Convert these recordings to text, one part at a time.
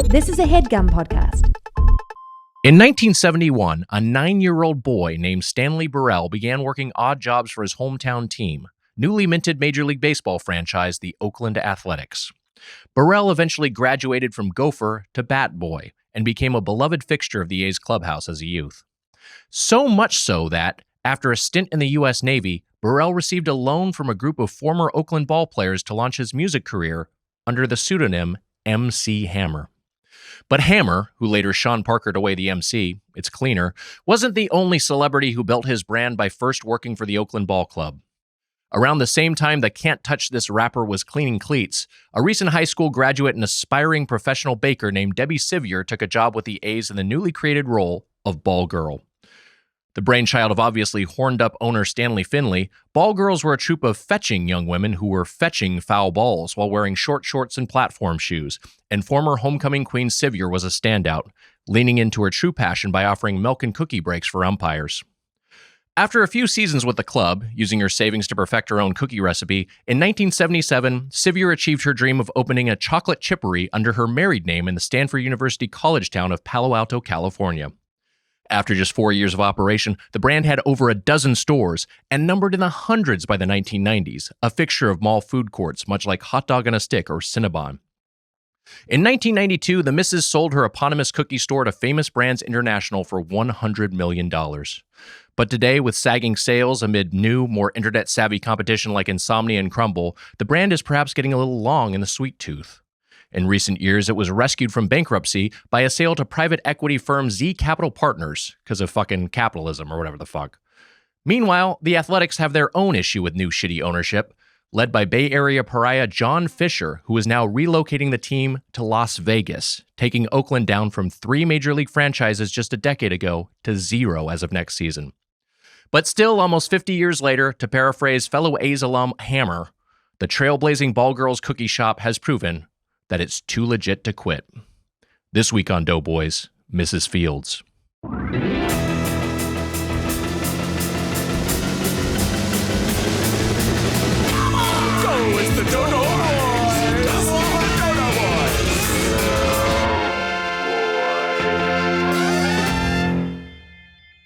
This is a Headgum podcast. In 1971, a 9-year-old boy named Stanley Burrell began working odd jobs for his hometown team, newly minted Major League Baseball franchise, the Oakland Athletics. Burrell eventually graduated from gopher to bat boy and became a beloved fixture of the A's clubhouse as a youth. So much so that, after a stint in the U.S. Navy, Burrell received a loan from a group of former Oakland ballplayers to launch his music career under the pseudonym MC Hammer. But Hammer, who later Sean Parkered away the MC, it's cleaner, wasn't the only celebrity who built his brand by first working for the Oakland Ball Club. Around the same time the Can't Touch This rapper was cleaning cleats, a recent high school graduate and aspiring professional baker named Debbie Sivier took a job with the A's in the newly created role of Ball Girl. The brainchild of obviously horned-up owner Stanley Finley, Ball Girls were a troupe of fetching young women who were fetching foul balls while wearing short shorts and platform shoes, and former homecoming queen Sivier was a standout, leaning into her true passion by offering milk and cookie breaks for umpires. After a few seasons with the club, using her savings to perfect her own cookie recipe, in 1977, Sivier achieved her dream of opening a chocolate chippery under her married name in the Stanford University college town of Palo Alto, California. After just 4 years of operation, the brand had over a dozen stores and numbered in the hundreds by the 1990s, a fixture of mall food courts, much like Hot Dog on a Stick or Cinnabon. In 1992, the Missus sold her eponymous cookie store to Famous Brands International for $100 million. But today, with sagging sales amid new, more internet-savvy competition like Insomnia and Crumble, the brand is perhaps getting a little long in the sweet tooth. In recent years, it was rescued from bankruptcy by a sale to private equity firm Z Capital Partners, because of fucking capitalism or whatever the fuck. Meanwhile, the Athletics have their own issue with new shitty ownership, led by Bay Area pariah John Fisher, who is now relocating the team to Las Vegas, taking Oakland down from 3 Major League franchises just a decade ago to 0 as of next season. But still, almost 50 years later, to paraphrase fellow A's alum Hammer, the trailblazing Ball Girls cookie shop has proven that it's too legit to quit. This week on Doughboys, Mrs. Fields.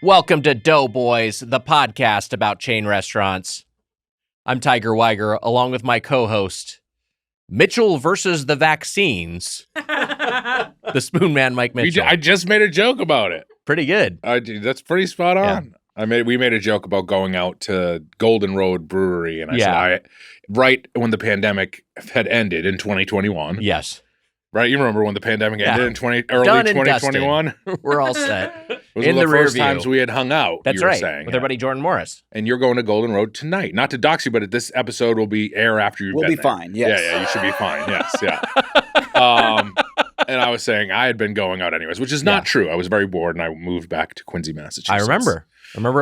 Welcome to Doughboys, the podcast about chain restaurants. I'm Tiger Weiger, along with my co-host, Mitchell versus the vaccines. The Spoon Man, Mike Mitchell. I just made a joke about it. Pretty good. That's pretty spot on. Yeah. We made a joke about going out to Golden Road Brewery, and I said, right when the pandemic had ended in 2021. Yes. Right, you remember when the pandemic ended in early 2021? We're all set. Those were the first times we had hung out. That's right, with our buddy Jordan Morris. And you're going to Golden Road tonight. Not to dox you, but this episode will be air after you've been there. We'll be fine, yes. Yeah, you should be fine, yes, yeah. And I was saying I had been going out anyways, which is not true. I was very bored, and I moved back to Quincy, Massachusetts. I remember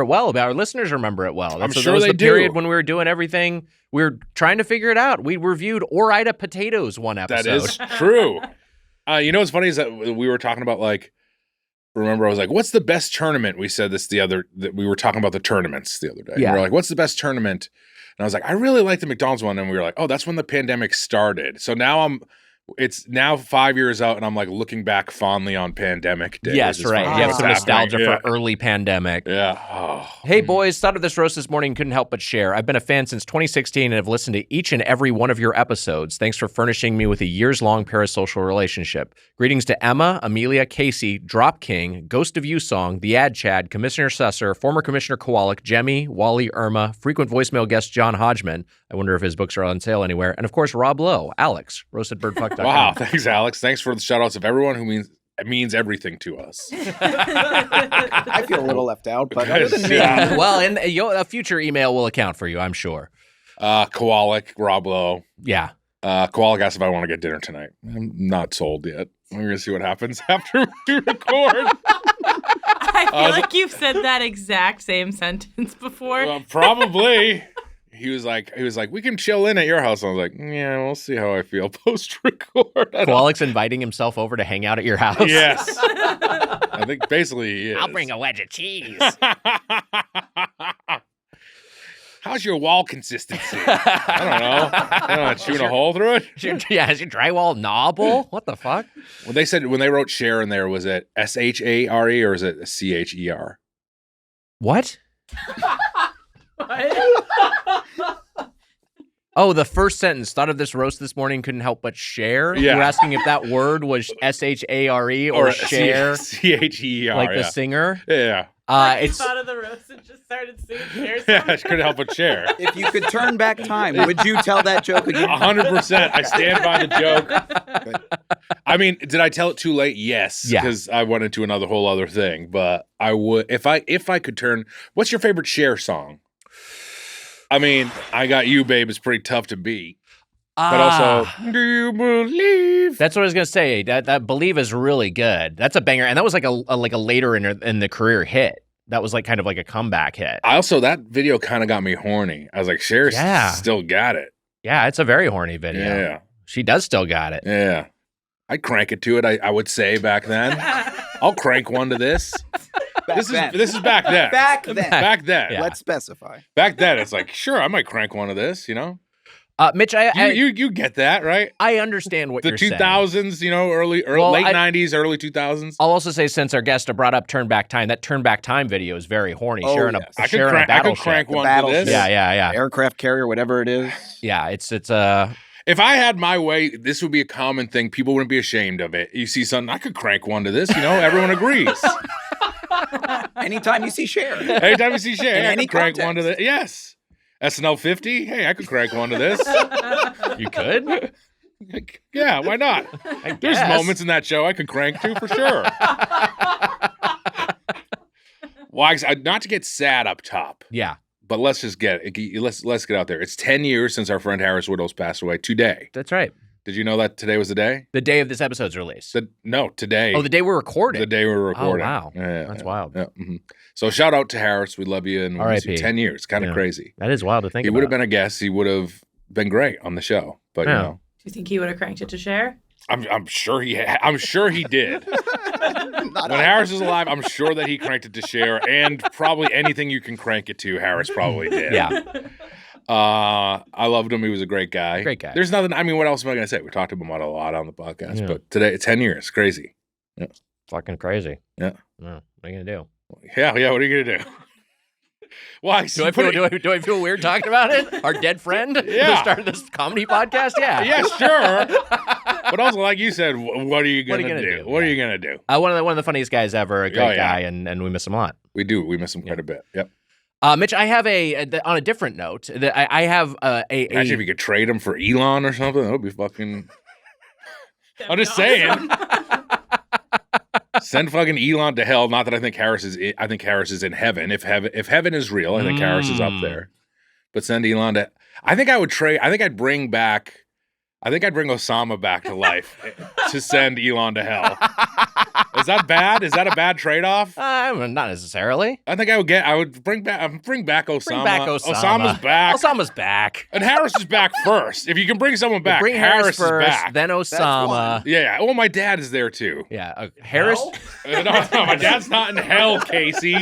it well. Our listeners remember it well. I'm sure that was they the period when we were doing everything. We were trying to figure it out. We reviewed Ore-Ida potatoes one episode. That is true. You know what's funny is that we were talking about, remember I was like, what's the best tournament? We said this that we were talking about the tournaments the other day. Yeah. We were like, what's the best tournament? And I was like, I really like the McDonald's one. And we were like, oh, that's when the pandemic started. So now it's now 5 years out, and I'm like looking back fondly on pandemic days. Yes, right. You have some nostalgia for early pandemic. Yeah. Oh. Hey, boys, thought of this roast this morning, couldn't help but share. I've been a fan since 2016 and have listened to each and every one of your episodes. Thanks for furnishing me with a years-long parasocial relationship. Greetings to Emma, Amelia, Casey, Drop King, Ghost of You Song, The Ad Chad, Commissioner Susser, former Commissioner Kowalik, Jemmy, Wally, Irma, frequent voicemail guest John Hodgman. I wonder if his books are on sale anywhere. And of course, Rob Lowe, Alex, roastedbirdfuck.com. Wow, thanks, Alex. Thanks for the shout-outs of everyone who means everything to us. I feel a little left out, but other than me. Well, and a future email will account for you, I'm sure. Kowalik, Rob Lowe. Yeah. Kowalik asked if I want to get dinner tonight. I'm not sold yet. We're going to see what happens after we record. I feel like you've said that exact same sentence before. Probably. He was like, we can chill in at your house. And I was like, yeah, we'll see how I feel post-record. Kowalik's inviting himself over to hang out at your house. Yes. I think basically he is. I'll bring a wedge of cheese. How's your wall consistency? I don't know. Chewing a hole through it? Is your drywall knobble? What the fuck? When they wrote share in there, was it S-H-A-R-E or is it C-H-E-R? What? What? Oh, the first sentence. Thought of this roast this morning, couldn't help but share. Yeah. You were asking if that word was S-H-A-R-E or share, C-H-E-R, like the singer. Yeah. You thought of the roast and just started singing share Yeah, songs. I couldn't help but share. If you could turn back time, would you tell that joke again? 100%. I stand by the joke. I mean, did I tell it too late? Yes. Yeah. Because I went into another whole other thing. But I would if I could turn. What's your favorite Cher song? I mean, I Got You, Babe is pretty tough to beat. But also, do you believe? That's what I was gonna say. That Believe is really good. That's a banger, and that was like a later in the career hit. That was like kind of like a comeback hit. That video kind of got me horny. I was like, Cher's still got it. Yeah, it's a very horny video. Yeah, she does still got it. Yeah, I'd crank it to it. I would say back then. I'll crank one to this. This is back then. Back then. Back then. Yeah. Let's specify. Back then, it's like, sure, I might crank one of this. You know. Mitch, You get that, right? I understand what the you're saying. 2000s, you know, late 90s, early 2000s. I'll also say, since our guest brought up Turn Back Time, that Turn Back Time video is very horny. Oh, sharing yes. I sharing a could battleship. crank one to battleship. this. Yeah. Aircraft carrier, whatever it is. Yeah, it's If I had my way, this would be a common thing. People wouldn't be ashamed of it. You see something, I could crank one to this. You know, everyone agrees. Anytime you see Cher. Anytime you see Cher, In I any could crank context. one to this. Yes. SNL 50, hey, I could crank one to this. you could. Yeah, why not? There's guess. moments in that show I could crank to for sure. Wags, not to get sad up top, Yeah, but let's just let's get out there. It's 10 years since our friend Harris Widows passed away today. that's right. Did you know that today was the day? The day of this episode's release. No, today. Oh, the day we're recording. The day we were recording. Oh, wow. Yeah, That's yeah, wild. Yeah, So shout out to Harris. We love you. And we miss you. R.I.P. 10 years. Kind of Yeah. crazy. That is wild to think He about. would have been a guest. He would have been great on the show. But, Yeah. you know. Do you think he would have cranked it to share? I'm sure he did. Not When Harris is alive, I'm sure that he cranked it to Cher, and probably anything you can crank it to, Harris probably did. Yeah. I loved him. He was a great guy. Great guy. There's nothing. I mean, what else am I going to say? We talked about him a lot on the podcast, Yeah. but today, 10 years, crazy. Fucking crazy. Yeah. What are you gonna do? Yeah. What are you going to do? Why? Do I feel weird talking about it? Our dead friend who Yeah. started this comedy podcast? Yeah. Yeah, sure. But also, like you said, what are you going to do? What are Yeah. you going to do? One of the funniest guys ever. A great Oh, yeah. guy, and we miss him a lot. We do. We miss him quite a bit. Yep. Mitch, I have on a different note. I have Imagine if you could trade him for Elon or something. That would be fucking. I'm just saying. Send fucking Elon to hell. Not that I think Harris is. I think Harris is in heaven. If heaven is real, I think Harris is up there. But send Elon to. I think I would trade. I think I'd bring Osama back to life to send Elon to hell. Is that bad? Is that a bad trade-off? not necessarily. I think I would bring back Osama. Bring back Osama. Osama's back. Osama's back. And Harris is back first. If you can bring someone back, Bring Harris first, is back. then Osama. Yeah. Well, my dad is there too. Yeah, Harris. No, my dad's not in hell, Casey.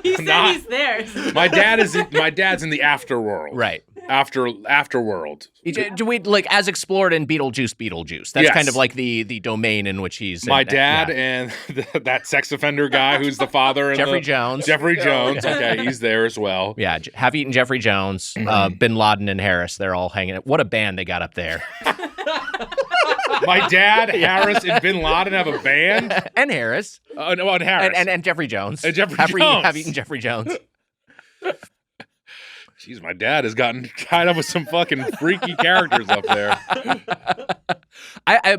He said Not- he's there. My dad's in the afterworld. Right. Afterworld. Do we like as explored in Beetlejuice? That's Yes. kind of like the domain in which he's My in. dad Yeah. and that sex offender guy who's the father. And Jeffrey Jones. Jeffrey Jones. Okay, he's there as well. Yeah, Have Eaten Jeffrey Jones, Bin Laden and Harris. They're all hanging out. What a band they got up there. My dad, Harris, and Bin Laden have a band. And Harris. No, and Harris. And Jeffrey Jones. And Jeffrey Jones. Have Eaten Jeffrey Jones. Jeez, my dad has gotten tied up with some fucking freaky characters up there.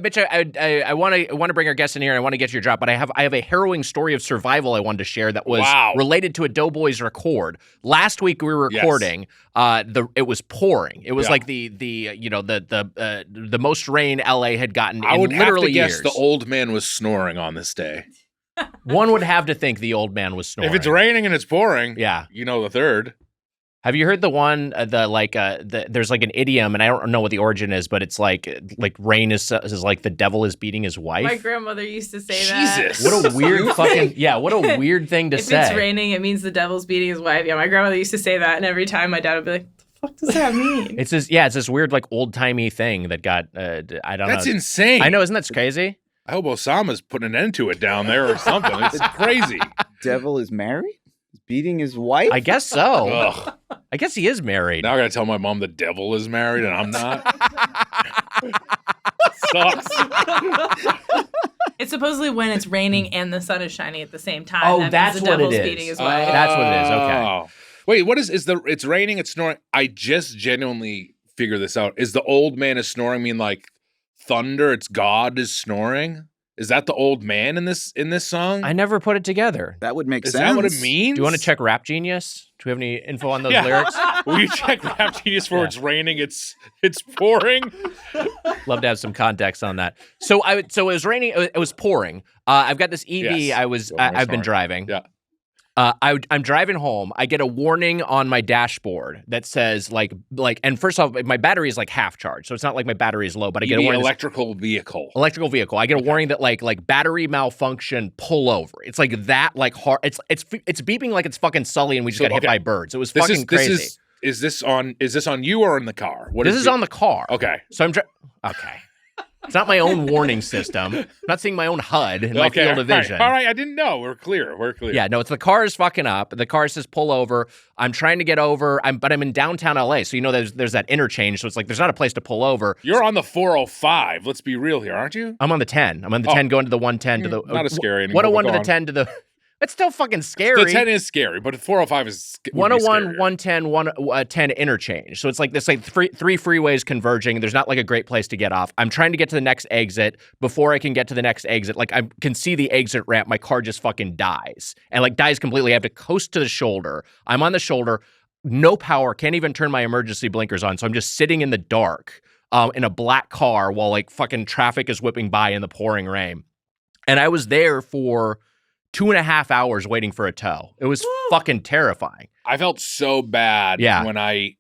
Mitch, I want to bring our guest in here, and I want to get your drop, but I have a harrowing story of survival I wanted to share that was related to a Doughboys record. Last week we were recording. It was pouring. It was like the most rain LA had gotten. I would literally have to guess years. the old man was snoring on this day. One would have to think the old man was snoring. If it's raining and it's pouring, Yeah. you know the third. Have you heard the one, there's like an idiom, and I don't know what the origin is, but it's like rain is like the devil is beating his wife. My grandmother used to say Jesus. that. What a weird what a weird thing to say. If it's raining, it means the devil's beating his wife. Yeah, my grandmother used to say that, and every time my dad would be like, what the fuck does that mean? It's this weird like old-timey thing that got, I don't know. That's insane. I know, isn't that crazy? I hope Osama's putting an end to it down there or something. It's crazy. Devil is married? Beating his wife? I guess so. Ugh. I guess he is married. Now I gotta tell my mom the devil is married and I'm not. Sucks. It's supposedly when it's raining and the sun is shining at the same time. Oh, that that's means the what it devil's is. beating his wife. That's what it is. Okay. Oh. Wait, what is it's raining, it's snoring. I just genuinely figured this out. Is the old man is snoring mean like thunder? It's God is snoring? Is that the old man in this song? I never put it together. That would make Is sense. that what it means? Do you want to check Rap Genius? Do we have any info on those lyrics? Will you check Rap Genius for it's raining, it's pouring? Love to have some context on that. So it was raining. It was pouring. I've got this EV. Yes. I've been driving. Yeah. I'm driving home. I get a warning on my dashboard that says like, and first off, my battery is like half charged, so it's not like my battery is low. But I get a warning. Electrical vehicle. I get a warning that like battery malfunction, pull over. It's like that, like hard. It's beeping like it's fucking Sully, and we just got hit by birds. It was fucking crazy. Is this on you or in the car? This is on the car. Okay. So okay. It's not my own warning system. I'm not seeing my own HUD in my field of vision. All right, I didn't know. We're clear. Yeah, no, it's the car is fucking up. The car says pull over. I'm trying to get over, but I'm in downtown LA, so there's that interchange, so it's like there's not a place to pull over. You're on the 405. Let's be real here, aren't you? I'm on the 10. I'm on the 10 going to the 110 to the... Not as scary anymore. 101 to the 10 to the... It's still fucking scary. The 10 is scary, but the 405 is 101, 110, 110 interchange. So it's like this like three freeways converging. There's not like a great place to get off. I'm trying to get to the next exit. Before I can get to the next exit, like I can see the exit ramp. My car just fucking dies. And like dies completely. I have to coast to the shoulder. I'm on the shoulder. No power. Can't even turn my emergency blinkers on. So I'm just sitting in the dark in a black car while like fucking traffic is whipping by in the pouring rain. And I was there for 2.5 hours waiting for a tow. It was fucking terrifying. I felt so bad when I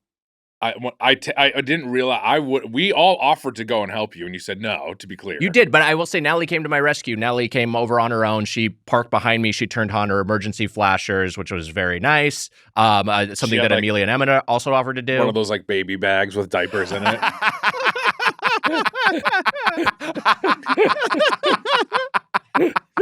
didn't realize we all offered to go and help you and you said no, to be clear. You did, but I will say Natalie came to my rescue. Natalie came over on her own. She parked behind me. She turned on her emergency flashers, which was very nice. Something that Amelia and Emma also offered to do. One of those like baby bags with diapers in it.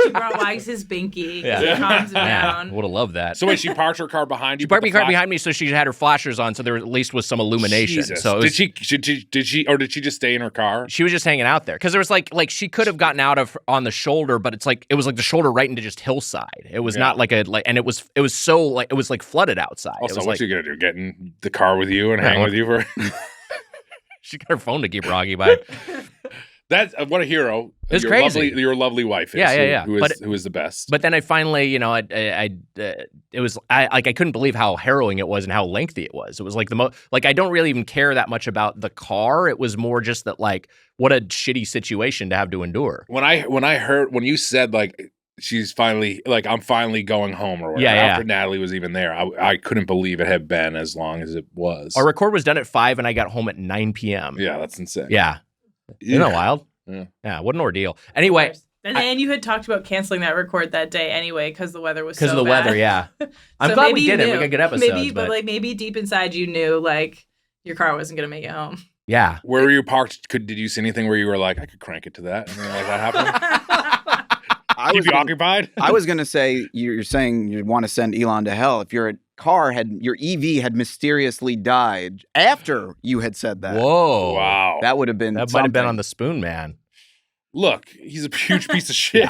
She brought Wags' binky. Yeah. Calms him down. Would have loved that. So wait, she parked her car behind you? She parked her car behind me, so she had her flashers on, so there at least was some illumination. Jesus. So did she just stay in her car? She was just hanging out there because there was like she could have gotten out of on the shoulder, but it was like the shoulder right into just hillside. It was not and it was flooded outside. Also, what's what you gonna do? Get in the car with you and hang with you for? She got her phone to keep Rocky by. That's what a hero. It's crazy. Your lovely wife is. Yeah. Who is the best. But then I finally, I couldn't believe how harrowing it was and how lengthy it was. It was like I don't really even care that much about the car. It was more just that like what a shitty situation to have to endure. When you said like she's finally like I'm finally going home or whatever, after Natalie was even there, I couldn't believe it had been as long as it was. Our record was done at 5 and I got home at 9 p.m. Yeah, that's insane. Yeah. Isn't that wild? Yeah, what an ordeal. Anyway. And you had talked about canceling that record that day anyway because the weather was so bad. Because of the weather, yeah. I'm glad we did it. We got good episodes. Maybe deep inside you knew like your car wasn't going to make it home. Yeah. Where were you parked? Did you see anything where you were like, I could crank it to that? Anything like that happened? Keep you occupied? I was going to say, you're saying you want to send Elon to hell. If your EV had mysteriously died after you had said that. Whoa. Wow. That would have been That might have been on the Spoon Man. Look, he's a huge piece of shit.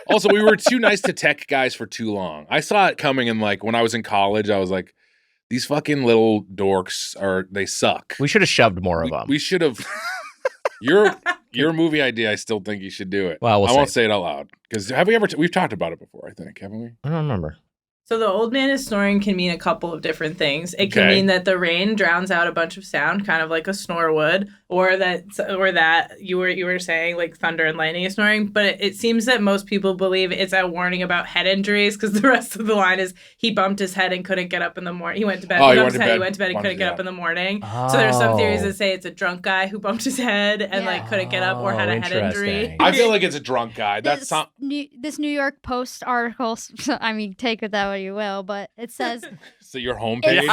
Also, we were too nice to tech guys for too long. I saw it coming in like when I was in college, I was like, these fucking little dorks they suck. We should have shoved more of them. We should have. Your movie idea, I still think you should do it. Well, I won't say it out loud because we've talked about it before, I think, haven't we? I don't remember. So the old man is snoring can mean a couple of different things. It can mean that the rain drowns out a bunch of sound, kind of like a snore would, or that you were saying like thunder and lightning is snoring. But it seems that most people believe it's a warning about head injuries because the rest of the line is he bumped his head and couldn't get up in the morning. He went to bed. He went to bed and couldn't get up in the morning. Oh. So there's some theories that say it's a drunk guy who bumped his head and like couldn't get up or had a head injury. I feel like it's a drunk guy. This New York Post article, I mean, take it that way you will, but it says... So your homepage?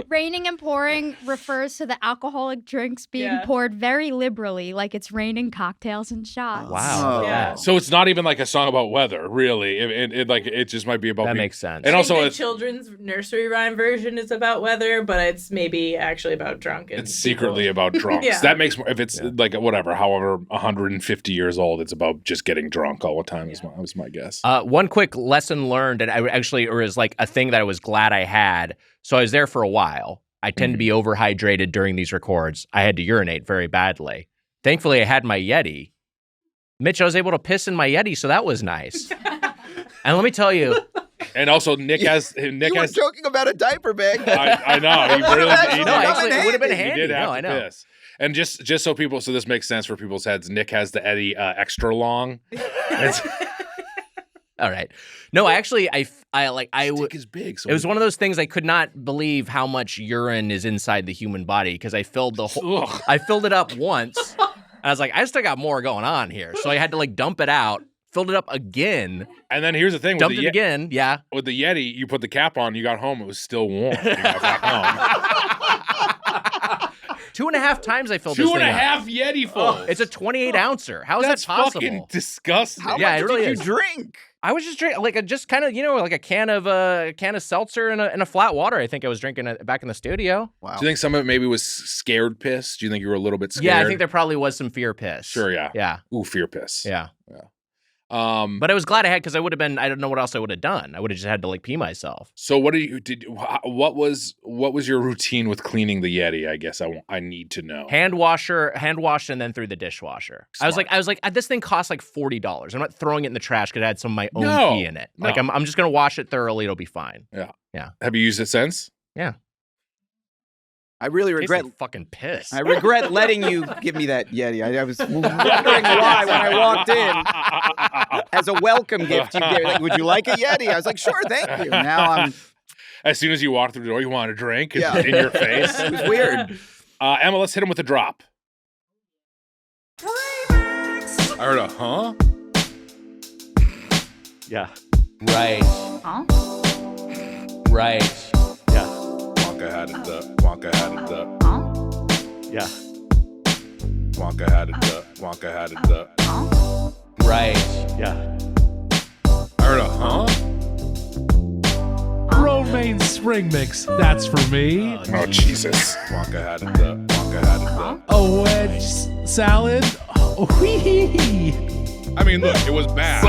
Raining and pouring refers to the alcoholic drinks being poured very liberally, like it's raining cocktails and shots. Wow. Yeah. So it's not even like a song about weather, really. It just might be about... That makes sense. And also, the children's nursery rhyme version is about weather, but it's maybe actually about drunk. It's secretly about drunks. Yeah. That makes more... If it's like whatever, however 150 years old, it's about just getting drunk all the time is my guess. One quick lesson learned, and I actually, or is like a thing that I was glad I had. So I was there for a while. I tend to be overhydrated during these records. I had to urinate very badly. Thankfully, I had my Yeti. Mitch, I was able to piss in my Yeti, so that was nice. And let me tell you. And also, Nick has... You were joking about a diaper bag. I know. He really... Actually, it would have been handy. He did have to piss. And just so people... So this makes sense for people's heads. Nick has the Eddie extra long. All right. No, actually, Dick is big. So it was one of those things I could not believe how much urine is inside the human body because I filled it up once. And I was like, I still got more going on here. So I had to like dump it out, filled it up again. And then here's the thing. Dumped it again. Yeah. With the Yeti, you put the cap on, you got home, it was still warm. You got back home. 2.5 times I filled this thing up. 2.5 Yeti full. It's a 28-ouncer. How is that possible? Fucking disgusting. How much did you drink? I was just drinking like a can of seltzer and a flat water. I think I was drinking back in the studio. Wow. Do you think some of it maybe was scared piss? Do you think you were a little bit scared? Yeah, I think there probably was some fear piss. Sure, yeah. Yeah. Ooh, fear piss. Yeah. But I was glad I had because I would have been. I don't know what else I would have done. I would have just had to like pee myself. So what was your routine with cleaning the Yeti? I guess I need to know. Hand wash and then through the dishwasher. Smart. I was like, this thing costs like $40. I'm not throwing it in the trash because it had some of my own pee in it. Like I'm just gonna wash it thoroughly. It'll be fine. Yeah. Yeah. Have you used it since? Yeah. I really regret like fucking piss. I regret letting you give me that Yeti. I was wondering why when I walked in as a welcome gift. You gave, like, would you like a Yeti? I was like, sure, thank you. Now I'm. As soon as you walked through the door, you wanted a drink in your face. It was weird. Emma, let's hit him with a drop. I heard a huh? Yeah. Right. Huh? Right. Yeah. Wonka had it the. Wonka had it the. Huh? Yeah. Wonka had it the. Wonka had it the. Huh? Right. Yeah. I heard a huh? Romaine spring mix, that's for me. Oh, Jesus. Wonka had it the. Wonka had it the. A wedge salad. Oh, wee. I mean, look, it was bad.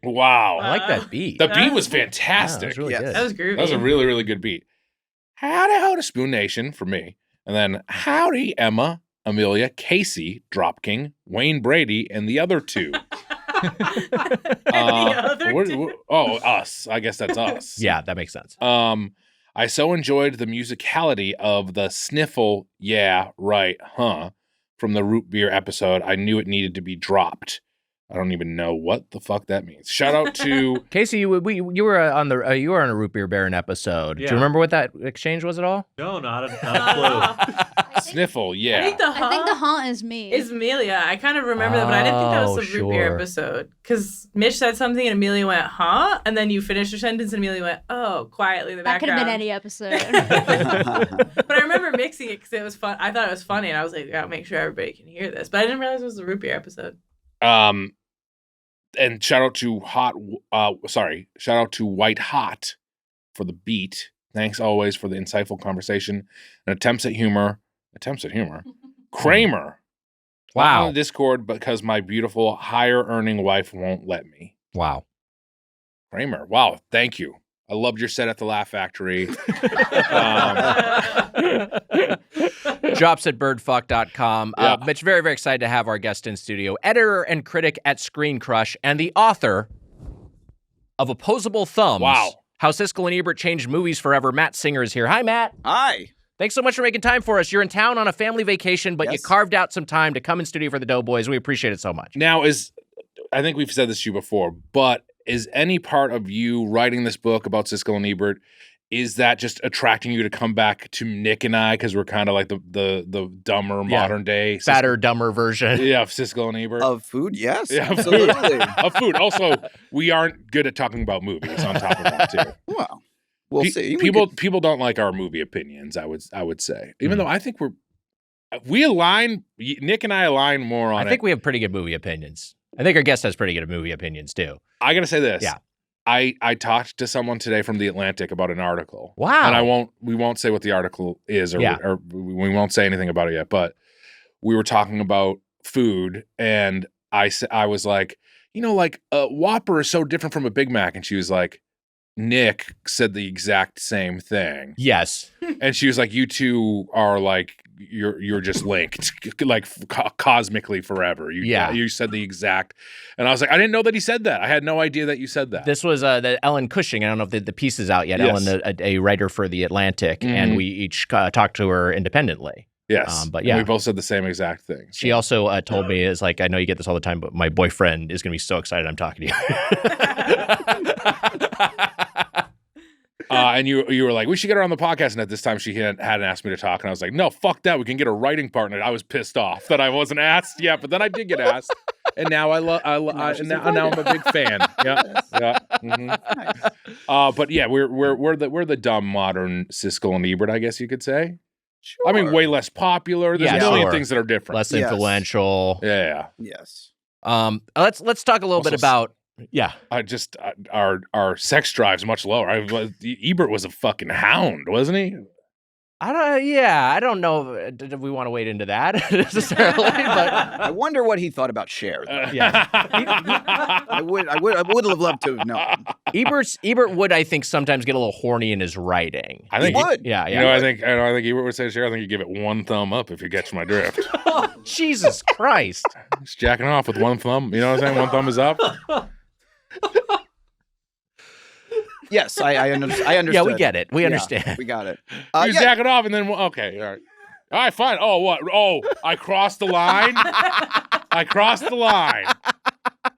Wow. I like that beat. The beat was fantastic. Yeah, that was really good. That was groovy. That was a really, really good beat. Howdy, Spoon Nation for me. And then howdy, Emma, Amelia, Casey, Drop King, Wayne Brady, and the other two. Us. I guess that's us. Yeah, that makes sense. I so enjoyed the musicality of the sniffle, yeah, right, huh, from the root beer episode. I knew it needed to be dropped. I don't even know what the fuck that means. Shout out to Casey. You were on a root beer baron episode. Yeah. Do you remember what that exchange was at all? No, not a clue. Sniffle, yeah. I think the huh is me. is Amelia. I kind of remember that, but I didn't think that was the root beer sure. episode. Because Mitch said something and Amelia went, huh? And then you finished your sentence and Amelia went, oh, quietly in the that could background. have been any episode. But I remember mixing it because it was fun. I thought it was funny, and I was like, I gotta make sure everybody can hear this. But I didn't realize it was the root beer episode. And shout out to shout out to White Hot for the beat. Thanks always for the insightful conversation and attempts at humor. Kramer. Wow. On the Discord because my beautiful higher earning wife won't let me. Wow. Kramer. Wow. Thank you. I loved your set at the Laugh Factory. Drops at birdfuck.com. Yeah. Mitch, very, very excited to have our guest in studio. Editor and critic at Screen Crush and the author of Opposable Thumbs. Wow. How Siskel and Ebert Changed Movies Forever. Matt Singer is here. Hi, Matt. Hi. Thanks so much for making time for us. You're in town on a family vacation, but you carved out some time to come in studio for the Doughboys. We appreciate it so much. Now, I think we've said this to you before, but is any part of you writing this book about Siskel and Ebert, is that just attracting you to come back to Nick and I, because we're kind of like the dumber modern day fatter, dumber version of Siskel and Ebert of food? Yes, yeah, absolutely. Of food. Also, we aren't good at talking about movies on top of that too. Well, we'll see. People don't like our movie opinions, I would say, even though I think we align. Nick and I align more on. I think we have pretty good movie opinions. I think our guest has pretty good movie opinions too. I gotta say this. Yeah. I talked to someone today from The Atlantic about an article. Wow. And we won't say what the article is or we won't say anything about it yet, but we were talking about food and I was like, like a Whopper is so different from a Big Mac. And she was like, Nick said the exact same thing. Yes. And she was like, you two are like, you're just linked like cosmically forever. You said the exact, and I was like, I didn't know that he said that. I had no idea that you said that. This was the Ellen Cushing. I don't know if the piece is out yet. Yes. Ellen, a writer for The Atlantic, and we each talked to her independly. Yes, but and we both said the same exact thing. So. She also told me, is like, I know you get this all the time, but my boyfriend is going to be so excited I'm talking to you. And you were like, we should get her on the podcast. And at this time, she hadn't asked me to talk. And I was like, no, fuck that. We can get a writing partner. I was pissed off that I wasn't asked yet, but then I did get asked. And now now I'm a big fan. Yeah. Mm-hmm. Nice. But yeah, we're the dumb modern Siskel and Ebert, I guess you could say. Sure. I mean, way less popular. There's a million things that are different. Less influential. Yeah. Yes. Let's talk a little bit about. Yeah, our sex drive's much lower. Ebert was a fucking hound, wasn't he? I don't know if we want to wade into that necessarily, but I wonder what he thought about Cher. Yeah, I would have loved to have known. Ebert would, I think, sometimes get a little horny in his writing. I think he would. Yeah. I think Ebert would say Cher. I think he'd give it one thumb up if you catch my drift. Oh, Jesus Christ! Just jacking off with one thumb. You know what I'm saying? One thumb is up. Yes, I understand. Yeah, we get it. We understand. We got it. You jack it off and then, okay, all right, fine. Oh, what? Oh, I crossed the line? I crossed the line.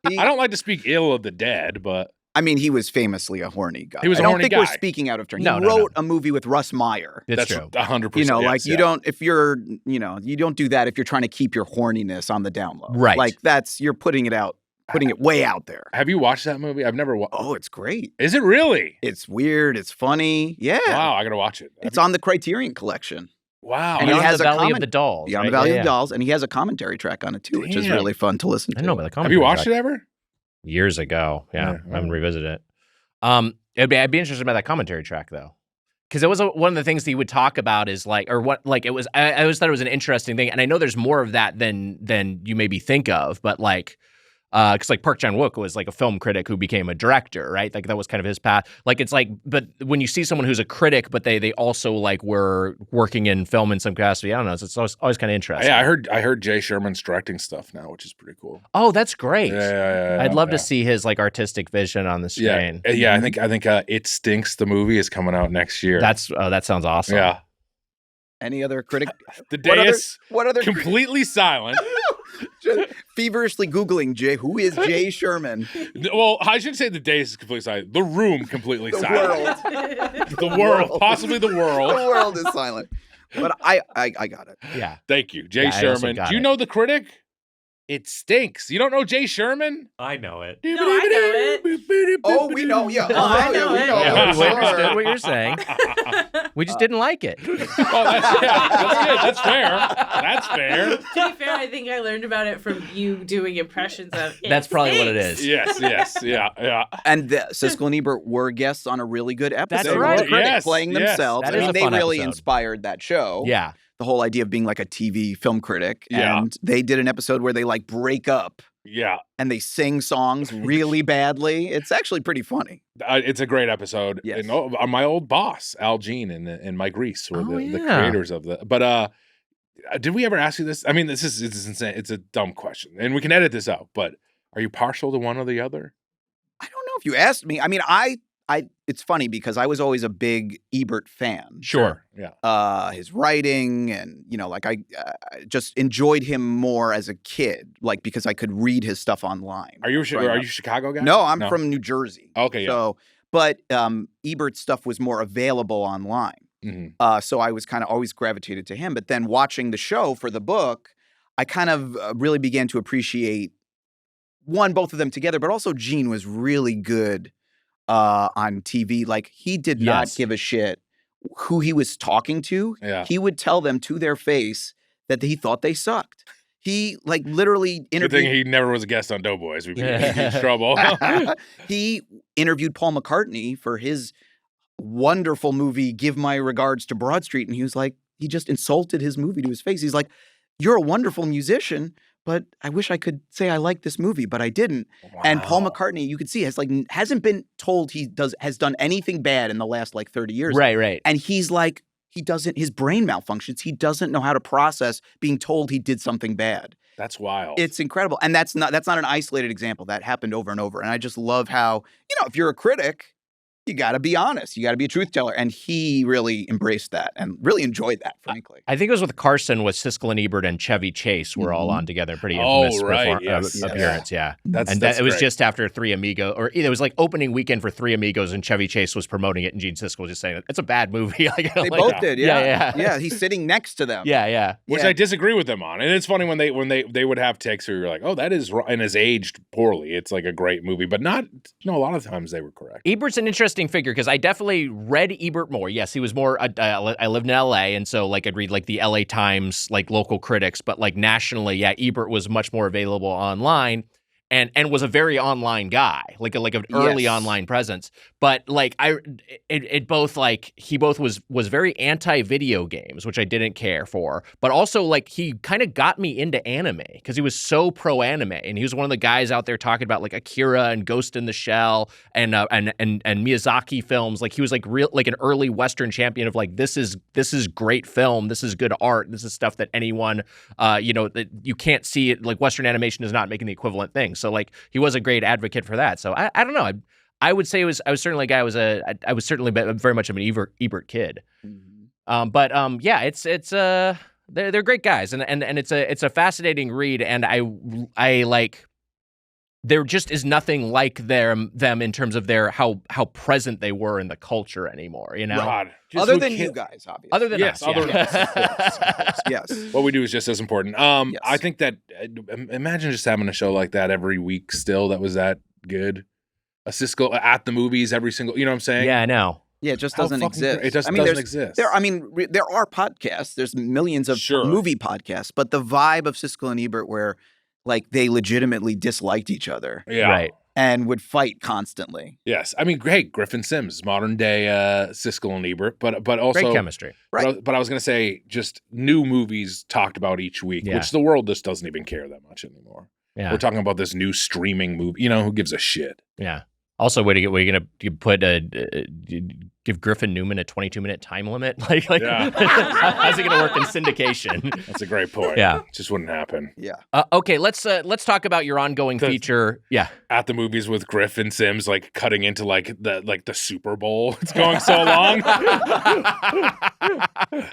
I don't like to speak ill of the dead, but... I mean, he was famously a horny guy. He was I a don't horny think guy. we're speaking out of turn. He wrote a movie with Russ Meyer. That's true. 100%. Like you don't, if you're, you don't do that if you're trying to keep your horniness on the down low. Right. Like you're putting it way out there. Have you watched that movie? I've never watched. Oh, it's great. Is it really? It's weird. It's funny. Yeah. Wow, I gotta watch it. It's on the Criterion Collection. Wow. And he has the Valley of the Dolls. Beyond the Valley of the Dolls, and he has a commentary track on it too, which is really fun to listen to. I know, but the commentary Have you watched it ever? Years ago. Yeah, I haven't revisited it. I'd be interested about that commentary track though. Because it was one of the things that he would talk about is I always thought it was an interesting thing. And I know there's more of that than you maybe think of, but because Park Chan-wook was like a film critic who became a director, right? Like that was kind of his path. Like it's like, but when you see someone who's a critic, but they also like were working in film in some capacity, I don't know. It's always kind of interesting. Yeah, I heard Jay Sherman's directing stuff now, which is pretty cool. Oh, that's great. Yeah. I'd love to see his like artistic vision on the screen. Yeah. I think It Stinks, the movie, is coming out next year. That sounds awesome. Yeah. Any other critic? The dais what other completely silent. Just feverishly Googling who is Jay Sherman? Well, I should say the dais is completely silent. The room completely silent. World. The world. Possibly the world. The world is silent. But I got it. Yeah. Thank you. Jay Sherman. Do you know the critic? It Stinks. You don't know Jay Sherman? I know it. No, I know it. Oh, we know. Yeah. I know it. Yeah, we understood what you're saying. We just didn't like it. Oh, that's good. That's fair. That's fair. To be fair, I think I learned about it from you doing impressions of it. That's probably what it is. Yes. Yeah. And Siskel and Ebert were guests on a really good episode. That's right. With the critic Yes, playing themselves. That I is mean, a they fun really episode. inspired that show. Yeah. The whole idea of being like a TV film critic. Yeah. And they did an episode where they like break up. Yeah. And they sing songs really badly. It's actually pretty funny. It's a great episode. Yes. And my old boss, Al Jean and Mike Reese were the yeah. creators of the. But did we ever ask you this? I mean, this is insane. It's a dumb question, and we can edit this out. But are you partial to one or the other? I don't know if you asked me. I mean, it's funny because I was always a big Ebert fan. Sure. Yeah. His writing and, like I just enjoyed him more as a kid, like because I could read his stuff online. Are you a Chicago guy? No, I'm from New Jersey. Okay, yeah. So, but Ebert's stuff was more available online. Mm-hmm. So I was kind of always gravitated to him. But then watching the show for the book, I kind of really began to appreciate both of them together, but also Gene was really good on TV. Like he did not give a shit who he was talking to. Yeah. He would tell them to their face that he thought they sucked. He like literally interviewed. Good thing he never was a guest on Doughboys. We'd be in trouble. He interviewed Paul McCartney for his wonderful movie, Give My Regards to Broad Street. And he was like, he just insulted his movie to his face. He's like, you're a wonderful musician, but I wish I could say I like this movie, but I didn't. Wow. And Paul McCartney, you could see, hasn't been told has done anything bad in the last like 30 years. Right. And he's like, his brain malfunctions. He doesn't know how to process being told he did something bad. That's wild. It's incredible. And that's not an isolated example. That happened over and over. And I just love how, if you're a critic, you got to be honest. You got to be a truth teller. And he really embraced that and really enjoyed that, frankly. I think it was with Carson with Siskel and Ebert and Chevy Chase were all on together. Pretty infamous appearance. Yeah. It was just after Three Amigos, or it was like opening weekend for Three Amigos, and Chevy Chase was promoting it, and Gene Siskel was just saying, it's a bad movie. They both did. Yeah. Yeah. He's sitting next to them. Yeah. Which I disagree with them on. And it's funny when they would have takes where you're like, oh, that is wrong, and is aged poorly. It's like a great movie, but not, a lot of times they were correct. Ebert's an interesting figure because I definitely read Ebert more. Yes, he was more, I lived in LA, and so like I'd read like the LA Times, like local critics, but like nationally, Ebert was much more available online. And was a very online guy, like an early online presence. But like he both was very anti-video games, which I didn't care for. But also like he kind of got me into anime because he was so pro anime, and he was one of the guys out there talking about like Akira and Ghost in the Shell and Miyazaki films. Like he was like an early Western champion of like this is great film, this is good art, this is stuff that anyone that you can't see it, like Western animation is not making the equivalent thing. So like he was a great advocate for that. So I don't know. I would say I was certainly a guy. I was certainly very much of an Ebert kid. Mm-hmm. It's they're great guys, and it's a fascinating read, and I like. There just is nothing like them in terms of their how present they were in the culture anymore. God, other than you guys, obviously. Other than us, of course. Yes. What we do is just as important. Yes. I think that imagine just having a show like that every week. Still, that was that good. A Siskel at the movies every single. You know what I'm saying? Yeah, I know. Yeah, it just doesn't exist. It just doesn't exist. There are podcasts. There's millions of movie podcasts, but the vibe of Siskel and Ebert where like they legitimately disliked each other. Yeah. Right. And would fight constantly. Yes. I mean, great. Griffin Sims, modern day Siskel and Ebert, but also great chemistry. Right. But I was going to say just new movies talked about each week, which the world just doesn't even care that much anymore. Yeah. We're talking about this new streaming movie. Who gives a shit? Yeah. Also, were you going to give Griffin Newman a 22-minute time limit? Like how's it going to work in syndication? That's a great point. Yeah. It just wouldn't happen. Yeah. Okay, let's talk about your ongoing feature. Yeah. At the movies with Griffin Sims, like cutting into like the Super Bowl. It's going so long.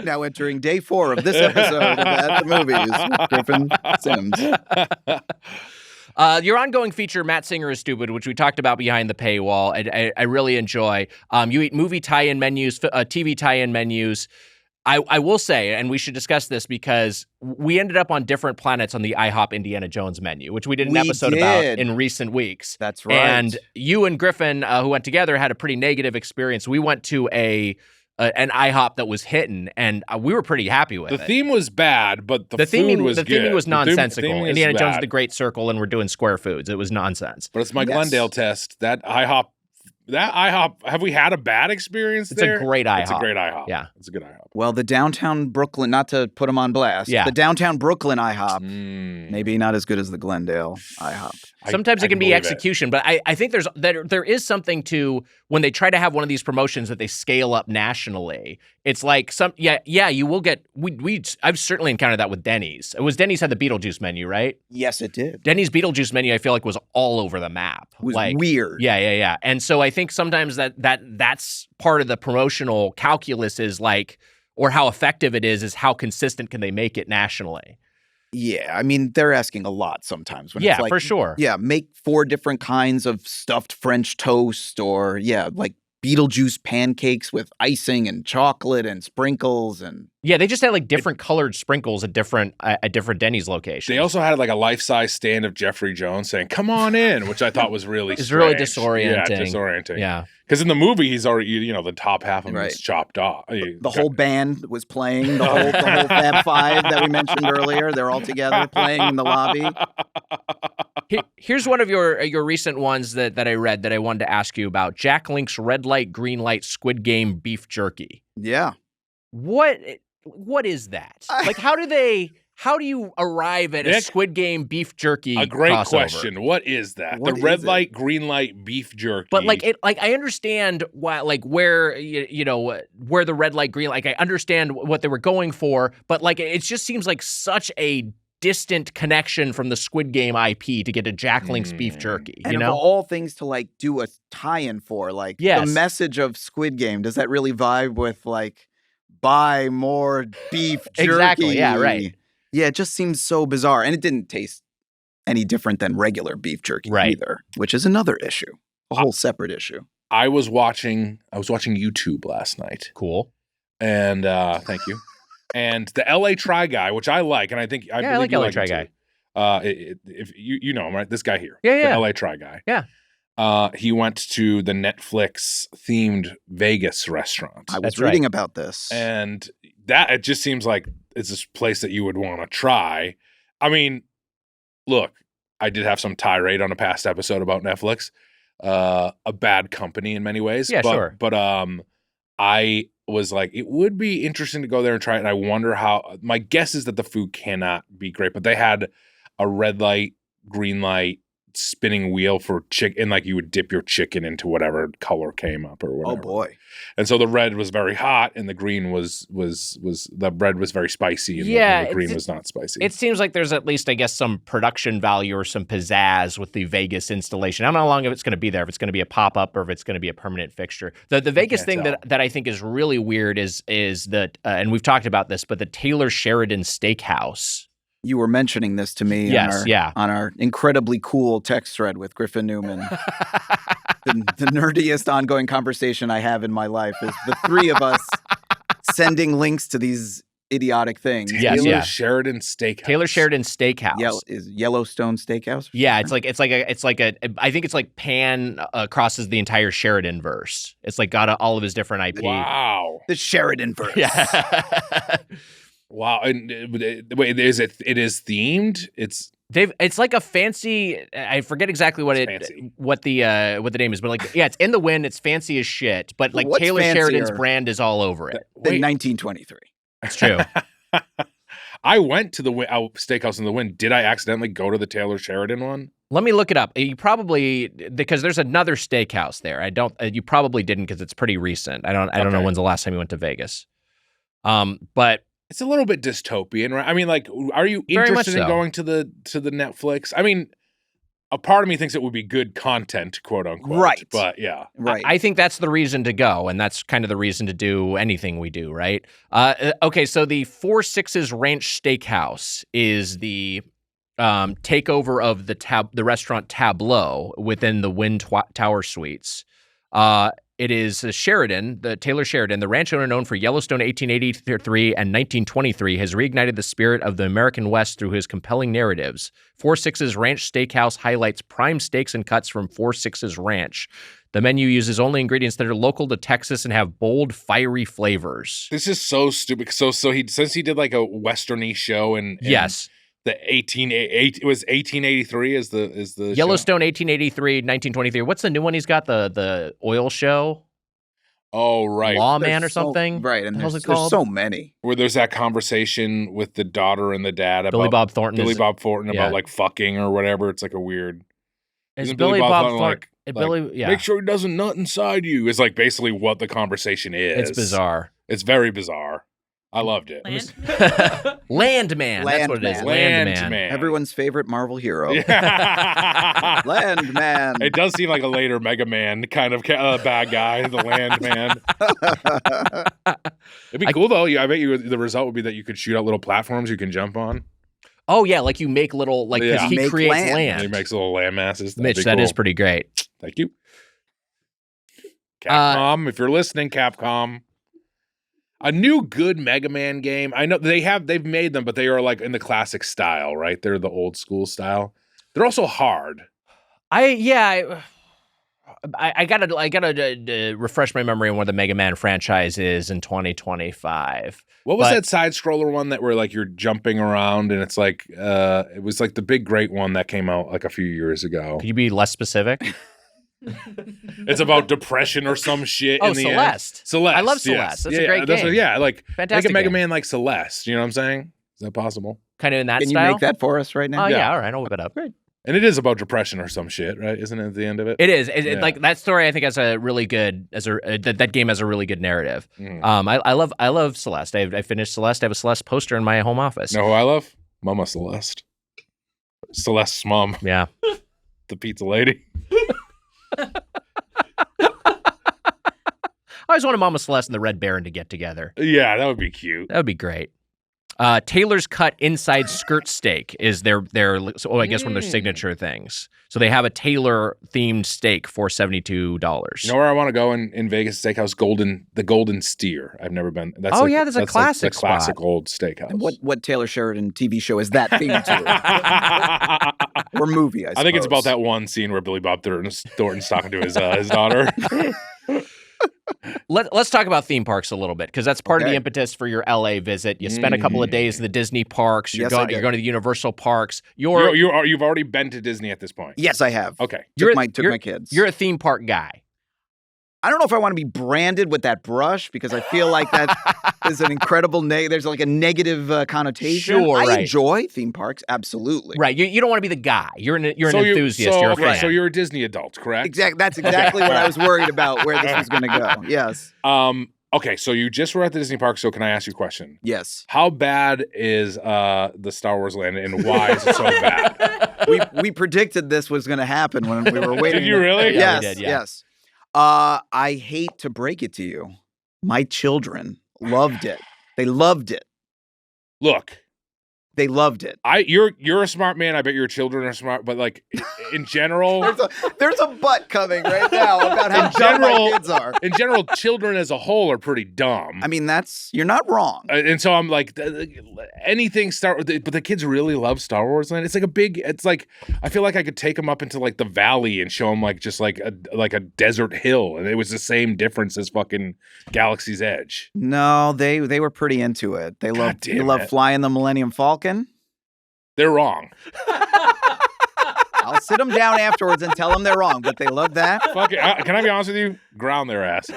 Now entering day 4 of this episode of At the Movies with Griffin Sims. Your ongoing feature, Matt Singer is Stupid, which we talked about behind the paywall, I really enjoy. You eat movie tie-in menus, TV tie-in menus. I will say, and we should discuss this because we ended up on different planets on the IHOP Indiana Jones menu, which we did an episode about in recent weeks. That's right. And you and Griffin, who went together, had a pretty negative experience. We went to an IHOP that was hitting, and we were pretty happy with it. The theme was bad, but the food was good. The theming was nonsensical. The theming Indiana was Jones bad. is the Great Circle, and we're doing square foods. It was nonsense. But it's my Glendale test. That IHOP, have we had a bad experience there? It's a great IHOP. It's a great IHOP. Yeah. It's a good IHOP. Well, the downtown Brooklyn, not to put them on blast, the downtown Brooklyn IHOP, maybe not as good as the Glendale IHOP. Sometimes it can be believe execution, but I think there is something to when they try to have one of these promotions that they scale up nationally. It's like you will get I've certainly encountered that with Denny's. It was Denny's had the Beetlejuice menu, right? Yes, it did. Denny's Beetlejuice menu I feel like was all over the map. It was weird. Yeah. And so I think sometimes that's part of the promotional calculus is like, or how effective it is how consistent can they make it nationally. Yeah, I mean, they're asking a lot sometimes. When it's like, for sure. Yeah, make 4 different kinds of stuffed French toast or, like Beetlejuice pancakes with icing and chocolate and sprinkles and... Yeah, they just had like different colored sprinkles at different Denny's locations. They also had like a life-size stand of Jeffrey Jones saying, "Come on in," which I thought was really It's strange. really disorienting. Yeah, disorienting. Yeah. Because in the movie, he's already, the top half of him is chopped off. The whole band was playing, the whole Fab Five that we mentioned earlier. They're all together playing in the lobby. Here's one of your recent ones that I read that I wanted to ask you about. Jack Link's Red Light, Green Light Squid Game Beef Jerky. Yeah. What is that? Like, how do you arrive at a Squid Game beef jerky? A great crossover? question. What is that? The red light, green light beef jerky. But I understand why, where where the red light, green light. I understand what they were going for, but it just seems like such a distant connection from the Squid Game IP to get a Jack Link's beef jerky. And of all things to do a tie-in for, the message of Squid Game, does that really vibe with buy more beef jerky? Exactly. Yeah. Right. Yeah, it just seems so bizarre. And it didn't taste any different than regular beef jerky either, which is another issue, a whole separate issue. I was watching YouTube last night. Cool. And thank you. And the LA Try Guy, which I like, and I think I like LA Try Guy. If you know him, right? This guy here. Yeah. The LA Try Guy. Yeah. He went to the Netflix themed Vegas restaurant. I was reading about this. And that it just seems like it's this place that you would want to try. I mean, look, I did have some tirade on a past episode about Netflix. A bad company in many ways. Yeah, sure. But I was like, it would be interesting to go there and try it. And I wonder how, my guess is that the food cannot be great, but they had a red light, green light, spinning wheel for chicken, and you would dip your chicken into whatever color came up or whatever. Oh boy. And so the red was very hot and the green was the bread was very spicy and the green was not spicy. It seems like there's at least, I guess, some production value or some pizzazz with the Vegas installation. I don't know how long it's going to be there, if it's going to be a pop-up or if it's going to be a permanent fixture. The Vegas thing that I think is really weird is that, and we've talked about this, but the Taylor Sheridan Steakhouse. You were mentioning this to me on our incredibly cool text thread with Griffin Newman. The nerdiest ongoing conversation I have in my life is the three of us sending links to these idiotic things. Taylor Sheridan Steakhouse. Taylor Sheridan Steakhouse. Is Yellowstone Steakhouse? Yeah, it's like I think it's like Pan crosses the entire Sheridan verse. It's got all of his different IP. Wow. The Sheridan verse. Yeah. Wow. And wait, it is themed? It's like a fancy. I forget exactly what the name is, but it's in the wind. It's fancy as shit. But Taylor Sheridan's brand is all over it. In 1923. That's true. I went to the Steakhouse in the Wind. Did I accidentally go to the Taylor Sheridan one? Let me look it up. You probably, because there's another steakhouse there. You probably didn't because it's pretty recent. I don't know when's the last time you went to Vegas. But it's a little bit dystopian, right? I mean, are you interested in going to the Netflix? I mean, a part of me thinks it would be good content, quote unquote. Right. But yeah. Right. I think that's the reason to go, and that's kind of the reason to do anything we do, right? Okay, so the 4 Sixes Ranch Steakhouse is the takeover of the restaurant Tableau within the Wynn Tower Suites. It is Sheridan, the Taylor Sheridan, the ranch owner known for Yellowstone 1883 and 1923, has reignited the spirit of the American West through his compelling narratives. 4 Sixes Ranch Steakhouse highlights prime steaks and cuts from 4 Sixes Ranch. The menu uses only ingredients that are local to Texas and have bold, fiery flavors. This is so stupid. So since he did a western-y show and yes. It was 1883 is the Yellowstone show? 1883, 1923. What's the new one he's got? The oil show? Oh, right. Lawman or something? Right. And there's so many. Where there's that conversation with the daughter and the dad about Billy Bob Thornton about fucking or whatever. It's a weird. Is Isn't Billy Bob Thornton Thornton? like, Billy, yeah. make sure he doesn't nut inside you. It's like basically what the conversation is. It's bizarre. It's very bizarre. I loved it. Landman. That's what it is. Landman. Everyone's favorite Marvel hero. Yeah. Landman. It does seem like a later Mega Man kind of bad guy, the Landman. It'd be cool though. I bet you the result would be that you could shoot out little platforms you can jump on. Oh yeah, like you make little because he creates land. He makes little land masses. Mitch, that is pretty great. Thank you. Capcom, if you're listening, Capcom. A new good Mega Man game. I know they've made them, but they are like in the classic style, right? They're the old school style. They're also hard. I gotta refresh my memory on what the Mega Man franchise is in 2025. What was that side scroller one that where like you're jumping around and it's like it was like the big great one that came out like a few years ago. Could you be less specific? It's about depression or some shit. Oh, in the Celeste. End. Celeste. I love Celeste. Yes. That's a great game. Like fantastic. Make a Mega game. Man like Celeste. You know what I'm saying? Is that possible? Kind of in that Can style. Can you make that for us right now? Oh yeah, all right. I'll whip it up. Great. And it is about depression or some shit, right? Isn't it at the end of it? It is. Like that story, I think has a really good that game has a really good narrative. I love Celeste. I finished Celeste. I have a Celeste poster in my home office. Know who I love? Mama Celeste. Celeste's mom. Yeah. The pizza lady. I always wanted Mama Celeste and the Red Baron to get together. Yeah, that would be cute. That would be great. Taylor's Cut Inside Skirt Steak is their I guess one of their signature things. So they have a Taylor themed steak for $72. You know where I want to go in Vegas Steakhouse? The Golden Steer. I've never been. That's there's a classic the classic old steakhouse. And what Taylor Sheridan TV show is that themed to? Or movie, I suppose. I think it's about that one scene where Billy Bob Thornton's talking to his daughter. Let's talk about theme parks a little bit because that's part of the impetus for your LA visit. You spent a couple of days in the Disney parks. You're going to the Universal parks. You've already been to Disney at this point. Yes, I have. Okay, took my kids. You're a theme park guy. I don't know if I want to be branded with that brush because I feel like that is an incredible there's like a negative connotation. Sure, I right. enjoy theme parks, absolutely. Right, you don't want to be the guy. You're an enthusiast. You're a fan. So you're a Disney adult, correct? Exactly. That's exactly what I was worried about where this was going to go. Yes. Okay, so you just were at the Disney park. So can I ask you a question? Yes. How bad is the Star Wars land, and why is it so bad? We predicted this was going to happen when we were waiting. Did you really? Yes. We did, yeah. Yes. I hate to break it to you. My children loved it. They loved it. Look, they loved it. You're a smart man. I bet your children are smart, but like in general, there's a butt coming right now about how dumb my kids are. In general, children as a whole are pretty dumb. I mean, you're not wrong. And so I'm like, anything but the kids really love Star Wars Land. It's like I feel like I could take them up into like the valley and show them like just like a desert hill, and it was the same difference as fucking Galaxy's Edge. No, they were pretty into it. They love flying the Millennium Falcon. They're wrong. I'll sit them down afterwards and tell them they're wrong, but they love that. Fuck it. Can I be honest with you? Ground their asses.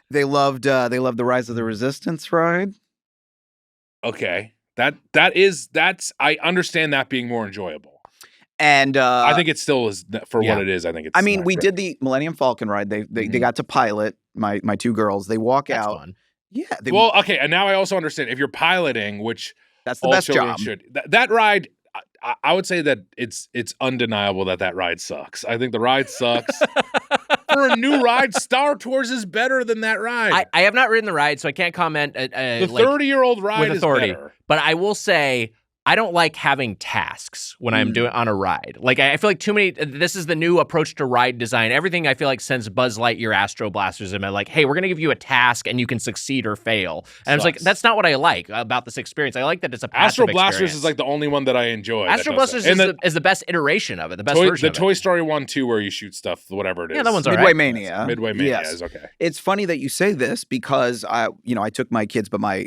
They loved the Rise of the Resistance ride. Okay. I understand that being more enjoyable. And I think it still is for what it is. I think it's. I mean, we did the Millennium Falcon ride. They got to pilot my two girls. They walk That's out. Fun. Yeah. Okay. And now I also understand if you're piloting, which that's the best job. That ride, I would say that it's undeniable that ride sucks. I think the ride sucks. For a new ride, Star Tours is better than that ride. I have not ridden the ride, so I can't comment. The 30-year-old ride is better. But I will say, I don't like having tasks when I'm doing on a ride. Like I feel like too many. This is the new approach to ride design. Everything I feel like sends Buzz Lightyear Astro Blasters in. Like, hey, we're gonna give you a task and you can succeed or fail. And I was like, that's not what I like about this experience. I like that it's a passive Astro Blasters experience. Is like the only one that I enjoy. Astro Blasters is the best iteration of it. The best version. The Toy Story 1, 2, where you shoot stuff, whatever it is. Yeah, that one's all Midway right. Mania. Midway Mania is okay. It's funny that you say this because I took my kids, but my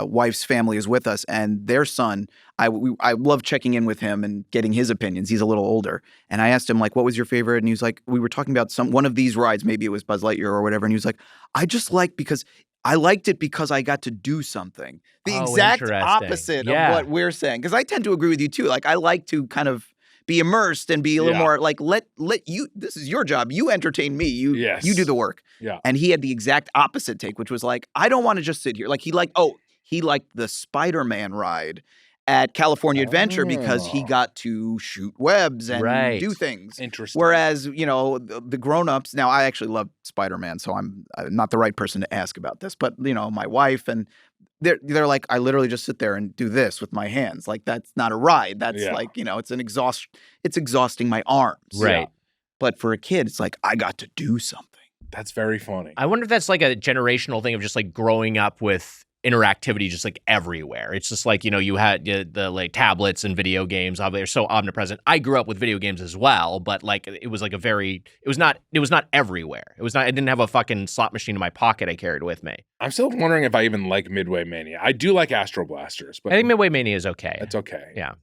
wife's family is with us, and their son. I love checking in with him and getting his opinions. He's a little older. And I asked him, like, what was your favorite? And he was like, we were talking about one of these rides. Maybe it was Buzz Lightyear or whatever. And he was like, I liked it because I got to do something. The exact opposite of what we're saying. Because I tend to agree with you, too. Like, I like to kind of be immersed and be a little more like, let you, this is your job. You entertain me. You do the work. Yeah. And he had the exact opposite take, which was like, I don't want to just sit here. Like he liked the Spider-Man ride at California Adventure because he got to shoot webs and do things. Interesting. Whereas, the grown-ups, now I actually love Spider-Man, so I'm not the right person to ask about this, but, my wife and they're like, I literally just sit there and do this with my hands. Like, that's not a ride. That's like, it's exhausting my arms. Right. Yeah. But for a kid, it's like, I got to do something. That's very funny. I wonder if that's like a generational thing of just like growing up with interactivity just like everywhere. It's just like, you had the like tablets and video games. They're so omnipresent. I grew up with video games as well, but like it was not everywhere. I didn't have a fucking slot machine in my pocket I carried with me. I'm still wondering if I even like Midway Mania. I do like Astro Blasters, but I think Midway Mania is okay. It's okay. Yeah.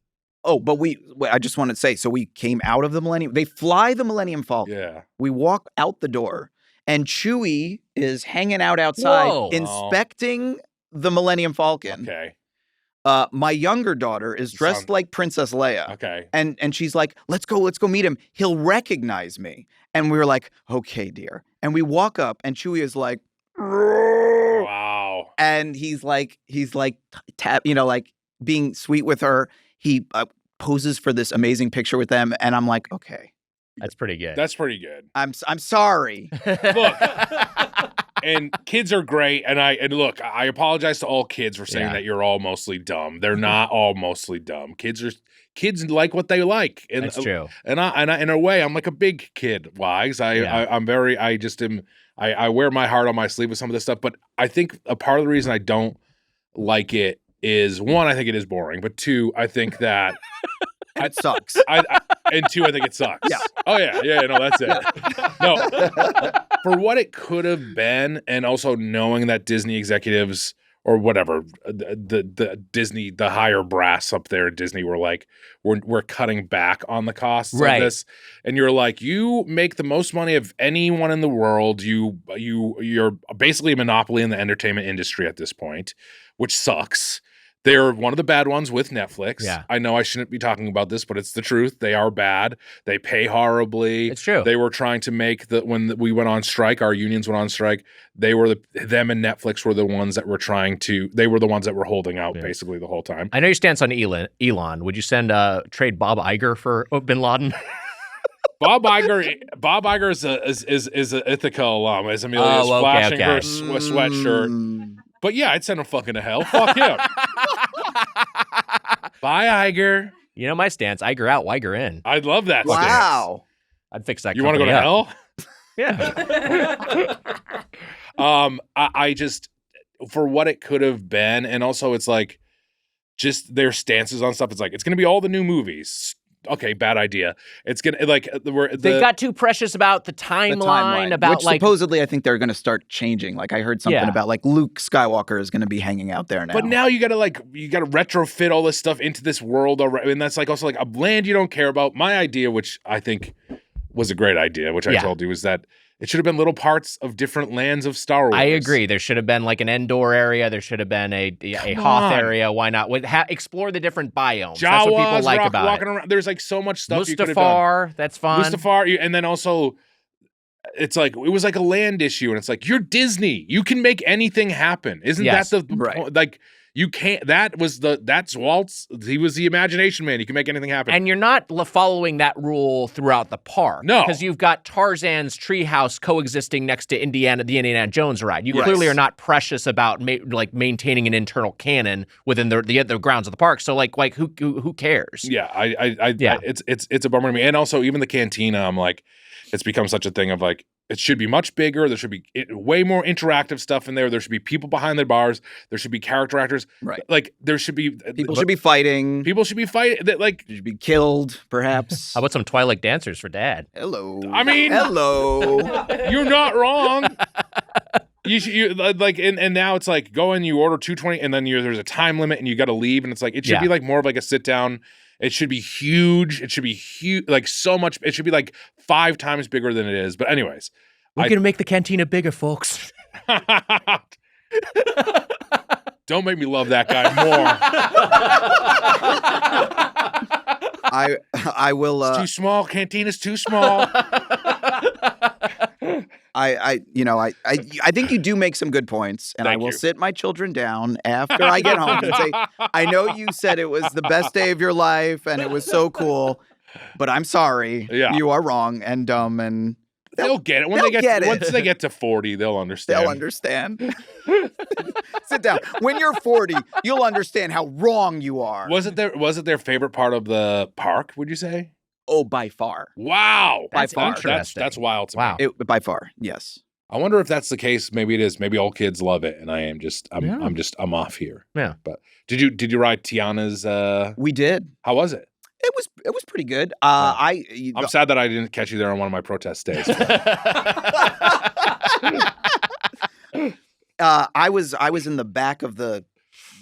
Oh, but I just wanted to say, so we came out of the Millennium. They fly the Millennium Falcon. Yeah. We walk out the door and Chewie is hanging out outside inspecting the Millennium Falcon. Okay. My younger daughter is dressed like Princess Leia. Okay. And she's like, let's go meet him. He'll recognize me. And we were like, okay, dear. And we walk up and Chewie is like, wow. And he's like being sweet with her. He poses for this amazing picture with them. And I'm like, okay. That's pretty good. That's pretty good. I'm sorry. Look. And kids are great, and look, I apologize to all kids for saying that you're all mostly dumb. They're not all mostly dumb. Kids like what they like. And, that's true. And I in a way, I'm like a big kid wise. I wear my heart on my sleeve with some of this stuff. But I think a part of the reason I don't like it is, one, I think it is boring, but two, I think that it sucks. And two, I think it sucks. Yeah. Oh yeah, no, that's it. No, for what it could have been, and also knowing that Disney executives or whatever, the Disney, the higher brass up there at Disney were like, we're cutting back on the costs of this, and you're like, you make the most money of anyone in the world. You're basically a monopoly in the entertainment industry at this point, which sucks. They're one of the bad ones with Netflix. Yeah. I know I shouldn't be talking about this, but it's the truth. They are bad. They pay horribly. It's true. They were trying to make when we went on strike, our unions went on strike. Them and Netflix were the ones that were they were the ones that were holding out basically the whole time. I know your stance on Elon. Would you trade Bob Iger for Bin Laden? Bob Iger is an Ithaca alum, as Amelia is flashing her sweatshirt. But yeah, I'd send him fucking to hell. Fuck him. Bye, Iger. You know my stance. Iger out, Weiger in. I'd love that stance. Wow. I'd fix that. You want to go to hell? Yeah. I just, for what it could have been, and also it's like, just their stances on stuff. It's like, it's going to be all the new movies. Okay, bad idea. It's gonna they got too precious about the timeline about which supposedly I think they're gonna start changing. Like I heard something about like Luke Skywalker is gonna be hanging out there now. But now you gotta retrofit all this stuff into this world already, and that's like also like a land you don't care about. My idea, which I think was a great idea, which I told you, was that it should have been little parts of different lands of Star Wars. I agree. There should have been like an Endor area. There should have been a Hoth area. Why not? Explore the different biomes. Jawas, that's what people like about walking it. Around. There's like so much stuff you could have done. That's fun. Mustafar, and then also, it's like it was like a land issue, and it's like you're Disney. You can make anything happen. Isn't that the point? Like you can't. That's Walt's. He was the imagination man. You can make anything happen. And you're not following that rule throughout the park. No, because you've got Tarzan's treehouse coexisting next to the Indiana Jones ride. You clearly are not precious about maintaining an internal canon within the grounds of the park. So who cares? Yeah, it's a bummer to me. And also even the cantina, I'm like, it's become such a thing of like, it should be much bigger. There should be way more interactive stuff in there. There should be people behind the bars. There should be character actors. Right. Like there should be people should be fighting. People should be fighting. Like should be killed, perhaps. How about some Twilight dancers for Dad? Hello. I mean, hello. You're not wrong. And now it's like go in, you order 220, and then there's a time limit, and you got to leave, and it's like it should be like more of like a sit down. It should be huge. It should be huge, like so much. It should be like 5 times bigger than it is. But anyways, we're gonna make the cantina bigger, folks. Don't make me love that guy more. I will. It's too small. Cantina's too small. I think you do make some good points, and Thank I will you. sit my children down after I get home and say, I know you said it was the best day of your life and it was so cool, but I'm sorry. Yeah. You are wrong and dumb, and They'll get it. Once they get to 40, they'll understand. they'll understand. Sit down. When you're 40, you'll understand how wrong you are. Was it their favorite part of the park, would you say? Oh, by far. Wow. By far. That's wild to Wow. me. By far, yes. I wonder if that's the case. Maybe it is. Maybe all kids love it, and I'm off here. Yeah. But did you ride Tiana's? We did. How was it? It was pretty good. I'm sad that I didn't catch you there on one of my protest days. I was in the back of the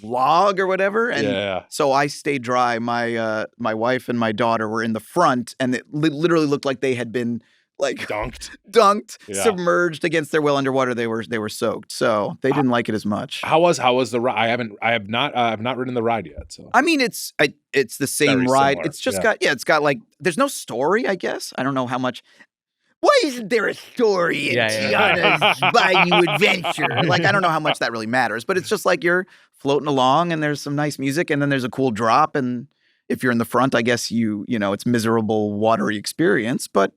log or whatever, and so I stayed dry. My wife and my daughter were in the front, and it literally looked like they had been like dunked, submerged against their will underwater. They were soaked, so they didn't like it as much. How was the ride? I have not ridden the ride yet. So I mean, it's the same Very ride. similar, It's just it's got like there's no story. I guess I don't know how much. Why isn't there a story in Tiana's Bayou Adventure? Like, I don't know how much that really matters, but it's just like you're floating along and there's some nice music and then there's a cool drop. And if you're in the front, I guess you know, it's miserable, watery experience, but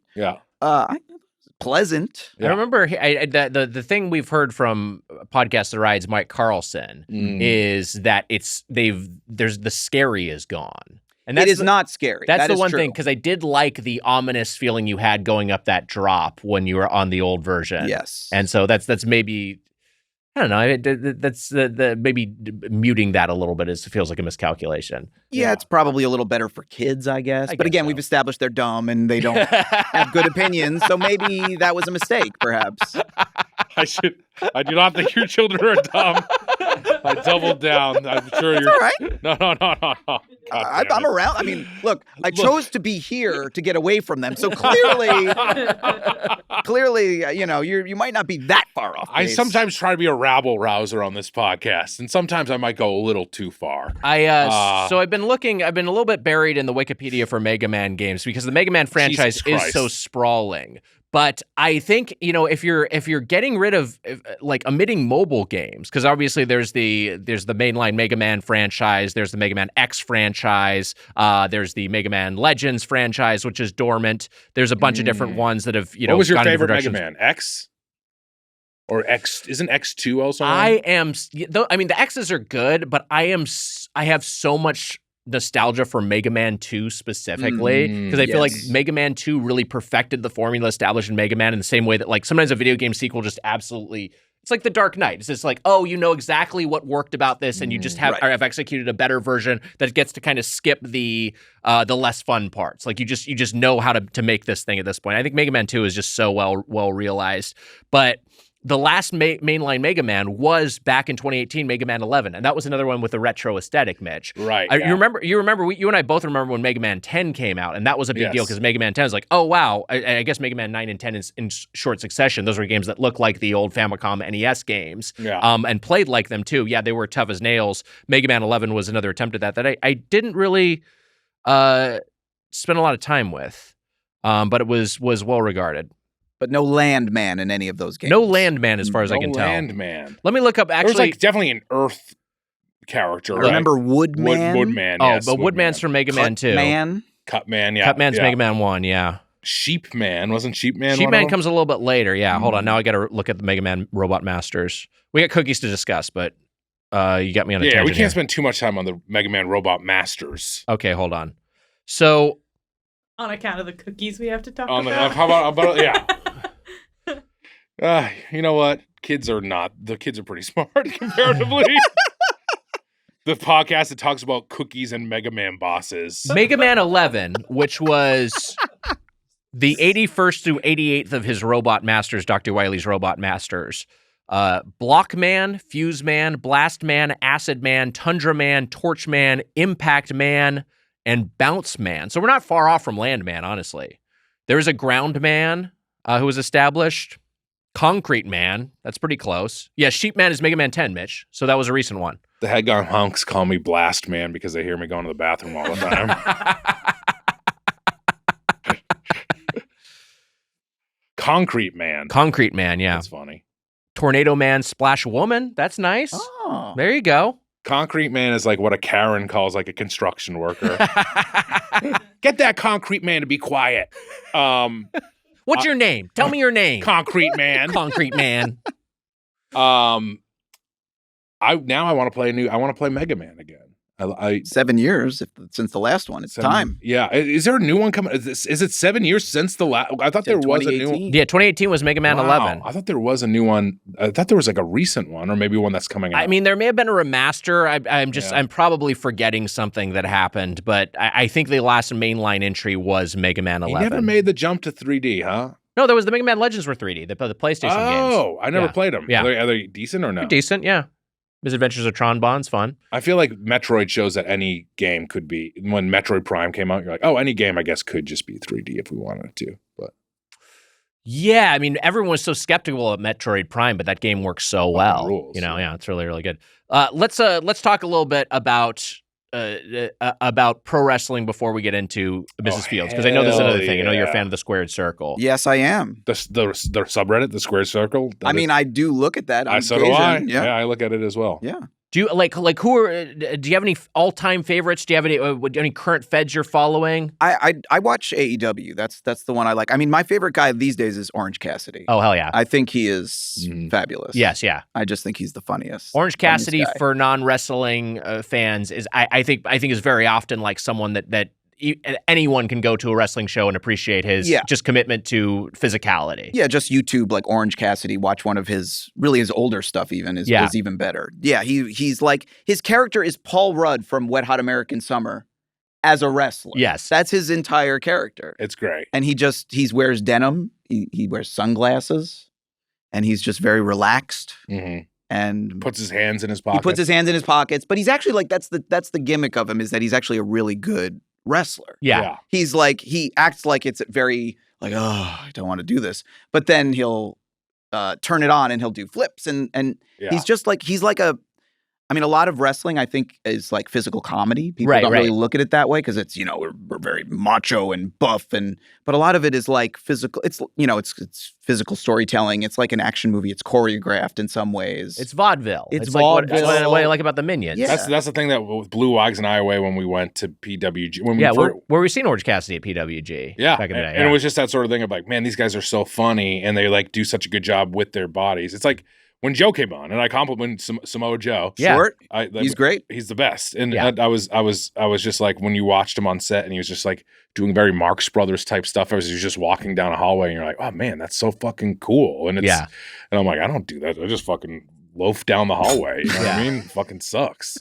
pleasant. I remember the thing we've heard from Podcast The Rides, Mike Carlson, is that there's the scary is gone. And it is not scary. That's the one true. thing, because I did like the ominous feeling you had going up that drop when you were on the old version. Yes. And so that's maybe, I don't know, that's maybe muting that a little bit feels like a miscalculation. Yeah, it's probably a little better for kids, I guess. But again, we've established they're dumb and they don't have good opinions, so maybe that was a mistake, perhaps. I do not think your children are dumb. I doubled down. I'm sure you're all right. No. I'm around. I mean, look, I chose to be here to get away from them. So clearly, you know, you might not be that far off base. I sometimes try to be a rabble rouser on this podcast, and sometimes I might go a little too far. So I've been a little bit buried in the Wikipedia for Mega Man games because the Mega Man franchise is so sprawling. But I think, you know, if you're getting rid of like omitting mobile games, because obviously there's the mainline Mega Man franchise, there's the Mega Man X franchise, there's the Mega Man Legends franchise, which is dormant. There's a bunch of different ones that have, you know. What was your gone in favorite different Mega Man? X? Or X? Isn't X2 also? I mean, the X's are good, but I have so much nostalgia for Mega Man 2 specifically, because I feel like Mega Man 2 really perfected the formula established in Mega Man in the same way that, like, sometimes a video game sequel just absolutely, it's like The Dark Knight. It's just like, oh, you know exactly what worked about this, and you just have executed a better version that gets to kind of skip the less fun parts. Like, you just know how to make this thing at this point. I think Mega Man 2 is just so well realized. But the last mainline Mega Man was back in 2018, Mega Man 11, and that was another one with a retro aesthetic, Mitch. Right. You remember? You and I both remember when Mega Man 10 came out, and that was a big deal because Mega Man 10 is like, oh wow. I guess Mega Man 9 and 10 is in short succession. Those were games that looked like the old Famicom NES games, and played like them too. Yeah, they were tough as nails. Mega Man 11 was another attempt at that I didn't really spend a lot of time with, but it was well regarded. But no Landman in any of those games. No Landman, as far as I can tell. Landman. Let me look up. Actually, there's like definitely an Earth character. I remember Woodman. Woodman. Oh, yes, but Woodman's from Mega Man 2. Cutman. Yeah. Cutman's Mega Man 1. Yeah. Sheepman wasn't Sheepman. Sheepman comes a little bit later. Yeah. Hold on. Now I got to look at the Mega Man Robot Masters. We got cookies to discuss, but you got me on a tangent. Yeah, we can't spend too much time on the Mega Man Robot Masters. Okay, hold on. So, on account of the cookies, we have to talk about. How about yeah. You know what? The kids are pretty smart comparatively. The podcast that talks about cookies and Mega Man bosses. Mega Man 11, which was the 81st through 88th of his Robot Masters, Dr. Wily's Robot Masters. Block Man, Fuse Man, Blast Man, Acid Man, Tundra Man, Torch Man, Impact Man, and Bounce Man. So we're not far off from Land Man, honestly. There's a Ground Man who was established. Concrete Man, that's pretty close. Yeah, Sheep Man is Mega Man 10, Mitch. So that was a recent one. The Headgum hunks call me Blast Man because they hear me going to the bathroom all the time. Concrete Man. Concrete Man, yeah. That's funny. Tornado Man, Splash Woman. That's nice. Oh. There you go. Concrete Man is like what a Karen calls like a construction worker. Get that concrete man to be quiet. What's your name? Tell me your name. Concrete Man. Concrete Man. I want to play I want to play Mega Man again. 7 years since the last one. It's time. Yeah. Is there a new one coming? Is it 7 years since the last? I thought there was a new one. Yeah, 2018 was Mega Man 11. I thought there was a new one. I thought there was like a recent one or maybe one that's coming out. I mean, there may have been a remaster. I'm probably forgetting something that happened, but I think the last mainline entry was Mega Man 11. You never made the jump to 3D, huh? No, there was the Mega Man Legends were 3D, the PlayStation games. Oh, I never played them. Yeah. Are they decent or no? They're decent, yeah. Misadventures of Tron Bonds, fun. I feel like Metroid shows that any game could be. When Metroid Prime came out, you're like, oh, any game I guess could just be 3D if we wanted it to. But yeah, I mean, everyone was so skeptical of Metroid Prime, but that game works so well. Rules, yeah, it's really, really good. Let's talk a little bit about pro wrestling before we get into Mrs. Fields, because I know there's another thing. I know you're a fan of the Squared Circle. Yes, I am. The subreddit, the Squared Circle. I mean, I do look at that. So do I. Yeah, I look at it as well. Yeah. Do you like who are? Do you have any all-time favorites? Do you have any current feds you're following? I watch AEW. That's the one I like. I mean, my favorite guy these days is Orange Cassidy. Oh hell yeah! I think he is fabulous. Yes, yeah. I just think he's the funniest. Orange Cassidy for non-wrestling fans is I think is very often like someone that anyone can go to a wrestling show and appreciate his just commitment to physicality. Yeah, just YouTube like Orange Cassidy. Watch one of his older stuff. Even is even better. Yeah, he's like his character is Paul Rudd from Wet Hot American Summer as a wrestler. Yes, that's his entire character. It's great, and he wears denim. He wears sunglasses, and he's just very relaxed. Mm-hmm. And puts his hands in his pockets. He puts his hands in his pockets, but he's actually like that's the gimmick of him is that he's actually a really good wrestler. Yeah. He's like, he acts like it's very like, oh, I don't want to do this. But then he'll turn it on and he'll do flips. And he's just like, a lot of wrestling I think is like physical comedy. People don't really look at it that way because it's, we're very macho and buff but a lot of it is like physical. It's, it's physical storytelling. It's like an action movie. It's choreographed in some ways. It's vaudeville. It's vaudeville. Like what I like about the Minions. Yeah. That's the thing that blew Wags and I away when we went to PWG. Where we seen Orange Cassidy at PWG. Yeah. Back in the day. And it was just that sort of thing of like, man, these guys are so funny and they like do such a good job with their bodies. It's like, when Joe came on, and I complimented Samoa Joe. Yeah. Short. He's great. He's the best. And I was just like, when you watched him on set and he was just like doing very Marx Brothers type stuff, he was just walking down a hallway and you're like, oh man, that's so fucking cool. And and I'm like, I don't do that. I just fucking loaf down the hallway. You know what I mean? Fucking sucks.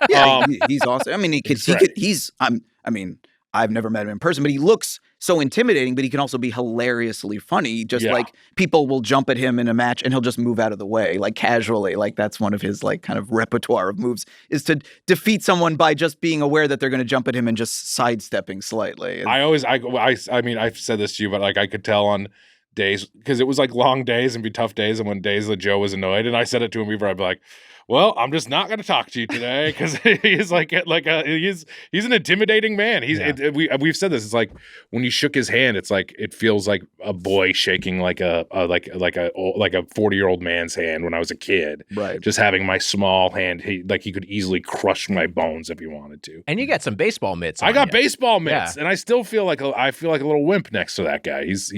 Yeah, he's awesome. I mean, I've never met him in person, but he looks so intimidating, but he can also be hilariously funny. Just like people will jump at him in a match and he'll just move out of the way, like casually. Like that's one of his like kind of repertoire of moves is to defeat someone by just being aware that they're going to jump at him and just sidestepping slightly. And I've said this to you, but like I could tell on days because it was like long days and be tough days, and when days that Joe was annoyed, and I said it to him before, I'd be like, well, I'm just not going to talk to you today because he's he's an intimidating man. We've said this. It's like when you shook his hand, it's like it feels like a boy shaking like a 40-year-old man's hand when I was a kid. Right. Just having my small hand, he could easily crush my bones if he wanted to. And you got some baseball mitts. I got baseball mitts, and I still feel like a little wimp next to that guy. He's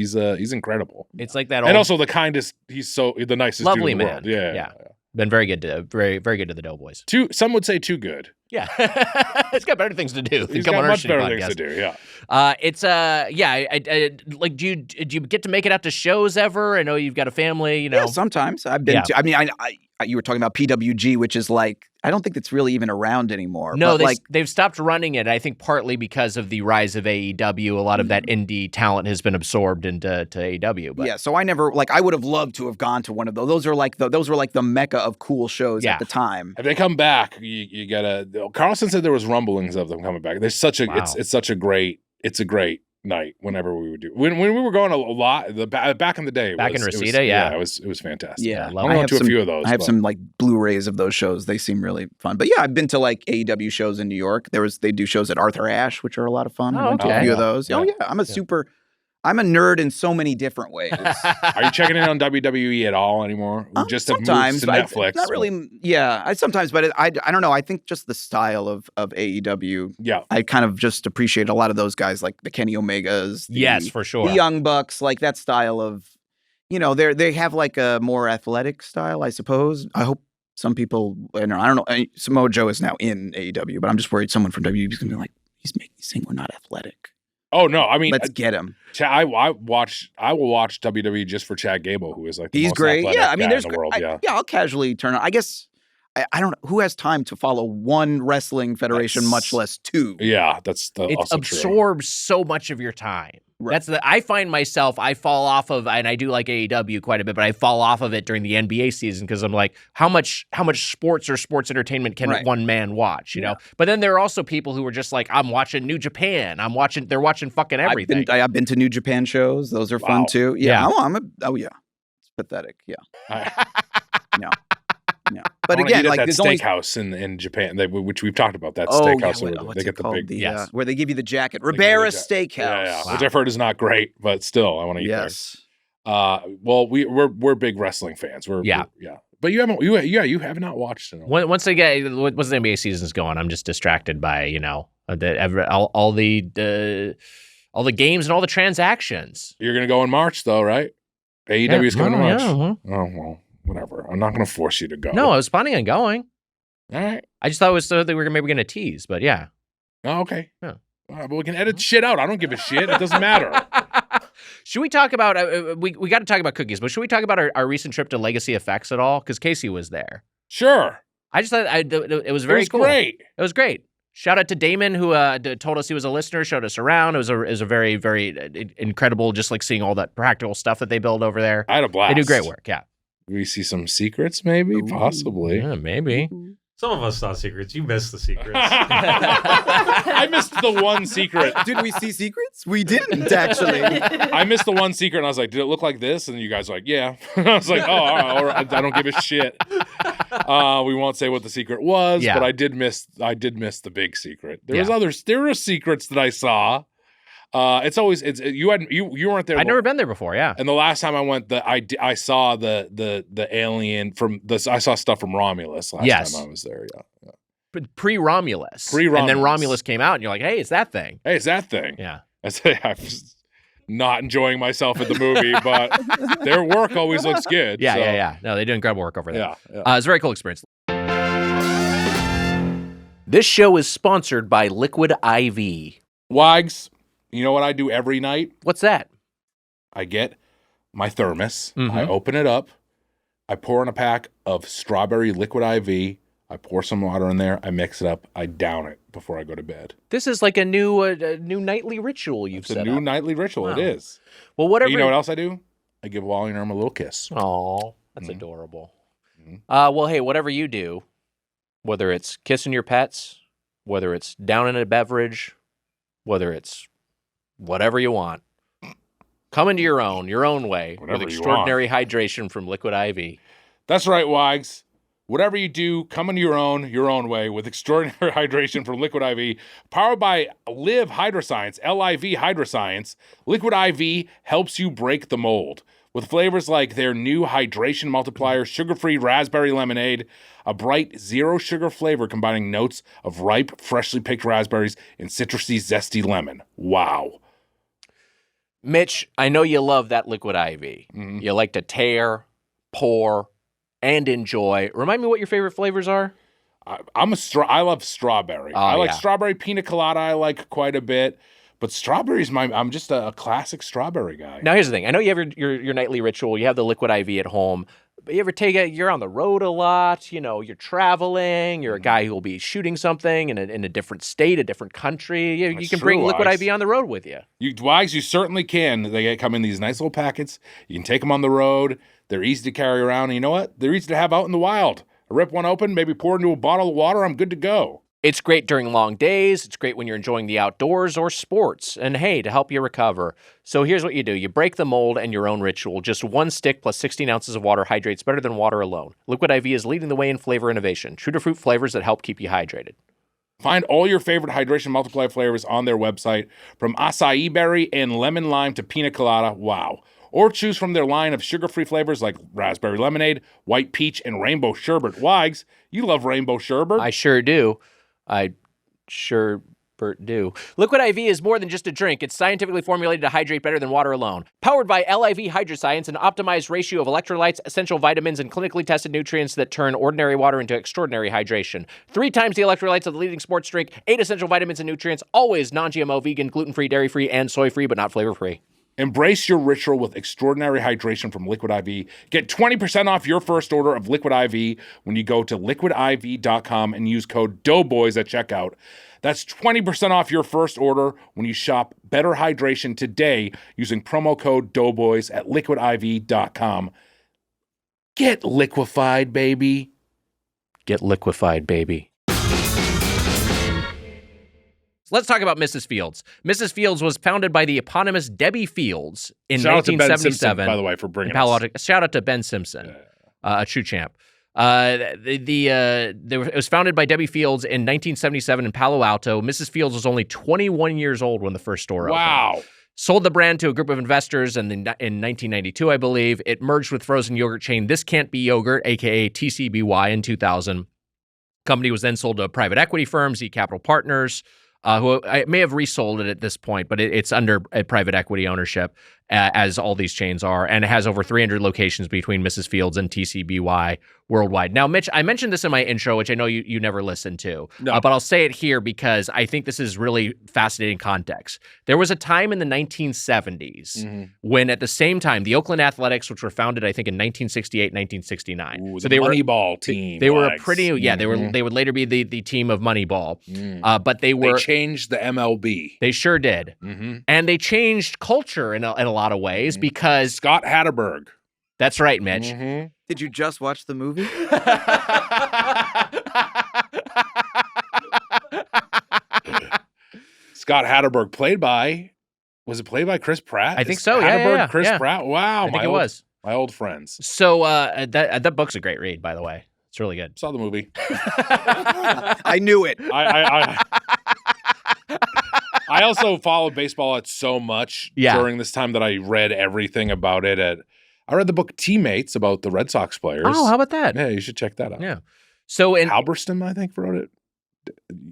incredible. It's like that, and also the kindest. He's the nicest, lovely dude in the man. world. Yeah. Been very good to very good to the Doughboys. Some would say too good. Yeah, it's got better things to do. He's got much better things to do. Yeah, it's I like. Do you get to make it out to shows ever? I know you've got a family. Yeah, sometimes I've been. To, I mean, you were talking about PWG, which is like I don't think it's really even around anymore. No, but they've stopped running it. I think partly because of the rise of AEW. A lot of that indie talent has been absorbed into AEW. But. Yeah, so I never I would have loved to have gone to one of those. Those were like the mecca of cool shows at the time. If they come back, you gotta. Carlson said there was rumblings of them coming back. There's such a it's a great night whenever we would do when we were going a lot back in the day. Back in Reseda, it was fantastic. Yeah, I went to a few of those. I have some like Blu-rays of those shows. They seem really fun. But yeah, I've been to like AEW shows in New York. They do shows at Arthur Ashe, which are a lot of fun. I went to a few of those. Yeah. Oh yeah, I'm a super. I'm a nerd in so many different ways. Are you checking in on WWE at all anymore? We just have sometimes, moved to Netflix. Not really. Yeah, I sometimes, but I don't know. I think just the style of AEW. Yeah, I kind of just appreciate a lot of those guys, like the Kenny Omegas. Yes, for sure. The Young Bucks, like that style of, they have like a more athletic style, I suppose. I hope some people, I don't know. Samoa Joe is now in AEW, but I'm just worried someone from WWE is going to be like, he's saying we're not athletic. Oh no! I mean, let's get him. I will watch WWE just for Chad Gable, who is like the he's most great. Yeah, I mean, guy in the world. I'll casually turn on. I guess I don't know who has time to follow one wrestling federation, much less two. Yeah, it absorbs so much of your time. Right. I find myself, I fall off of, and I do like AEW quite a bit, but I fall off of it during the NBA season because I'm like, how much sports or sports entertainment can one man watch, you know? But then there are also people who are just like, I'm watching New Japan. They're watching fucking everything. I've been to New Japan shows. Those are fun too. Yeah. It's pathetic. Yeah. No. Yeah. But again, like that there's steakhouse in Japan, which we've talked about, that steakhouse where they get the big, where they give you the jacket, Ribera Steakhouse, yeah. Which I've heard is not great, but still, I want to eat there. Well, we're big wrestling fans. We're but you have not watched it. Once they get once the NBA season's going, I'm just distracted by all the games and all the transactions. You're gonna go in March though, right? AEW is coming in March. Yeah. Oh well. Whatever. I'm not going to force you to go. No, I was planning on going. All right. I just thought it was so that we were maybe going to tease, but yeah. Oh, okay. Yeah. All right, but we can edit shit out. I don't give a shit. It doesn't matter. Should we talk about, we got to talk about cookies, but should we talk about our recent trip to Legacy Effects at all? Because Casey was there. Sure. I just thought it was very cool. Great. It was great. Shout out to Damon who told us he was a listener, showed us around. It was a very, very incredible, just like seeing all that practical stuff that they build over there. I had a blast. They do great work, yeah. We see some secrets, maybe? Ooh. Possibly. Yeah, maybe. Some of us saw secrets. You missed the secrets. I missed the one secret. Did we see secrets? We didn't, actually. I missed the one secret, and I was like, did it look like this? And you guys were like, yeah. I was like, all right, I don't give a shit. We won't say what the secret was, but I did miss the big secret. There were secrets that I saw. You weren't there. I'd never been there before, yeah. And the last time I went, I saw the alien I saw stuff from Romulus last time I was there. Yeah. Pre-Romulus. And then Romulus came out, and you're like, hey, it's that thing. Yeah. I was not enjoying myself at the movie, but their work always looks good. Yeah. No, they do incredible work over there. Yeah. It's a very cool experience. This show is sponsored by Liquid IV. Wags. You know what I do every night? What's that? I get my thermos. Mm-hmm. I open it up. I pour in a pack of strawberry liquid IV. I pour some water in there. I mix it up. I down it before I go to bed. This is like a new nightly ritual you've set up. It's a new nightly ritual. Wow. It is. Well, whatever. You know what else I do? I give Wally and Irma a little kiss. Oh, that's adorable. Mm-hmm. Well, hey, whatever you do, whether it's kissing your pets, whether it's downing a beverage, whether it's whatever you want. Come into your own way with extraordinary hydration from Liquid IV. That's right, Wags. Whatever you do, come into your own way with extraordinary hydration from Liquid IV. Powered by Live Hydroscience, LIV Hydroscience, Liquid IV helps you break the mold. With flavors like their new hydration multiplier, sugar-free raspberry lemonade, a bright zero-sugar flavor combining notes of ripe, freshly picked raspberries and citrusy, zesty lemon. Wow. Mitch, I know you love that Liquid IV. Mm-hmm. You like to tear, pour, and enjoy. Remind me what your favorite flavors are? I love strawberry. I like strawberry pina colada. I like quite a bit. But strawberries, I'm just a classic strawberry guy. Now, here's the thing. I know you have your nightly ritual. You have the Liquid IV at home. But you ever you're on the road a lot, you're traveling, you're a guy who will be shooting something in a different state, a different country. You can bring Liquid IV on the road with you. Wags, you certainly can. They come in these nice little packets. You can take them on the road. They're easy to carry around. And you know what? They're easy to have out in the wild. I rip one open, maybe pour into a bottle of water. I'm good to go. It's great during long days. It's great when you're enjoying the outdoors or sports. And hey, to help you recover. So here's what you do. You break the mold and your own ritual. Just one stick plus 16 ounces of water hydrates better than water alone. Liquid IV is leading the way in flavor innovation. True to fruit flavors that help keep you hydrated. Find all your favorite hydration multiply flavors on their website, from acai berry and lemon lime to pina colada. Wow. Or choose from their line of sugar-free flavors like raspberry lemonade, white peach, and rainbow sherbet. Wags, you love rainbow sherbet. I sure do. Do. Liquid IV is more than just a drink. It's scientifically formulated to hydrate better than water alone. Powered by LIV Hydroscience, an optimized ratio of electrolytes, essential vitamins, and clinically tested nutrients that turn ordinary water into extraordinary hydration. 3 times the electrolytes of the leading sports drink, 8 essential vitamins and nutrients, always non-GMO, vegan, gluten-free, dairy-free, and soy-free, but not flavor-free. Embrace your ritual with extraordinary hydration from Liquid IV. Get 20% off your first order of Liquid IV when you go to liquidiv.com and use code Doughboys at checkout. That's 20% off your first order when you shop Better Hydration today using promo code Doughboys at liquidiv.com. Get liquefied, baby. Get liquefied, baby. Let's talk about Mrs. Fields. Mrs. Fields was founded by the eponymous Debbie Fields in 1977. By the way, for bringing us. Shout out to Ben Simpson, a true champ. It was founded by Debbie Fields in 1977 in Palo Alto. Mrs. Fields was only 21 years old when the first store opened. Wow. Sold the brand to a group of investors, and in 1992, I believe, it merged with frozen yogurt chain This Can't Be Yogurt, a.k.a. TCBY, in 2000. Company was then sold to private equity firm, Z Capital Partners, who I may have resold it at this point, but it's under a private equity ownership, as all these chains are, and it has over 300 locations between Mrs. Fields and TCBY worldwide. Now, Mitch, I mentioned this in my intro, which I know you never listened to, but I'll say it here because I think this is really fascinating context. There was a time in the 1970s when, at the same time, the Oakland Athletics, which were founded, I think, in 1968, 1969. Ooh, so they were Moneyball team. They were a pretty, they would later be the team of Moneyball, but they changed the MLB. They sure did, and they changed culture in a lot of ways because Scott Hatterberg. That's right, Mitch. Did you just watch the movie? Scott Hatterberg, played by Chris Pratt? I think so. Hatterberg, Chris Pratt. Wow, I think it was my old friends. So that book's a great read, by the way. It's really good. Saw the movie. I knew it. I also followed baseball so much during this time that I read everything about it. I read the book Teammates about the Red Sox players. Oh, how about that? Yeah, you should check that out. Yeah. So Halberstam, I think, wrote it.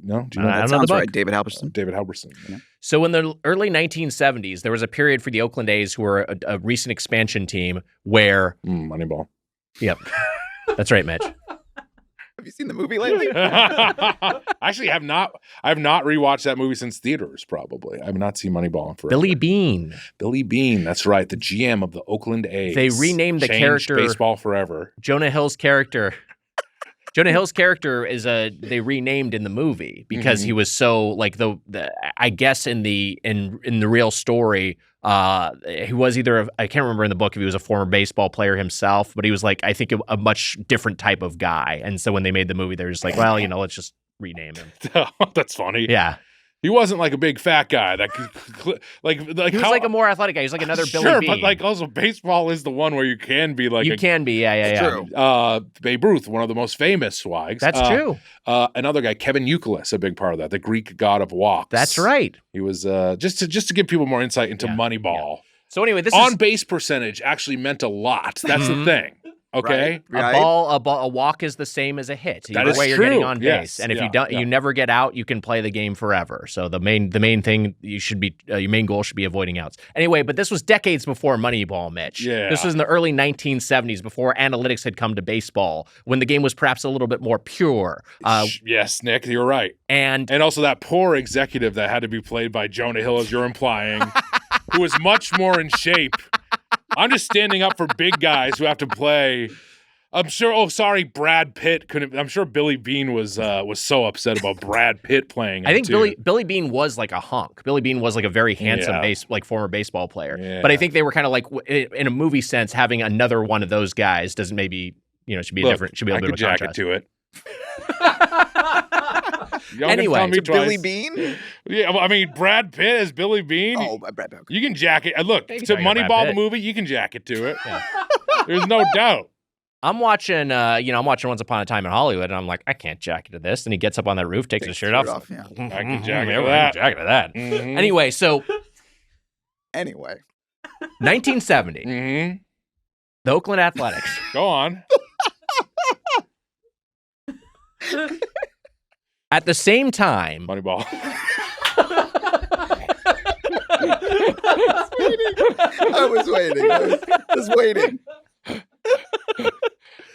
No, do you know? That sounds right. David Halberstam. David Halberstam. Yeah. So in the early 1970s, there was a period for the Oakland A's, who were a recent expansion team, where Moneyball. Yep, that's right, Mitch. Have you seen the movie lately? Actually, I have not rewatched that movie since theaters, probably. I have not seen Moneyball in forever. Billy Bean, that's right. The GM of the Oakland A's. They renamed the character baseball forever. Jonah Hill's character is they renamed in the movie because he was so like I guess in the real story, he was either I can't remember in the book if he was a former baseball player himself, but he was like, I think, a much different type of guy. And so when they made the movie, they were just like, well, let's just rename him. That's funny. Yeah. He wasn't like a big fat guy that could, he was like a more athletic guy. He was like another Billy Bean. But like also baseball is the one where you can be like True. Babe Ruth, one of the most famous Wags. That's true. Another guy, Kevin Youkilis, a big part of that, the Greek god of walks. That's right. He was just to give people more insight into Moneyball. Yeah. So anyway, this on-base percentage actually meant a lot. That's the thing. Okay, right. A walk is the same as a hit. Either way, you're getting on base, and if you don't, you never get out. You can play the game forever. So the main thing you should be your main goal should be avoiding outs. Anyway, but this was decades before Moneyball, Mitch. Yeah, this was in the early 1970s, before analytics had come to baseball, when the game was perhaps a little bit more pure. Yes, Nick, you're right. And also that poor executive that had to be played by Jonah Hill, as you're implying, who was much more in shape. I'm just standing up for big guys who have to play. I'm sure. Oh, sorry, Brad Pitt couldn't. I'm sure Billy Bean was so upset about Brad Pitt playing. I think Billy Bean was like a hunk. Billy Bean was like a very handsome former baseball player. Yeah. But I think they were kind of like, in a movie sense, having another one of those guys doesn't maybe should be different. Should be a little bit of a contrast. I could jacket to it. Anyway, Billy Bean? Yeah, well, I mean, Brad Pitt as Billy Bean. Oh, Brad Pitt. You can jacket. Look, to Moneyball the movie, you can jacket to it. Yeah. There's no doubt. I'm watching, I'm watching Once Upon a Time in Hollywood, and I'm like, I can't jack into this. And he gets up on that roof, takes his shirt off. Yeah. I can jack into that. Mhm. Anyway, so Anyway. 1970, Mhm. the Oakland Athletics. Go on. At the same time, Moneyball. I was waiting. I was just waiting.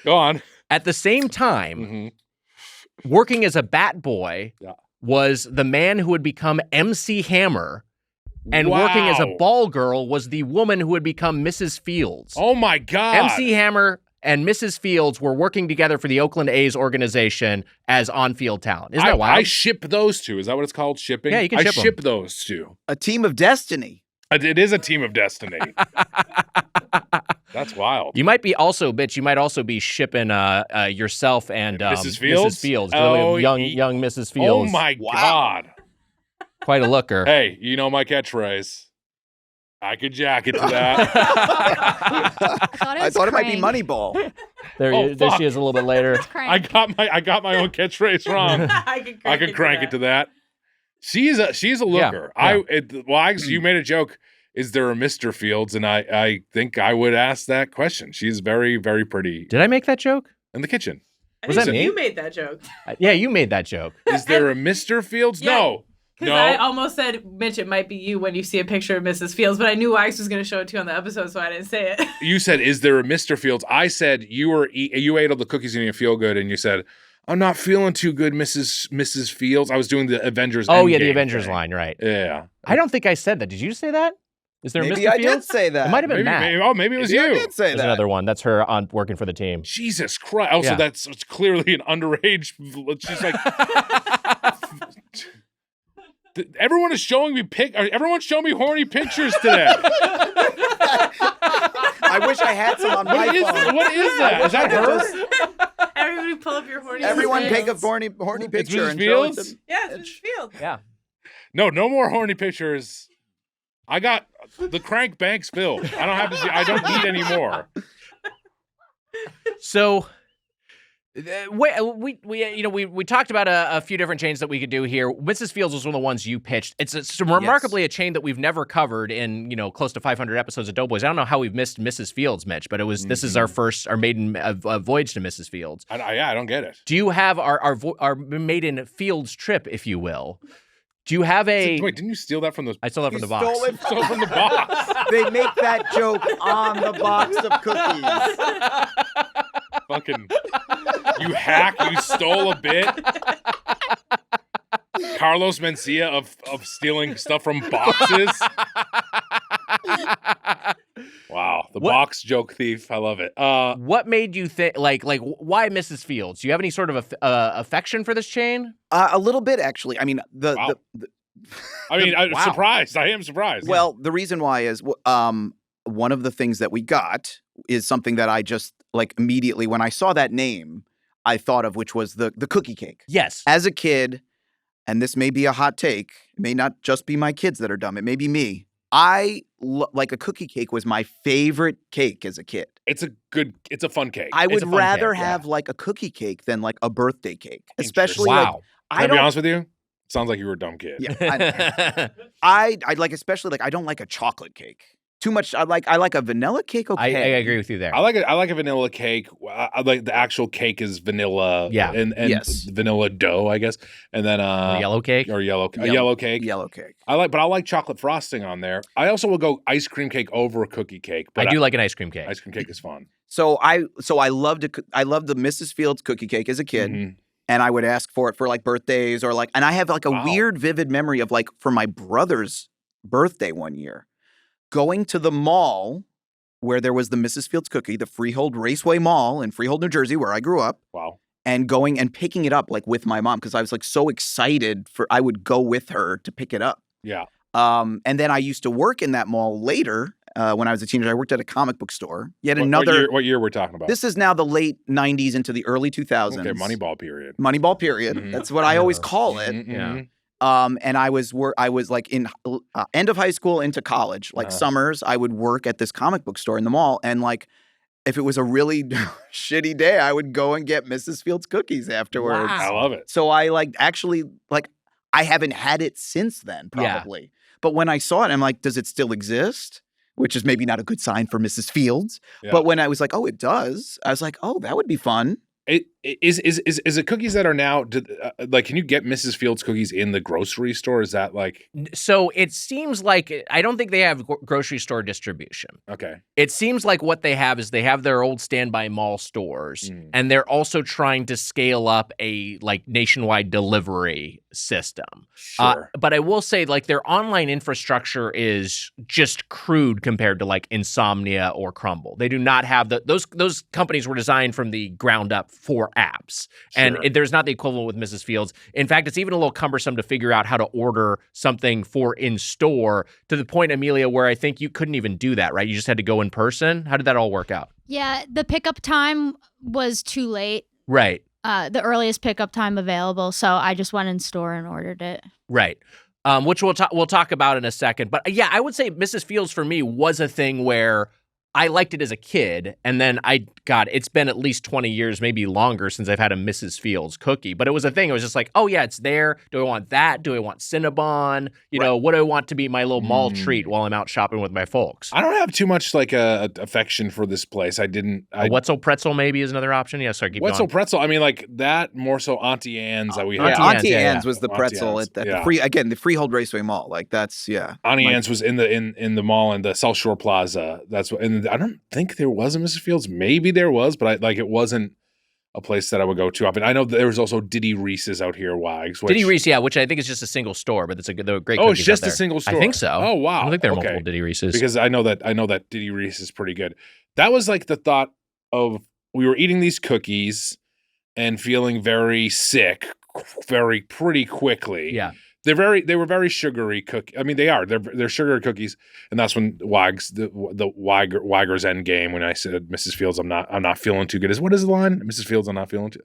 Go on. At the same time, Mhm. working as a bat boy Yeah. was the man who would become MC Hammer, and working as a Wow. ball girl was the woman who would become Mrs. Fields. Oh my God. MC Hammer and Mrs. Fields were working together for the Oakland A's organization as on-field talent. Isn't that wild? I ship those two. Is that what it's called? Shipping? Yeah, you can I ship 'em. ship those two. A team of destiny. It is a team of destiny. That's wild. You might be also, bitch. You might also be shipping yourself and Mrs. Fields? Mrs. Fields, Oh, young Mrs. Fields. Oh my God. Quite a looker. Hey, you know my catchphrase. I could jack it to that. I thought it might be Moneyball. There fuck. she is a little bit later. I got my own catchphrase wrong. I could crank it to that. She's a looker. Yeah. You made a joke. Is there a Mr. Fields? And I think I would ask that question. She's very, very pretty Did I make that joke? in the kitchen. Was that me? You made that joke. Yeah, you made that joke. Is there a Mr. Fields? Yeah. No. Because I almost said, Mitch, it might be you when you see a picture of Mrs. Fields, but I knew Wax was going to show it to you on the episode, so I didn't say it. You said, is there a Mr. Fields? I said, you ate all the cookies and you feel good, and you said, I'm not feeling too good, Mrs. Fields. I was doing the Avengers Oh, yeah, the Endgame Avengers thing. line, right. Yeah. I don't think I said that. Did you say that? Is there Maybe Mr. I Fields? did say that. It might have been Matt. Maybe it was Maybe you. I did say There's that. another one. That's her on working for the team. Jesus Christ. Also, Yeah. that's it's clearly an underage. She's like, everyone is showing me everyone's showing me horny pictures today. I wish I had some on my phone. What is that? Is that her? Everybody pull up your horny Everyone pictures. take a horny picture Mrs. and show it Fields? to Yeah, it's Mrs. Fields. Yeah. No more horny pictures. I got the crank banks filled. I don't need any more. So we talked about a few different chains that we could do here. Mrs. Fields was one of the ones you pitched. It's remarkably a chain that we've never covered in close to 500 episodes of Doughboys. I don't know how we've missed Mrs. Fields, Mitch, but this is our maiden voyage to Mrs. Fields. I don't get it. Do you have our maiden Fields trip, if you will? Do you have a? Wait, didn't you steal that from the? I stole that from the box. Stole it Stole from the box. They make that joke on the box of cookies. Fucking, you hack! You stole a bit. Carlos Mencia of stealing stuff from boxes. Wow, the box joke thief. I love it. What made you think like why Mrs. Fields? Do you have any sort of affection for this chain? A little bit, actually. I mean, Wow. I'm Wow. surprised. I am surprised. Well, the reason why is one of the things that we got is something that I just immediately when I saw that name, I thought of, which was the cookie cake. Yes. As a kid, and this may be a hot take, it may not just be my kids that are dumb, it may be me. A cookie cake was my favorite cake as a kid. it's a fun cake. I would a fun rather cake, yeah. have a cookie cake than a birthday cake, especially Wow. Can I be honest with you? Sounds like you were a dumb kid. Yeah, I especially I don't like a chocolate cake too much. I like a vanilla cake. I Okay, agree with you there. I like a vanilla cake. I like the actual cake is vanilla. Yeah. and Yes. vanilla dough, I guess, and then Or yellow cake. or yellow cake. Yellow cake. But I like chocolate frosting on there. I also will go ice cream cake over a cookie cake. But I do like an ice cream cake. ice cream cake is fun. So I loved the Mrs. Fields cookie cake as a kid. Mhm. And I would ask for it for birthdays or and I have a Wow. weird, vivid memory of for my brother's birthday one year, going to the mall where there was the Mrs. Fields cookie, the Freehold Raceway Mall in Freehold, New Jersey, where I grew up, Wow. and going and picking it up with my mom because I was so excited I would go with her to pick it up. Yeah. And then I used to work in that mall later when I was a teenager. I worked at a comic book store. Yet What another. year we're talking about? This is now the late 90s into the early 2000s. Okay, Moneyball period. Moneyball period. Mhm. That's what I always call it. Mhm, Yeah. mhm. And I was in end of high school into college, Uh-huh. summers. I would work at this comic book store in the mall, and if it was a really shitty day, I would go and get Mrs. Fields cookies afterwards. I love it. So I I haven't had it since then, probably. Yeah. But when I saw it, I'm like, does it still exist? Which is maybe not a good sign for Mrs. Fields. Yeah. But when I was like, oh, it does, I was like, oh, that would be fun. Is it cookies that are now can you get Mrs. Fields cookies in the grocery store? Is that like so? It seems like I don't think they have grocery store distribution. Okay, it seems like what they have is they have their old standby mall stores, and they're also trying to scale up a nationwide delivery system. Sure. But I will say their online infrastructure is just crude compared to Insomnia or Crumble. They do not have those companies were designed from the ground up for apps. Sure. And there's not the equivalent with Mrs. Fields. In fact, it's even a little cumbersome to figure out how to order something for in-store, to the point, Amelia, where I think you couldn't even do that, right? You just had to go in person. How did that all work out? Yeah, the pickup time was too late. Right. The earliest pickup time available, so I just went in store and ordered it. Right. Which we'll talk about in a second. But yeah, I would say Mrs. Fields for me was a thing where I liked it as a kid, and then it's been at least 20 years, maybe longer, since I've had a Mrs. Fields cookie. But it was a thing. It was just like, oh, yeah, it's there. Do I want that? Do I want Cinnabon? What do I want to be my little mall treat while I'm out shopping with my folks? I don't have too much affection for this place. Wetzel Pretzel maybe is another option. Yeah, sorry, keep going. Wetzel Pretzel. I mean, that more so Auntie Anne's that we had. Auntie Anne's was the pretzel at the Freehold Raceway Mall. Auntie Anne's was in the mall in the South Shore Plaza. That's what. And I don't think there was a Mrs. Fields. Maybe there was, but it wasn't a place that I would go to often. I know that there was also Diddy Reese's out here, Wags. Diddy Reese, yeah, which I think is just a single store, but they're great. Oh, it's just a single store. I think so. Oh, wow. I don't think there are multiple Diddy Reese's, because I know that Diddy Reese is pretty good. That was the thought of we were eating these cookies and feeling very sick, pretty quickly. Yeah. They were very sugary cookies. I mean, they are. They're sugar cookies, and that's when Wags the Wagger's end game. When I said Mrs. Fields, I'm not feeling too good. What is the line? Mrs. Fields, I'm not feeling too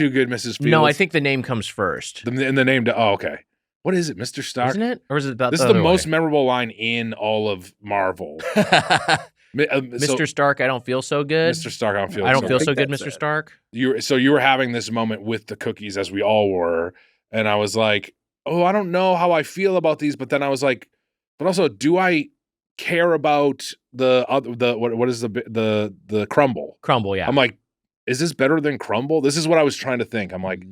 good, Mrs. Fields. No, I think the name comes first. The name. Oh, okay. What is it, Mr. Stark? Isn't it? Or is it about this? Is the most memorable line in all of Marvel. Mr. Stark, I don't feel so good. Mr. Stark, I don't feel so good, Mr. Stark. You were having this moment with the cookies, as we all were, and I was like, oh, I don't know how I feel about these, but then I was like, but also, do I care about what is the Crumble? Crumble, yeah. I'm like, is this better than Crumble? This is what I was trying to think. I'm like,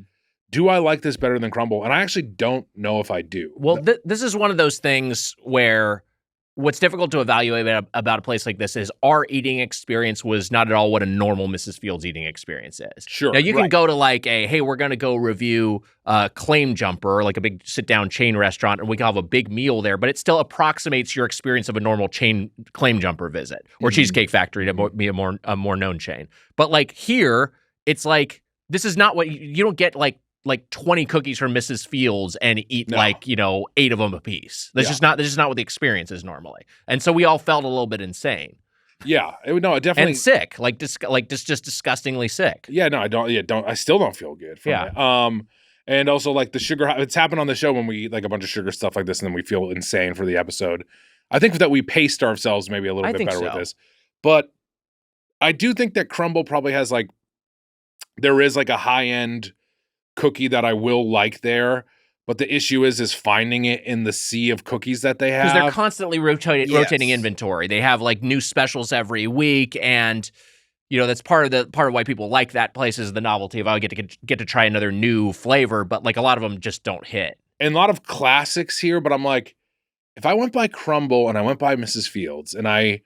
do I like this better than Crumble? And I actually don't know if I do. Well, this is one of those things where what's difficult to evaluate about a place like this is our eating experience was not at all what a normal Mrs. Fields eating experience is. Sure. Now, you can go to hey, we're going to go review Claim Jumper, like a big sit-down chain restaurant, and we can have a big meal there, but it still approximates your experience of a normal chain Claim Jumper visit, or Cheesecake Factory to be a more known chain. But here, it's this is not what you don't get 20 cookies from Mrs. Fields and eat 8 of them a piece. This is not what the experience is normally. And so we all felt a little bit insane. Yeah, definitely, and sick, just disgustingly sick. Yeah, no, I don't. Yeah, I still don't feel good from it. And also the sugar. It's happened on the show when we eat a bunch of sugar stuff like this, and then we feel insane for the episode. I think that we paced ourselves maybe a little bit better with this, but I do think that Crumble probably has there is a high end cookie that I will like there, but the issue is finding it in the sea of cookies that they have, because they're constantly rotating inventory. They have new specials every week, and that's part of why people like that place is the novelty of I get to try another new flavor, but a lot of them just don't hit. And a lot of classics here, but I'm like, if I went by Crumble and I went by Mrs. Fields and I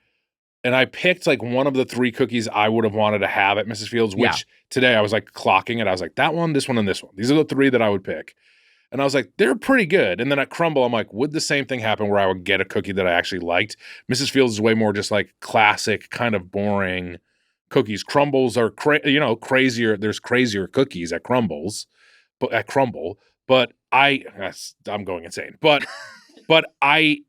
picked one of the 3 cookies I would have wanted to have at Mrs. Fields, which today I was clocking it. I was like, that one, this one, and this one. These are the 3 that I would pick. And I was like, they're pretty good. And then at Crumble, I'm like, would the same thing happen where I would get a cookie that I actually liked? Mrs. Fields is way more just classic, kind of boring cookies. Crumbles are crazier. There's crazier cookies at Crumble, but I'm going insane. But I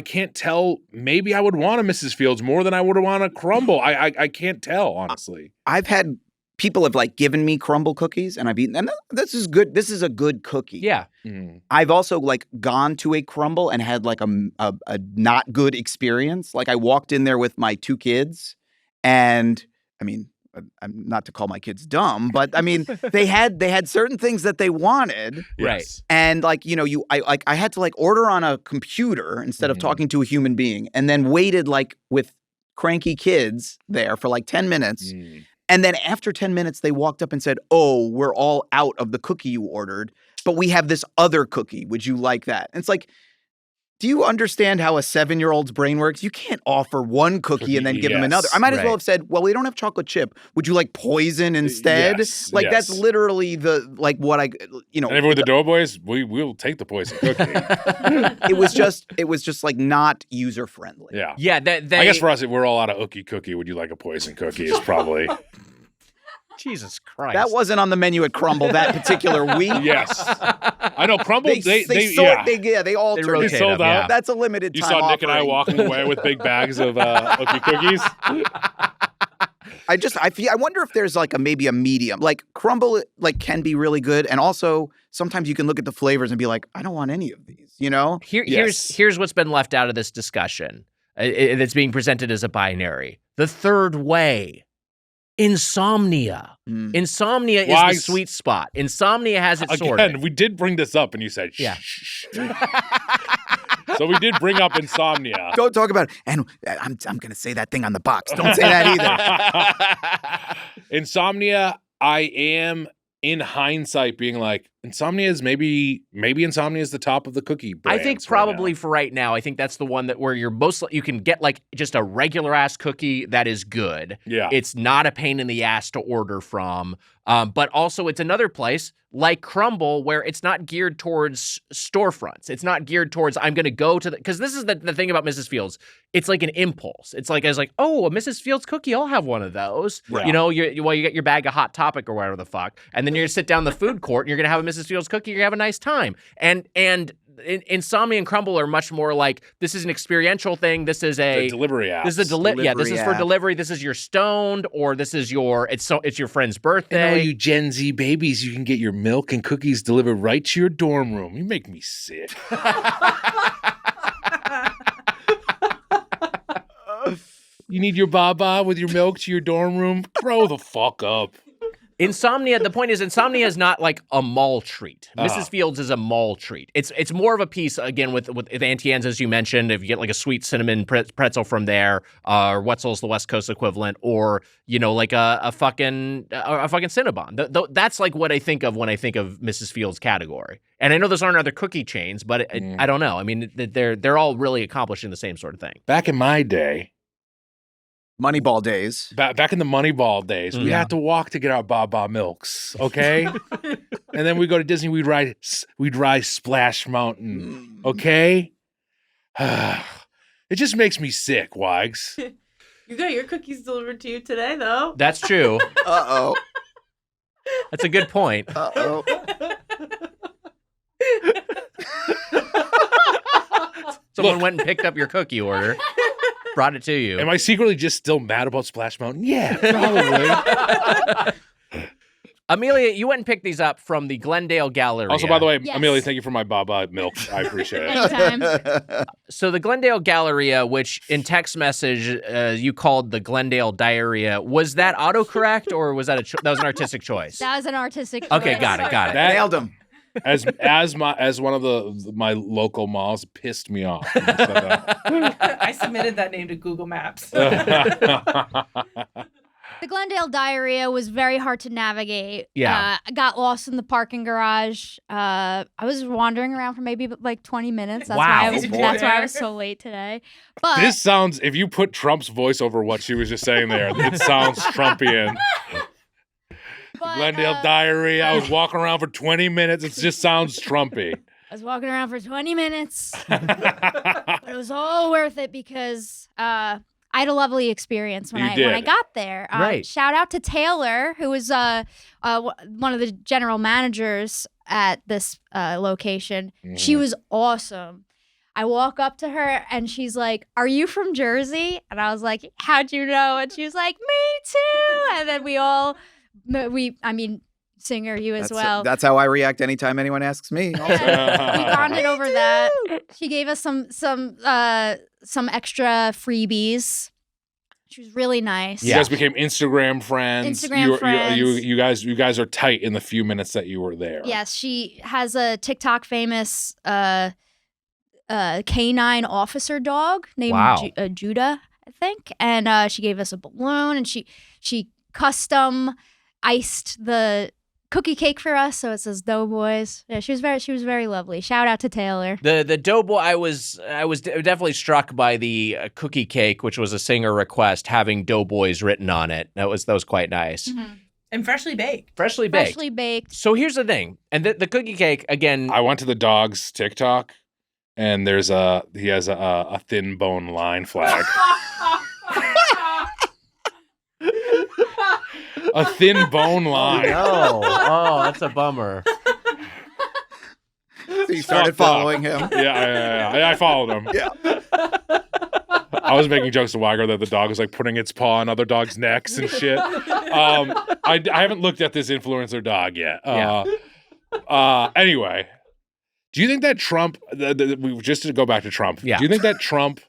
can't tell. Maybe I would want a Mrs. Fields more than I would want a Crumble. I can't tell, honestly. I've had people have given me Crumble cookies and I've eaten them. This is good. This is a good cookie. Yeah. I've also gone to a Crumble and had a not good experience. I walked in there with my 2 kids And I mean, I'm not to call my kids dumb, but I mean, they had certain things that they wanted. Right. And like, I had to like order on a computer instead of talking to a human being, and then waited like with cranky kids there for like 10 minutes. And then after 10 minutes, they walked up and said, "Oh, we're all out of the cookie you ordered, but we have this other cookie. Would you like that?" And it's like, do you understand how a 7-year-old's brain works? You can't offer one cookie and then give them another. I might as well have said, "Well, we don't have chocolate chip. Would you like poison instead?" That's literally what I. And everyone with the Doughboys, we'll take the poison cookie. It was just like not user friendly. Yeah. Yeah. I guess for us, if we're all out of ookie cookie, would you like a poison cookie? Is probably. Jesus Christ. That wasn't on the menu at Crumble that particular week. Yes. I know Crumble, they altered. rotate They sold them, out. yeah. That's a limited You time saw Nick and I offering. walking away with big bags of ookie cookies. I wonder if there's like maybe a medium. Like Crumble like can be really good, and also sometimes you can look at the flavors and be like, I don't want any of these, Here's what's been left out of this discussion. That's being presented as a binary. The third way. Insomnia. Insomnia is the sweet spot. Insomnia has it sorted. Again, we did bring this up, and you said, shh. So we did bring up insomnia. Don't talk about it. And I'm going to say that thing on the box. Don't say that either. Insomnia, I am in hindsight being like, insomnia is maybe insomnia is the top of the cookie brands. I think probably for right now, I think that's the one that where you can get like just a regular ass cookie that is good. Yeah. It's not a pain in the ass to order from. But also it's another place like Crumble where it's not geared towards storefronts. It's not geared towards I'm going to go to because this is the thing about Mrs. Fields. It's like an impulse. It's like, oh, a Mrs. Fields cookie, I'll have one of those. Right. You get your bag of Hot Topic or whatever the fuck. And then you're going to sit down in the food court and you're going to have a Mrs. Fields cookie. You're going to have a nice time. And Insomnia and Crumble are much more like this is an experiential thing. This is a delivery app. This is a this is for delivery. This is your stoned, or this is it's your friend's birthday. And all you Gen Z babies, you can get your milk and cookies delivered right to your dorm room. You make me sick. You need your baba with your milk to your dorm room? Grow the fuck up. Insomnia, the point is Insomnia is not like a mall treat. Mrs. Fields is a mall treat. It's more of a piece, again, with Auntie Anne's, as you mentioned, if you get like a sweet cinnamon pretzel from there, or Wetzel's, the West Coast equivalent, or, like a fucking Cinnabon. That's like what I think of when I think of Mrs. Fields category. And I know those aren't other cookie chains, but I don't know. I mean, they're all really accomplishing the same sort of thing. Back in my day, Moneyball days. Back in the Moneyball days, we had to walk to get our Baba milks, okay? And then we go to Disney, we'd ride Splash Mountain, okay? It just makes me sick, Wags. You got your cookies delivered to you today, though. That's true. Uh-oh. That's a good point. Uh-oh. Someone went and picked up your cookie order. Brought it to you. Am I secretly just still mad about Splash Mountain? Yeah, probably. Amelia, you went and picked these up from the Glendale Galleria. Also, by the way, Yes. Amelia, thank you for my Baba milk. I appreciate it. Anytime. So the Glendale Galleria, which in text message you called the Glendale Diarrhea, was that autocorrect or was that that was an artistic choice? That was an artistic Okay, choice. got it. Nailed him. As one of my local malls pissed me off. I submitted that name to Google Maps. The Glendale Diarrhea was very hard to navigate. Yeah. I got lost in the parking garage. I was wandering around for maybe like 20 minutes. That's Wow. That's why I was so late today. But This sounds, if you put Trump's voice over what she was just saying there, it sounds Trumpian. Glendale Diarrhea. I was walking around for 20 minutes. It just sounds Trumpy. I was walking around for 20 minutes. But it was all worth it because I had a lovely experience when I got there. Right. Shout out to Taylor, who was one of the general managers at this location. She was awesome. I walk up to her and she's like, "Are you from Jersey?" And I was like, "How'd you know?" And she was like, "Me too." And then Singer, you as well. That's how I react anytime anyone asks me. Also. We bonded over that. She gave us some extra freebies. She was really nice. You guys became Instagram friends. Friends. You guys are tight in the few minutes that you were there. Yes, she has a TikTok famous canine officer dog named Judah, I think, and she gave us a balloon, and she custom iced the cookie cake for us, so it says Doughboys. Yeah, she was very lovely. Shout out to Taylor. The Doughboy, I was definitely struck by the cookie cake, which was a singer request, having Doughboys written on it. That was quite nice. Mm-hmm. And freshly baked. Freshly baked. So here's the thing, and the cookie cake again. I went to the dog's TikTok, and he has a thin bone line flag. A thin bone line. Oh, that's a bummer. So you started following him. Yeah, I followed him. Yeah. I was making jokes to Wagger that the dog was like putting its paw on other dogs' necks and shit. I haven't looked at this influencer dog yet. Anyway, do you think that Trump? Just to go back to Trump. Yeah. Do you think that Trump?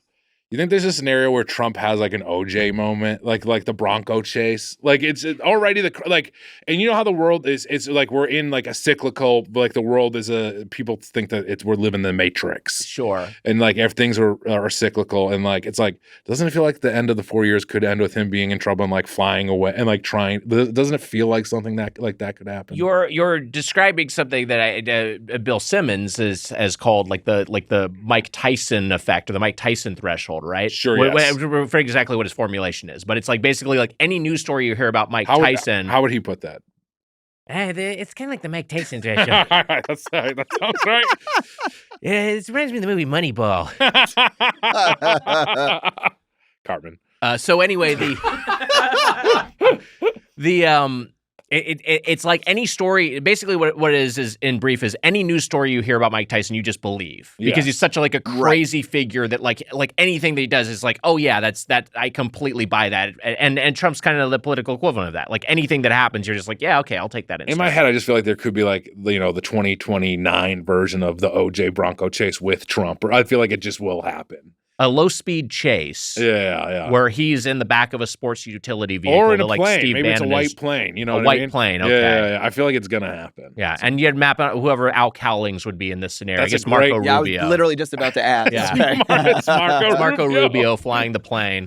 You think there's a scenario where Trump has like an OJ moment, like the Bronco chase? Like it's already and you know how the world is. It's like we're in like a cyclical. Like the world is people think that we're living the Matrix. Sure. And like if things are cyclical, and like it's like, doesn't it feel like the end of the 4 years could end with him being in trouble and like flying away and like trying? Doesn't it feel like something that could happen? You're describing something that Bill Simmons has called like the Mike Tyson effect, or the Mike Tyson threshold. Right? Sure, yes. I forget exactly what his formulation is, but it's like basically like any news story you hear about Mike Tyson. How would he put that? It's kind of like the Mike Tyson threshold. That sounds right. It reminds me of the movie Moneyball. Cartman. So anyway, it's like any story. Basically, what it is in brief is any news story you hear about Mike Tyson, you just believe because he's such a crazy figure that like anything that he does is like, oh yeah, that I completely buy that. And Trump's kind of the political equivalent of that. Like anything that happens, you're just like, yeah, okay, I'll take that. In my head, I just feel like there could be like the 2029 version of the OJ Bronco chase with Trump, or I feel like it just will happen. A low-speed chase, where he's in the back of a sports utility vehicle, or in a like plane. Steve Maybe Bannon it's a white plane. You know, a white plane. Okay, yeah. I feel like it's gonna happen. Yeah, and you'd map out whoever Al Cowlings would be in this scenario. That's I guess Marco Rubio. Yeah, I was literally just about to add. It's Marco Rubio flying the plane.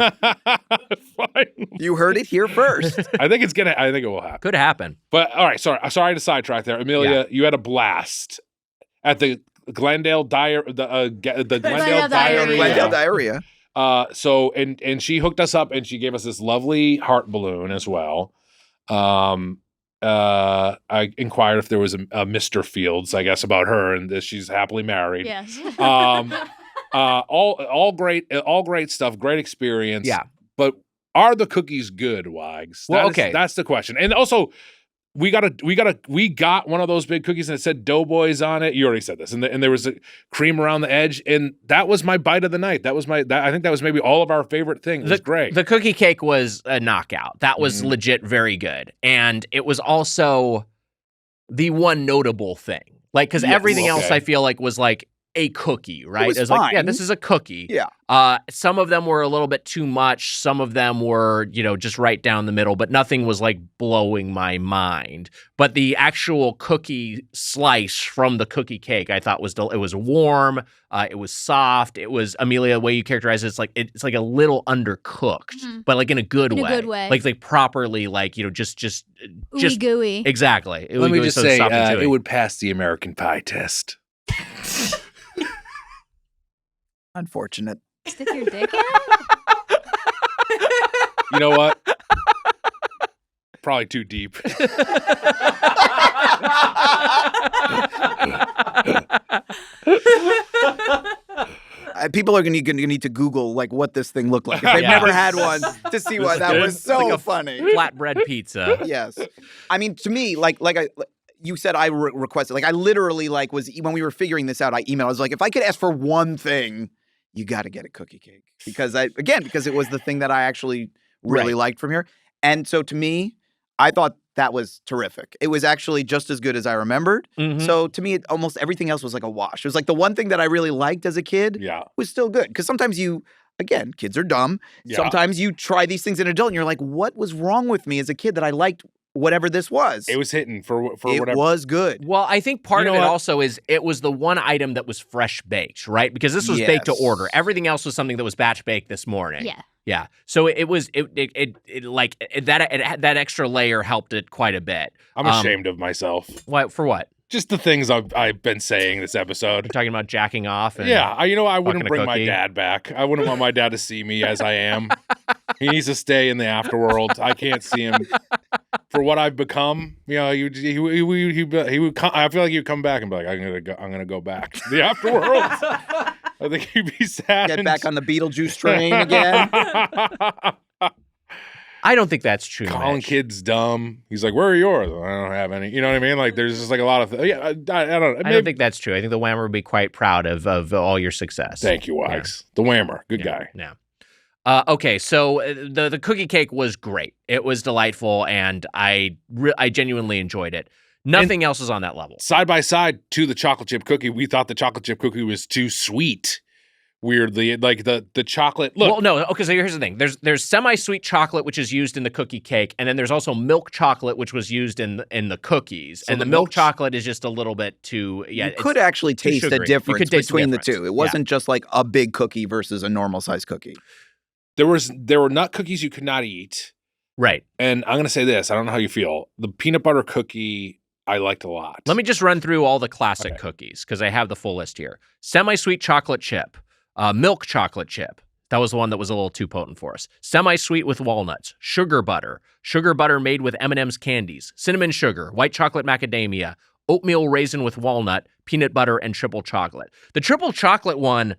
You heard it here first. I think it will happen. Could happen. But all right, sorry to sidetrack there, Amelia. You had a blast at the Glendale Diarrhea. Glendale Diarrhea. So she hooked us up and she gave us this lovely heart balloon as well. I inquired if there was a Mr. Fields, I guess, about her, and that she's happily married. Yes. All great stuff, great experience. Yeah. But are the cookies good, Wags? That's the question. And also, we got one of those big cookies and it said Doughboys on it. You already said this, and there was a cream around the edge, and that was my bite of the night. I think that was maybe all of our favorite things. It was great. The cookie cake was a knockout. That was legit very good, and it was also the one notable thing, like because everything else I feel like was like a cookie, right? It was like, fine. yeah, this is a cookie. Yeah. Some of them were a little bit too much. Some of them were, just right down the middle, but nothing was like blowing my mind. But the actual cookie slice from the cookie cake, I thought it was warm. It was soft. It was, Amelia, the way you characterize it, it's like a little undercooked, but like in a good way. In a good way. Like properly, like, just Ooey gooey. Exactly. Let me just say, it would pass the American Pie test. Unfortunate. Stick your dick out? You know what? Probably too deep. People are going to need to Google like what this thing looked like if they've never had one to see why that was so like a funny. Flatbread pizza. Yes, I mean to me, you said I requested. Like I literally was when we were figuring this out. I emailed. I was like, if I could ask for one thing, you got to get a cookie cake because it was the thing that I actually really liked from here. And so to me, I thought that was terrific. It was actually just as good as I remembered. Mm-hmm. So to me, almost everything else was like a wash. It was like the one thing that I really liked as a kid was still good. Because sometimes again, kids are dumb. Yeah. Sometimes you try these things in adult and you're like, what was wrong with me as a kid that I liked whatever this was? It was hitting for It whatever. was good. Well, I think part You of know it what? also is it was the one item that was fresh baked, right? Because this was baked to Yes. order. Everything else was something that was batch baked this morning. Yeah. Yeah. So it that extra layer helped it quite a bit. I'm ashamed of myself. What for what? Just the things I've been saying this You're episode. talking about jacking off and Yeah, I wouldn't fucking a bring my cookie. dad back. I wouldn't want my dad to see me as I am. He needs to stay in the afterworld. I can't see him for what I've become. You know, he would come, I feel like he would come back and be like, I'm gonna go back to the afterworld. I think he'd be sad. Get back on the Beetlejuice train again. I don't think that's true. Calling Mitch. kids dumb. He's like, where are yours? I don't have any. You know what I mean? Like, there's just like a lot of. Yeah, I don't. I don't think that's true. I think the Whammer would be quite proud of all your success. Thank you, Wags. The Whammer, good guy. Yeah. Okay, so the cookie cake was great. It was delightful, and I genuinely enjoyed it. Nothing else is on that level. Side by side to the chocolate chip cookie, we thought the chocolate chip cookie was too sweet. Weirdly, like the chocolate. Look, Well, no. Okay, so here's the thing. There's semi-sweet chocolate, which is used in the cookie cake, and then there's also milk chocolate, which was used in the cookies. So and the the milk milk- chocolate is just a little bit too. Yeah, You could actually taste the sugary. You difference could taste the between the difference. two. It Yeah. wasn't just like a big cookie versus a normal size cookie. there were nut cookies you could not eat, right. and I'm gonna say this. I don't know how you feel. The peanut butter cookie I liked a lot. Let me just run through all the classic Okay. cookies because I have the full list here. Semi-sweet chocolate chip, milk chocolate chip. That was the one that was a little too potent for us. Semi-sweet with walnuts, sugar butter made with M&M's candies, cinnamon sugar, white chocolate macadamia, oatmeal raisin with walnut, peanut butter, and triple chocolate. The triple chocolate one,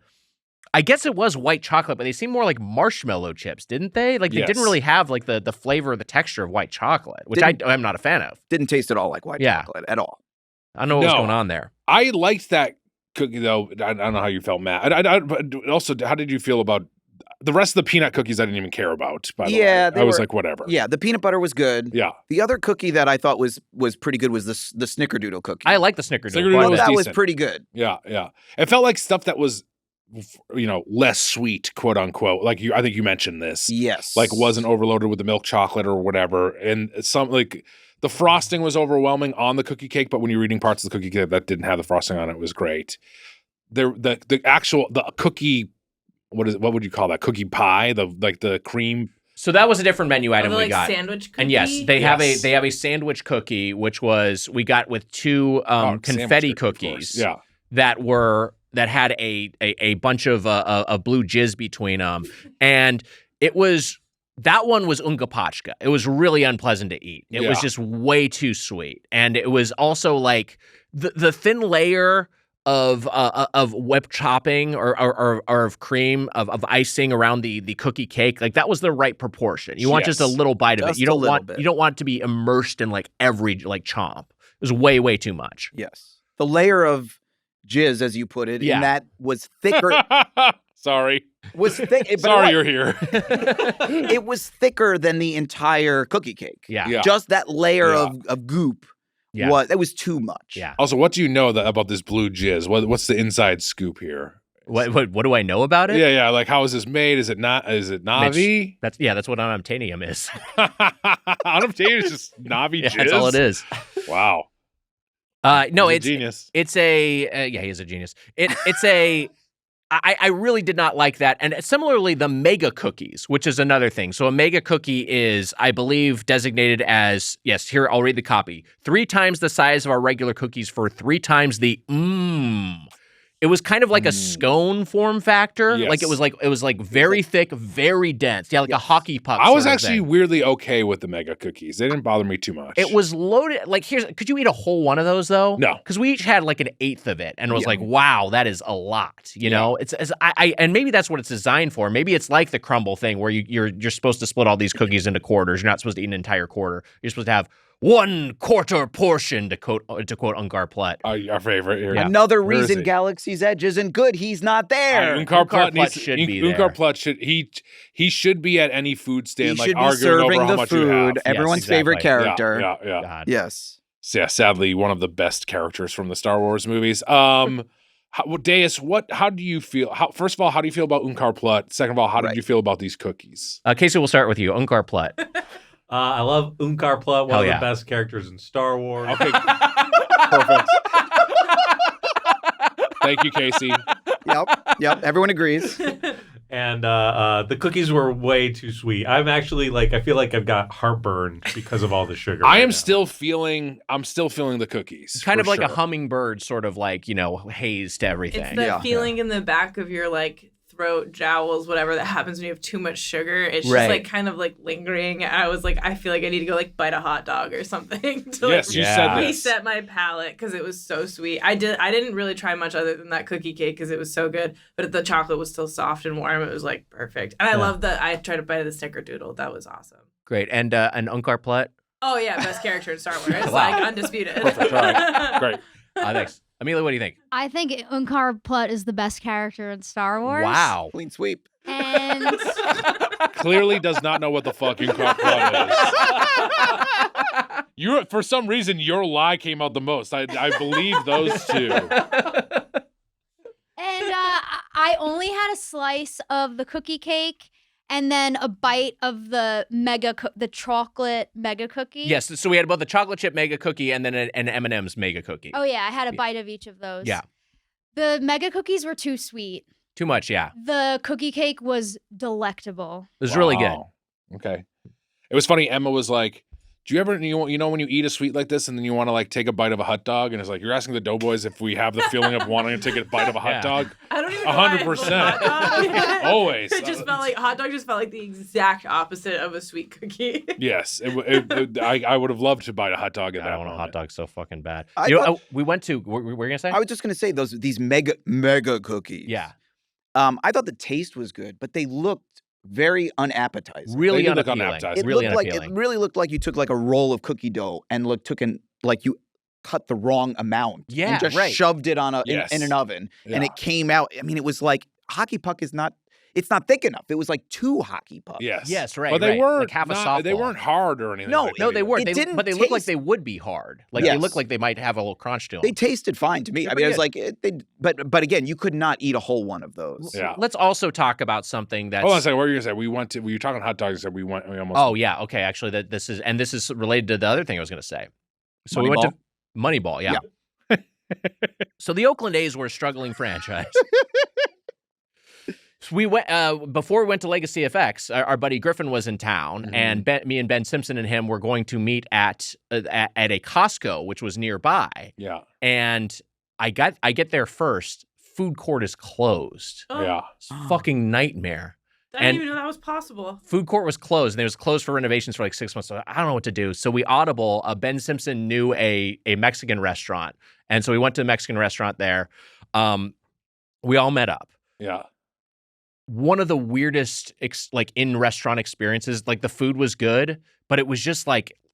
I guess it was white chocolate, but they seemed more like marshmallow chips, didn't they? Like they Yes. didn't really have like the flavor or the texture of white chocolate, which I'm not a fan of. Didn't taste at all like white Yeah. chocolate at all. I don't know what was No. going on there. I liked that cookie though. I don't know how you felt, Matt. But also, how did you feel about the rest of the peanut cookies? I didn't even care about. By the Yeah, way, they I was were- like, whatever. Yeah, the peanut butter was good. Yeah. The other cookie that I thought was pretty good was the Snickerdoodle cookie. I like the Snickerdoodle. Snickerdoodle quite a was bit. that was decent. pretty good. Yeah. It felt like stuff that was, less sweet, quote unquote. Like I think you mentioned this. Yes. Like wasn't overloaded with the milk chocolate or whatever, and some like the frosting was overwhelming on the cookie cake. But when you're eating parts of the cookie cake that didn't have the frosting on it, was great. The cookie. What would you call that? Cookie pie, the cream. So that was a different menu item the, we like, got. sandwich cookie. And yes, they have a sandwich cookie, which we got with two confetti Sandwich cookie, of cookies. course. Yeah. that had a bunch of blue jizz between them, and that one was ungapachka. It was really unpleasant to eat. It was Yeah. just way too sweet, and it was also like the thin layer of whipped topping or of cream of icing around the cookie cake. Like that was the right proportion. You want just a Yes. little bite of it. Just You a don't little want bit. you don't want it to be immersed in like every like chomp. It was way too much. Yes. The layer of jizz, as you put it, Yeah. in that was thicker. Sorry. was thick. But Sorry you're here. it was thicker than the entire cookie cake. Yeah. Yeah. Just that layer Yeah. of goop Yeah. was too much. Yeah. Also, what do you know about this blue jizz? What's the inside scoop here? What do I know about it? Yeah. Like, how is this made? Is it not? Is it Navi? That's what unobtainium is. Unobtainium is just Navi Yeah, jizz. that's all it is. Wow. No, He's a it's genius. It's a yeah, he is a genius. It's a I really did not like that. And similarly, the mega cookies, which is another thing. So a mega cookie is, I believe, designated as, yes, here, I'll read the copy. 3 times the size of our regular cookies for 3 times the It was kind of like a scone form factor. Yes. Like it was like very thick, very dense. Yeah, like a hockey puck. I was sort of actually thing. weirdly okay with the mega cookies. They didn't bother me too much. It was loaded. Like, could you eat a whole one of those though? No. Because we each had like an eighth of it, and it was Yeah. like, wow, that is a lot. You know, it's and maybe that's what it's designed for. Maybe it's like the crumble thing where you're supposed to split all these cookies into quarters. You're not supposed to eat an entire quarter. You're supposed to have 1/4 portion, to quote Ungar Plutt. our favorite here. Yeah. Another Where is reason he? Galaxy's Edge isn't good. He's not there. Unkar Plutt Plutt should be there. Unkar Plutt should he should be at any food he stand, like should be arguing serving over how the much you have. food. Everyone's exactly. favorite character. Yeah. God. Yes. So, yeah, sadly, one of the best characters from the Star Wars movies. Deus, how do you feel? First of all, how do you feel about Unkar Plutt? Second of all, how did you feel about these cookies? Casey, we'll start with you. Unkar Plutt. I love Unkar Plutt, one of the best characters in Star Wars. Okay, perfect. Thank you, Casey. Yep. Everyone agrees. And the cookies were way too sweet. I'm actually I feel like I've got heartburn because of all the sugar. I'm still feeling the cookies. Kind of like a hummingbird, sort of haze to everything. It's the feeling in the back of your throat, jowls, whatever that happens when you have too much sugar. It's just kind of lingering. I was I feel like I need to go bite a hot dog or something to you said this. reset my palate because it was so sweet. I didn't really try much other than that cookie cake because it was so good, but the chocolate was still soft and warm. It was perfect. And I love that I tried to bite the snickerdoodle. That was awesome. Great. And Unkar Plutt? Oh yeah, best character in Star Wars. Wow. Undisputed. Perfect. All right. Great. Thanks. Amelia, what do you think? I think Unkar Plutt is the best character in Star Wars. Wow. Clean sweep. And Clearly does not know what the fuck Unkar Plutt is. For some reason, your lie came out the most. I believe those two. And I only had a slice of the cookie cake and then a bite of the chocolate mega cookie. Yes, so we had both the chocolate chip mega cookie and then an M&M's mega cookie. Oh yeah, I had a bite of each of those. Yeah. The mega cookies were too sweet. Too much, yeah. The cookie cake was delectable. It was really good. Okay. It was funny. Emma was like, do you ever, you know when you eat a sweet like this and then you want to take a bite of a hot dog? And it's you're asking the Doughboys if we have the feeling of wanting to take a bite of a hot dog? I don't even know 100%. Always. It just felt hot dog just felt like the exact opposite of a sweet cookie. Yes. I would have loved to bite a hot dog at that I want moment. a hot dog so fucking bad. We went to, what were you going to say? I was just going to say these mega cookies. Yeah. I thought the taste was good, but they looked very unappetizing. Really They did look unappealing. unappetizing. It really looked like you took a roll of cookie dough and you cut the wrong amount. Yeah, and just right. shoved it on in an oven, and it came out. I mean, it was hockey puck is not. It's not thick enough. It was 2 hockey pucks. Yes, right. But they weren't half a softball. They weren't hard or anything. No, they weren't. But they looked like taste- they would be hard. They looked like they might have a little crunch to them. They tasted fine to me. They're I mean, I was but again, you could not eat a whole one of those. Yeah. Let's also talk about something that's. Hold on a second. What were you going to say? We were talking hot dogs. We almost. Oh yeah. Okay. Actually, this is related to the other thing I was going to say. So we went to Moneyball. Yeah. So the Oakland A's were a struggling franchise. So we went before we went to Legacy FX. Our buddy Griffin was in town, and me and Ben Simpson and him were going to meet at a Costco, which was nearby. Yeah. And I get there first. Food court is closed. Oh, Yeah. It's a fucking nightmare. I didn't even know that was possible. Food court was closed, and it was closed for renovations for 6 months. So I don't know what to do. So we audible. Ben Simpson knew a Mexican restaurant, and so we went to the Mexican restaurant there. We all met up. Yeah. One of the weirdest in-restaurant experiences. The food was good, but it was just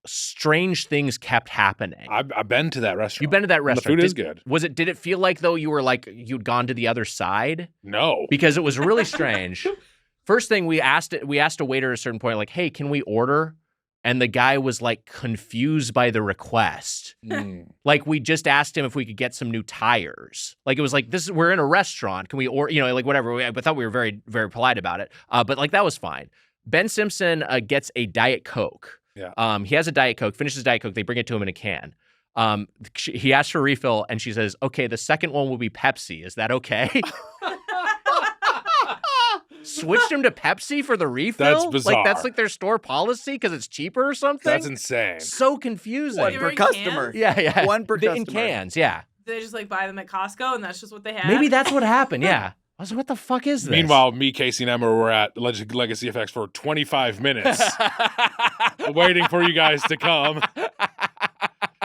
strange things kept happening. I've been to that restaurant. You've been to that restaurant. The food is good. Did it feel like though you were you'd gone to the other side? No. Because it was really strange. First thing we asked a waiter at a certain point, hey, can we order? And the guy was confused by the request. We just asked him if we could get some new tires. It was we're in a restaurant. Can we order, whatever. I thought we were very, very polite about it. But that was fine. Ben Simpson gets a Diet Coke. Yeah. He has a Diet Coke, finishes Diet Coke. They bring it to him in a can. He asks for a refill and she says, okay, the second one will be Pepsi. Is that okay? Switched him to Pepsi for the refill? That's bizarre. That's their store policy because it's cheaper or something? That's insane. So confusing. One per customer. Yeah. One per customer. In cans, yeah. They just buy them at Costco and that's just what they have? Maybe that's what happened, yeah. I was like, what the fuck is this? Meanwhile, me, Casey, and Emma were at Legacy FX for 25 minutes waiting for you guys to come.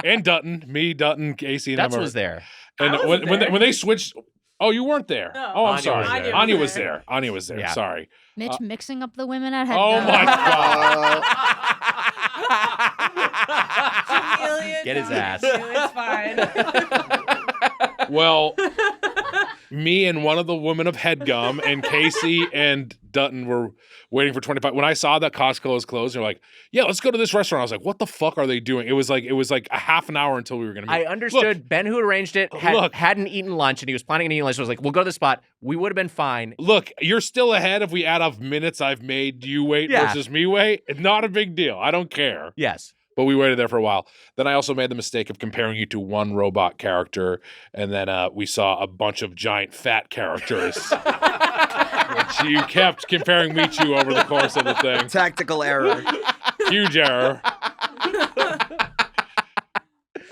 And Dutton, Casey, and Emma. That was there. And when they switched... Oh, you weren't there. No. Oh, I'm Anya sorry. was there. Anya was there. Anya was there. Yeah. Sorry. Mitch mixing up the women at Headgum. Oh, my God. Chameleon, Get his no, ass. It's fine. Well, Me and one of the women of Headgum and Casey and Dutton were waiting for 25. When I saw that Costco was closed, they're like, yeah, let's go to this restaurant. I was like, what the fuck are they doing? It was like a half an hour until we were going to meet. I understood. Look, Ben, who arranged it, hadn't eaten lunch, and he was planning on eating lunch. So I was like, we'll go to the spot. We would have been fine. Look, you're still ahead if we add up minutes I've made you wait versus me wait. It's not a big deal. I don't care. Yes. But we waited there for a while. Then I also made the mistake of comparing you to one robot character, and then we saw a bunch of giant fat characters, which you kept comparing me to over the course of the thing. Tactical error. Huge error.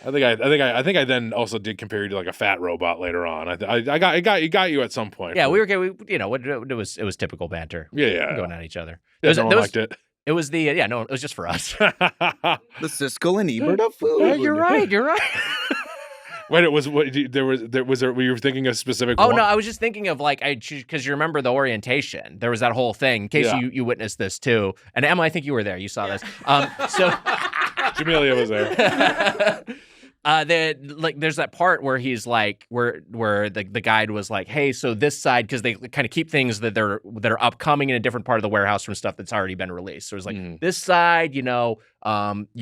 I think I then also did compare you to like a fat robot later on. I got you at some point. Yeah, we were good. It was typical banter. Yeah. Going at each other. Yeah, no one liked it. It was it was just for us. The Siskel and Ebert of food. Yeah, you're right. Wait, it was what there was were you thinking a specific Oh one? no, I was just thinking of like because you remember the orientation. There was that whole thing. In case you witnessed this too. And Emma, I think you were there. You saw this. So Jamelia was there. There's that part where he's like, where the guide was like, hey, so this side, because they kind of keep things that are upcoming in a different part of the warehouse from stuff that's already been released. So it's like this side, you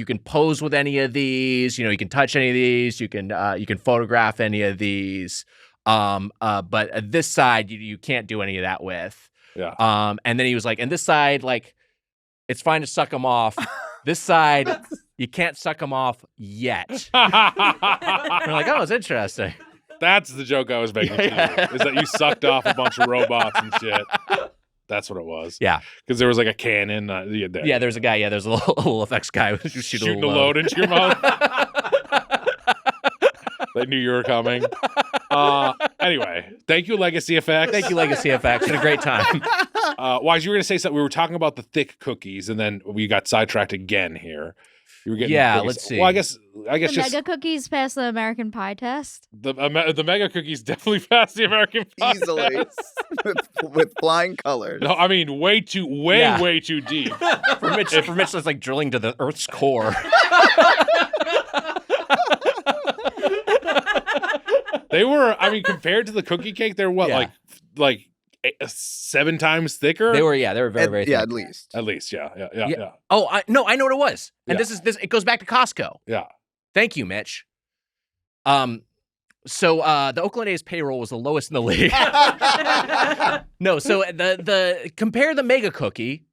can pose with any of these, you can touch any of these, you can photograph any of these, but this side you can't do any of that with. Yeah. And then he was like, and this side, like, it's fine to suck them off. This side, you can't suck them off yet. We're like, oh, it's interesting. That's the joke I was making to you, is that you sucked off a bunch of robots and shit. That's what it was. Yeah. Because there was like a cannon. Yeah, there's a guy. Yeah, there's a little effects guy who's shooting a load into your mouth. They knew you were coming. Anyway, thank you, Legacy Effects. Thank you, Legacy Effects. Had a great time. Wise, you were going to say something. We were talking about the thick cookies, and then we got sidetracked again here. You were getting cookies. Let's see. Well, I guess the just mega cookies pass the American Pie test. the mega cookies definitely passed the American Pie easily test. with flying colors. No, I mean way too deep. For Mitch, that's like drilling to the Earth's core. They were, I mean, compared to the cookie cake, they're what, like 7 times thicker? They were very, very thick. Yeah, at least. Yeah. Oh, I know what it was. And this it goes back to Costco. Yeah. Thank you, Mitch. So the Oakland A's payroll was the lowest in the league. No, so the compare the mega cookie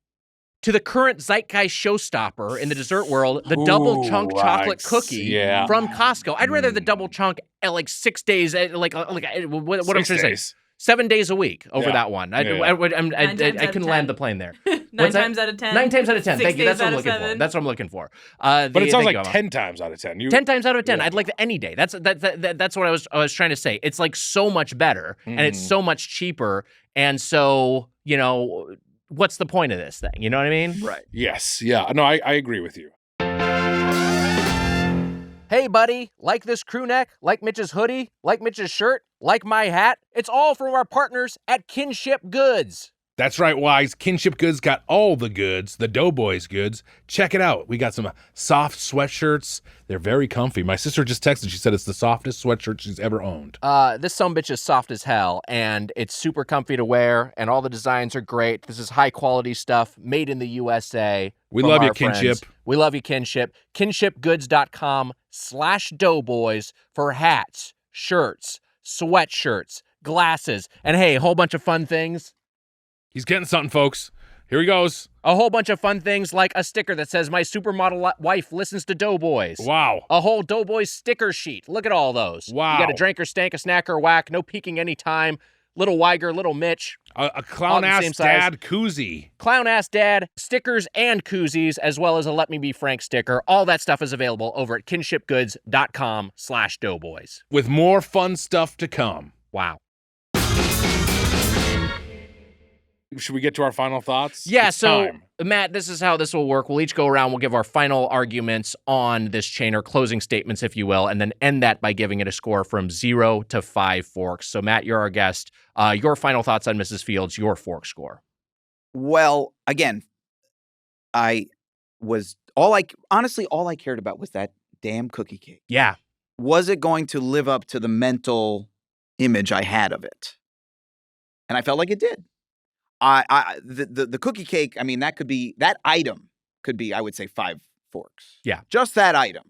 to the current zeitgeist showstopper in the dessert world, the double chunk chocolate cookie from Costco. I'd rather the double chunk at like 6 days, what I'm trying to say. 7 days a week over that one. I couldn't land the plane there. 9 times out of 10. 9 times out of 10. 6 Thank you. That's what I'm days looking out of for. 7. That's what I'm looking for. But it sounds like 10 times out of 10. 10 times out of 10. I'd like any day. That's what I was trying to say. It's like so much better and it's so much cheaper. And so, what's the point of this thing? You know what I mean? Right. Yes. Yeah. No, I agree with you. Hey, buddy, like this crew neck, like Mitch's hoodie, like Mitch's shirt, like my hat? It's all from our partners at Kinship Goods. That's right, Wise. Kinship Goods got all the goods, the Doughboys goods. Check it out. We got some soft sweatshirts. They're very comfy. My sister just texted. She said it's the softest sweatshirt she's ever owned. This sumbitch is soft as hell, and it's super comfy to wear, and all the designs are great. This is high-quality stuff made in the USA. We love you, Kinship. We love you, Kinship. KinshipGoods.com/Doughboys for hats, shirts, sweatshirts, glasses, and hey, a whole bunch of fun things. He's getting something, folks. Here he goes. A whole bunch of fun things like a sticker that says, my supermodel wife listens to Doughboys. Wow. A whole Doughboys sticker sheet. Look at all those. Wow. You got a drink or stank, a snack or whack, no peeking anytime. Little Weiger, little Mitch. A clown-ass dad koozie. Clown-ass dad, stickers and koozies, as well as a Let Me Be Frank sticker. All that stuff is available over at kinshipgoods.com/Doughboys. With more fun stuff to come. Wow. Should we get to our final thoughts? Yeah, it's so, time. Matt, this is how this will work. We'll each go around. We'll give our final arguments on this chain, or closing statements, if you will, and then end that by giving it a score from 0 to 5 forks. So, Matt, you're our guest. Your final thoughts on Mrs. Fields, your fork score. Well, again, honestly, all I cared about was that damn cookie cake. Yeah. Was it going to live up to the mental image I had of it. And I felt like it did. The cookie cake, I mean, that item could be, I would say, 5 forks. Yeah. Just that item.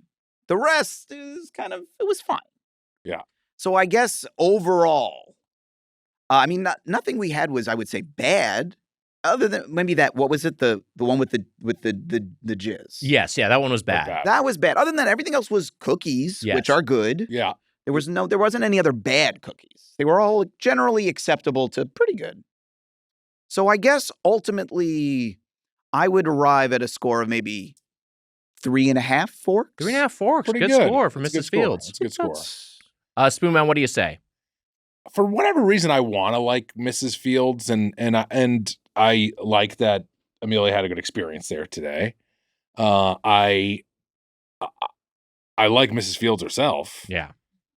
The rest is it was fine. Yeah. So I guess overall, I mean, nothing we had was, I would say, bad. Other than maybe what was it? The one with the jizz. Yes, yeah, that one was bad. That was bad. Other than that, everything else was cookies, which are good. Yeah. There wasn't any other bad cookies. They were all generally acceptable to pretty good. So I guess ultimately I would arrive at a score of maybe 3.5 forks. 3.5 forks. Pretty Good score for Mrs. Fields. That's a good score. Spoonman, what do you say? For whatever reason, I want to like Mrs. Fields, and I like that Amelia had a good experience there today. I like Mrs. Fields herself. Yeah.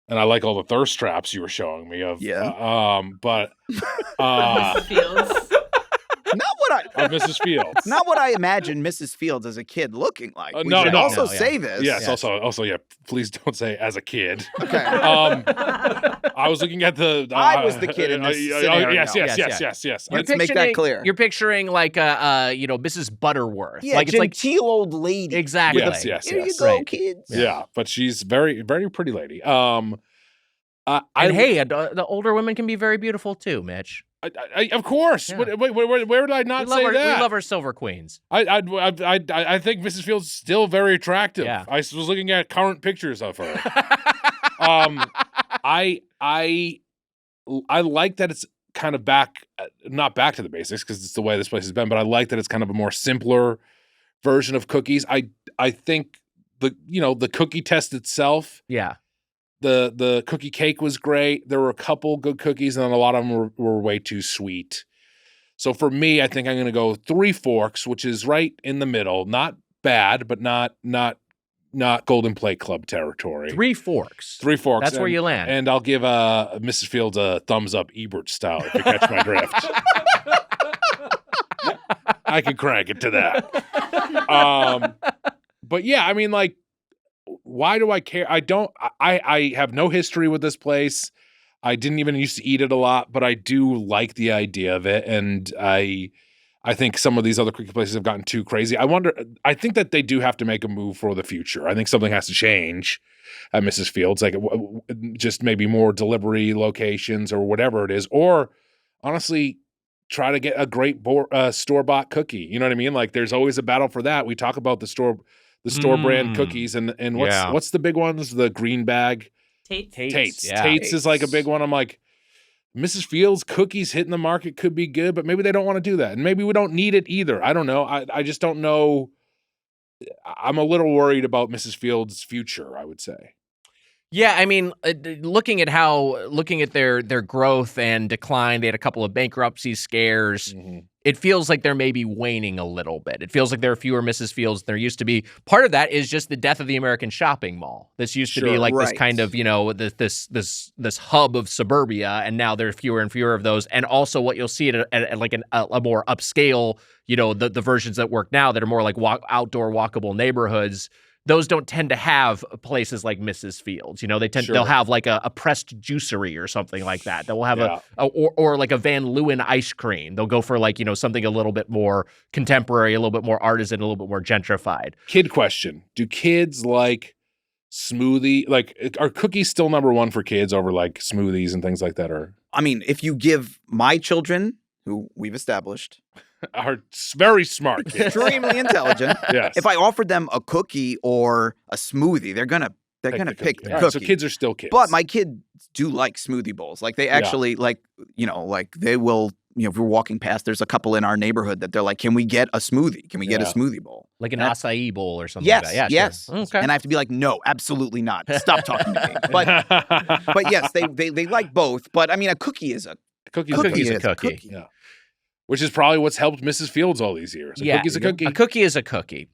And I like all the thirst traps you were showing me of. Yeah. But Mrs. Fields. Mrs. Fields. Not what I imagined Mrs. Fields as a kid looking like. We no, should no, also no, yeah. say this. Yes. Also, yeah. Please don't say as a kid. Okay. I was looking at the. I was the kid in this scenario. Yes. Let's make that clear. You're picturing like Mrs. Butterworth. Yeah, like it's like genteel old lady. exactly. Yes. Here you go, Right. kids. Yeah, but she's very, very pretty lady. And hey, the older women can be very beautiful too, Mitch. I of course. Yeah. Where did I not say that? We love our silver queens. I think Mrs. Fields is still very attractive. Yeah. I was looking at current pictures of her. I like that it's kind of not back to the basics because it's the way this place has been, but I like that it's kind of a more simpler version of cookies. I think the cookie test itself. Yeah. The cookie cake was great. There were a couple good cookies, and then a lot of them were way too sweet. So for me, I think I'm going to go 3 forks, which is right in the middle. Not bad, but not Golden Plate Club territory. 3 forks. 3 forks. That's where you land. And I'll give Mrs. Fields a thumbs up Ebert style, if you catch my drift. I could crank it to that. But yeah, I mean, like, why do I care? I have no history with this place. I didn't even used to eat it a lot, but I do like the idea of it. And I think some of these other cookie places have gotten too crazy. I think that they do have to make a move for the future. I think something has to change at Mrs. Fields, like just maybe more delivery locations or whatever it is. Or honestly, try to get a great store-bought cookie. You know what I mean? Like there's always a battle for that. We talk about the store brand cookies and what's the big ones? The green bag. Tate's. Yeah. Tate's is like a big one. I'm like, Mrs. Fields cookies hitting the market could be good, but maybe they don't want to do that. And maybe we don't need it either. I don't know. I just don't know. I'm a little worried about Mrs. Fields' future, I would say. Yeah, I mean, looking at their growth and decline, they had a couple of bankruptcy scares. Mm-hmm. It feels like they're maybe waning a little bit. It feels like there are fewer Mrs. Fields than there used to be. Part of that is just the death of the American shopping mall. This used to be like this kind of, this hub of suburbia, and now there are fewer and fewer of those. And also what you'll see at like a more upscale, the versions that work now that are more like outdoor walkable neighborhoods. Those don't tend to have places like Mrs. Fields. They'll have like a pressed juicery or something like that. They'll have or like a Van Leeuwen ice cream. They'll go for like, something a little bit more contemporary, a little bit more artisan, a little bit more gentrified. Kid question. Do kids like smoothie? Like, are cookies still number one for kids over like smoothies and things like that? Or I mean, if you give my children, who we've established, are very smart kids. Extremely intelligent. Yes. If I offered them a cookie or a smoothie, they're gonna pick the All cookie. right, so kids are still kids. But my kids do like smoothie bowls. Like they actually like they will. If we're walking past, there's a couple in our neighborhood that they're like, "Can we get a smoothie? Can we get a smoothie bowl?" Like an acai bowl or something Yes, like that. yes. Sure. Okay. And I have to be like, "No, absolutely not. Stop talking to me." But yes, they like both. But I mean, a cookie is a Cookie's a cookie. Yeah. Which is probably what's helped Mrs. Fields all these years. Cookie's a cookie. A cookie is a cookie.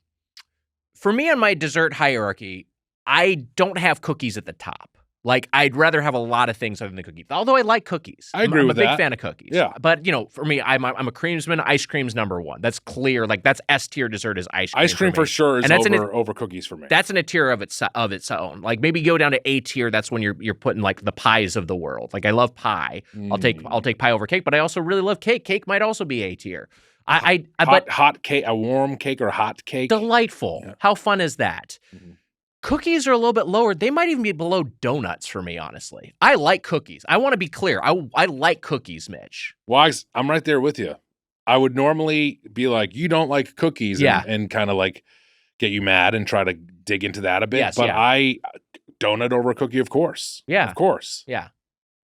For me on my dessert hierarchy, I don't have cookies at the top. Like, I'd rather have a lot of things other than cookies. Although I like cookies. I agree I'm with a big that. fan of cookies. Yeah. But, for me, I'm a creamsman. Ice cream's number one. That's clear. Like, that's S-tier dessert is ice cream. Ice cream for sure is and that's over cookies for me. That's in a tier of its own. Like, maybe go down to A tier. That's when you're putting, like, the pies of the world. Like, I love pie. I'll take pie over cake, but I also really love cake. Cake might also be A tier. Hot cake, a warm cake or a hot cake. Delightful. Yeah. How fun is that? Mm-hmm. Cookies are a little bit lower. They might even be below donuts for me, honestly. I like cookies. I want to be clear. I like cookies, Mitch. Wise, I'm right there with you. I would normally be like, you don't like cookies and kind of like get you mad and try to dig into that a bit. Yes, but I donut over cookie, of course. Yeah. Of course. Yeah.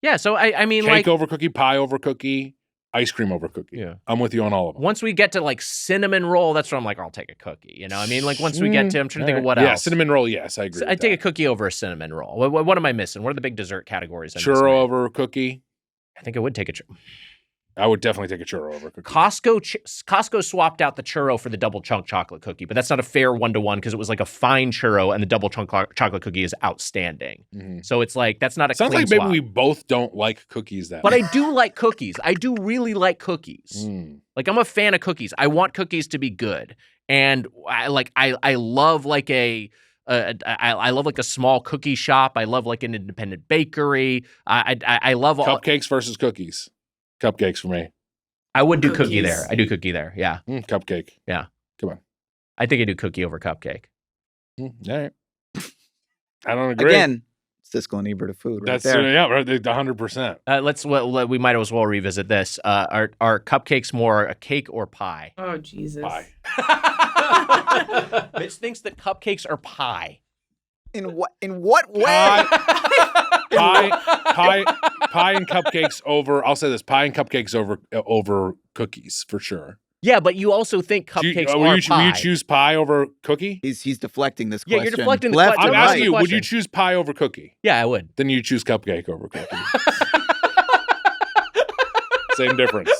Yeah. So I mean, cake like, over cookie, pie over cookie, ice cream over cookie. Yeah. I'm with you on all of them. Once we get to like cinnamon roll, that's where I'm like, I'll take a cookie. I mean, like once we get to, I'm trying to think of what else. Yeah, cinnamon roll, yes, I agree. So I'd take a cookie over a cinnamon roll. What am I missing? What are the big dessert categories? Churro over a cookie. I think I would take a churro. I would definitely take a churro over a cookie. Costco swapped out the churro for the double chunk chocolate cookie, but that's not a fair 1-to-1 because it was like a fine churro and the double chunk chocolate cookie is outstanding. Mm-hmm. So it's like, that's not a Sounds clean like maybe swap. we both don't like cookies that But much. I do like cookies. I do really like cookies. Like, I'm a fan of cookies. I want cookies to be good. And I love like I love like a small cookie shop. I love like an independent bakery. I love all cupcakes versus cookies. Cupcakes for me. I would do cookie there. I do cookie there. Yeah. Cupcake. Yeah. Come on. I think I do cookie over cupcake. All right. I don't agree. Again, Siskel and Ebert of food. Right there. 100%. We might as well revisit this. Are cupcakes more a cake or pie? Oh, Jesus. Pie. Mitch thinks that cupcakes are pie. In what way? Pie and cupcakes over. I'll say this: pie and cupcakes over cookies for sure. Yeah, but you also think cupcakes are will pie. you choose pie over cookie? He's deflecting this question. Yeah, you're deflecting the Left question. I'm to asking you: right. would you choose pie over cookie? Yeah, I would. Then you choose cupcake over cookie. Same difference.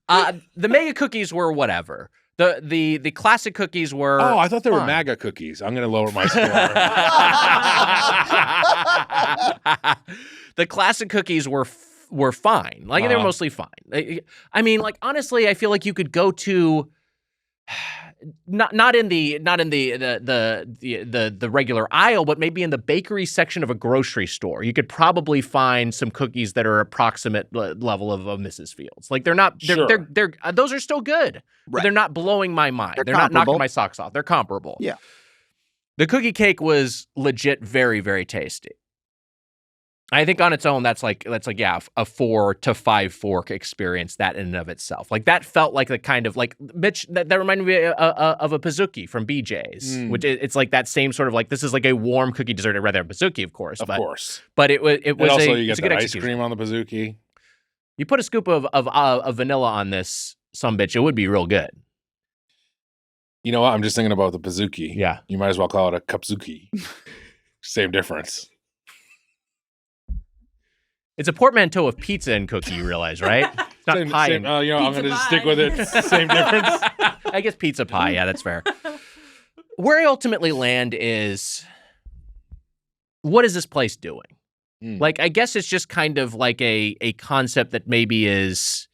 The mega cookies were whatever. The classic cookies were. Oh, I thought they were fun. MAGA cookies. I'm going to lower my score. The classic cookies were fine. Like, they were mostly fine. I mean, like, honestly, I feel like you could go to not in the regular aisle, but maybe in the bakery section of a grocery store. You could probably find some cookies that are approximate level of Mrs. Fields. Like, they're not. They're those are still good. But they're not blowing my mind. They're not knocking my socks off. They're comparable. Yeah. The cookie cake was legit very, very tasty. I think on its own, that's like a 4 to 5 fork experience, that in and of itself. Like, that felt like the kind of, like, Mitch, that reminded me of a Pizookie from BJ's, which it's like that same sort of, like, this is like a warm cookie dessert. I'd rather have Pizookie, of course. Of course. But it was also, a you get good that ice execution. cream on the Pizookie. You put a scoop of vanilla on this sumbitch, it would be real good. You know what? I'm just thinking about the Pizookie. Yeah. You might as well call it a Cupzookie. Same difference. It's a portmanteau of pizza and cookie, you realize, right? It's not pie. I'm going to just stick with it. Pizza Same difference. I guess pizza pie. Yeah, that's fair. Where I ultimately land is, what is this place doing? Like, I guess it's just kind of like a concept that maybe is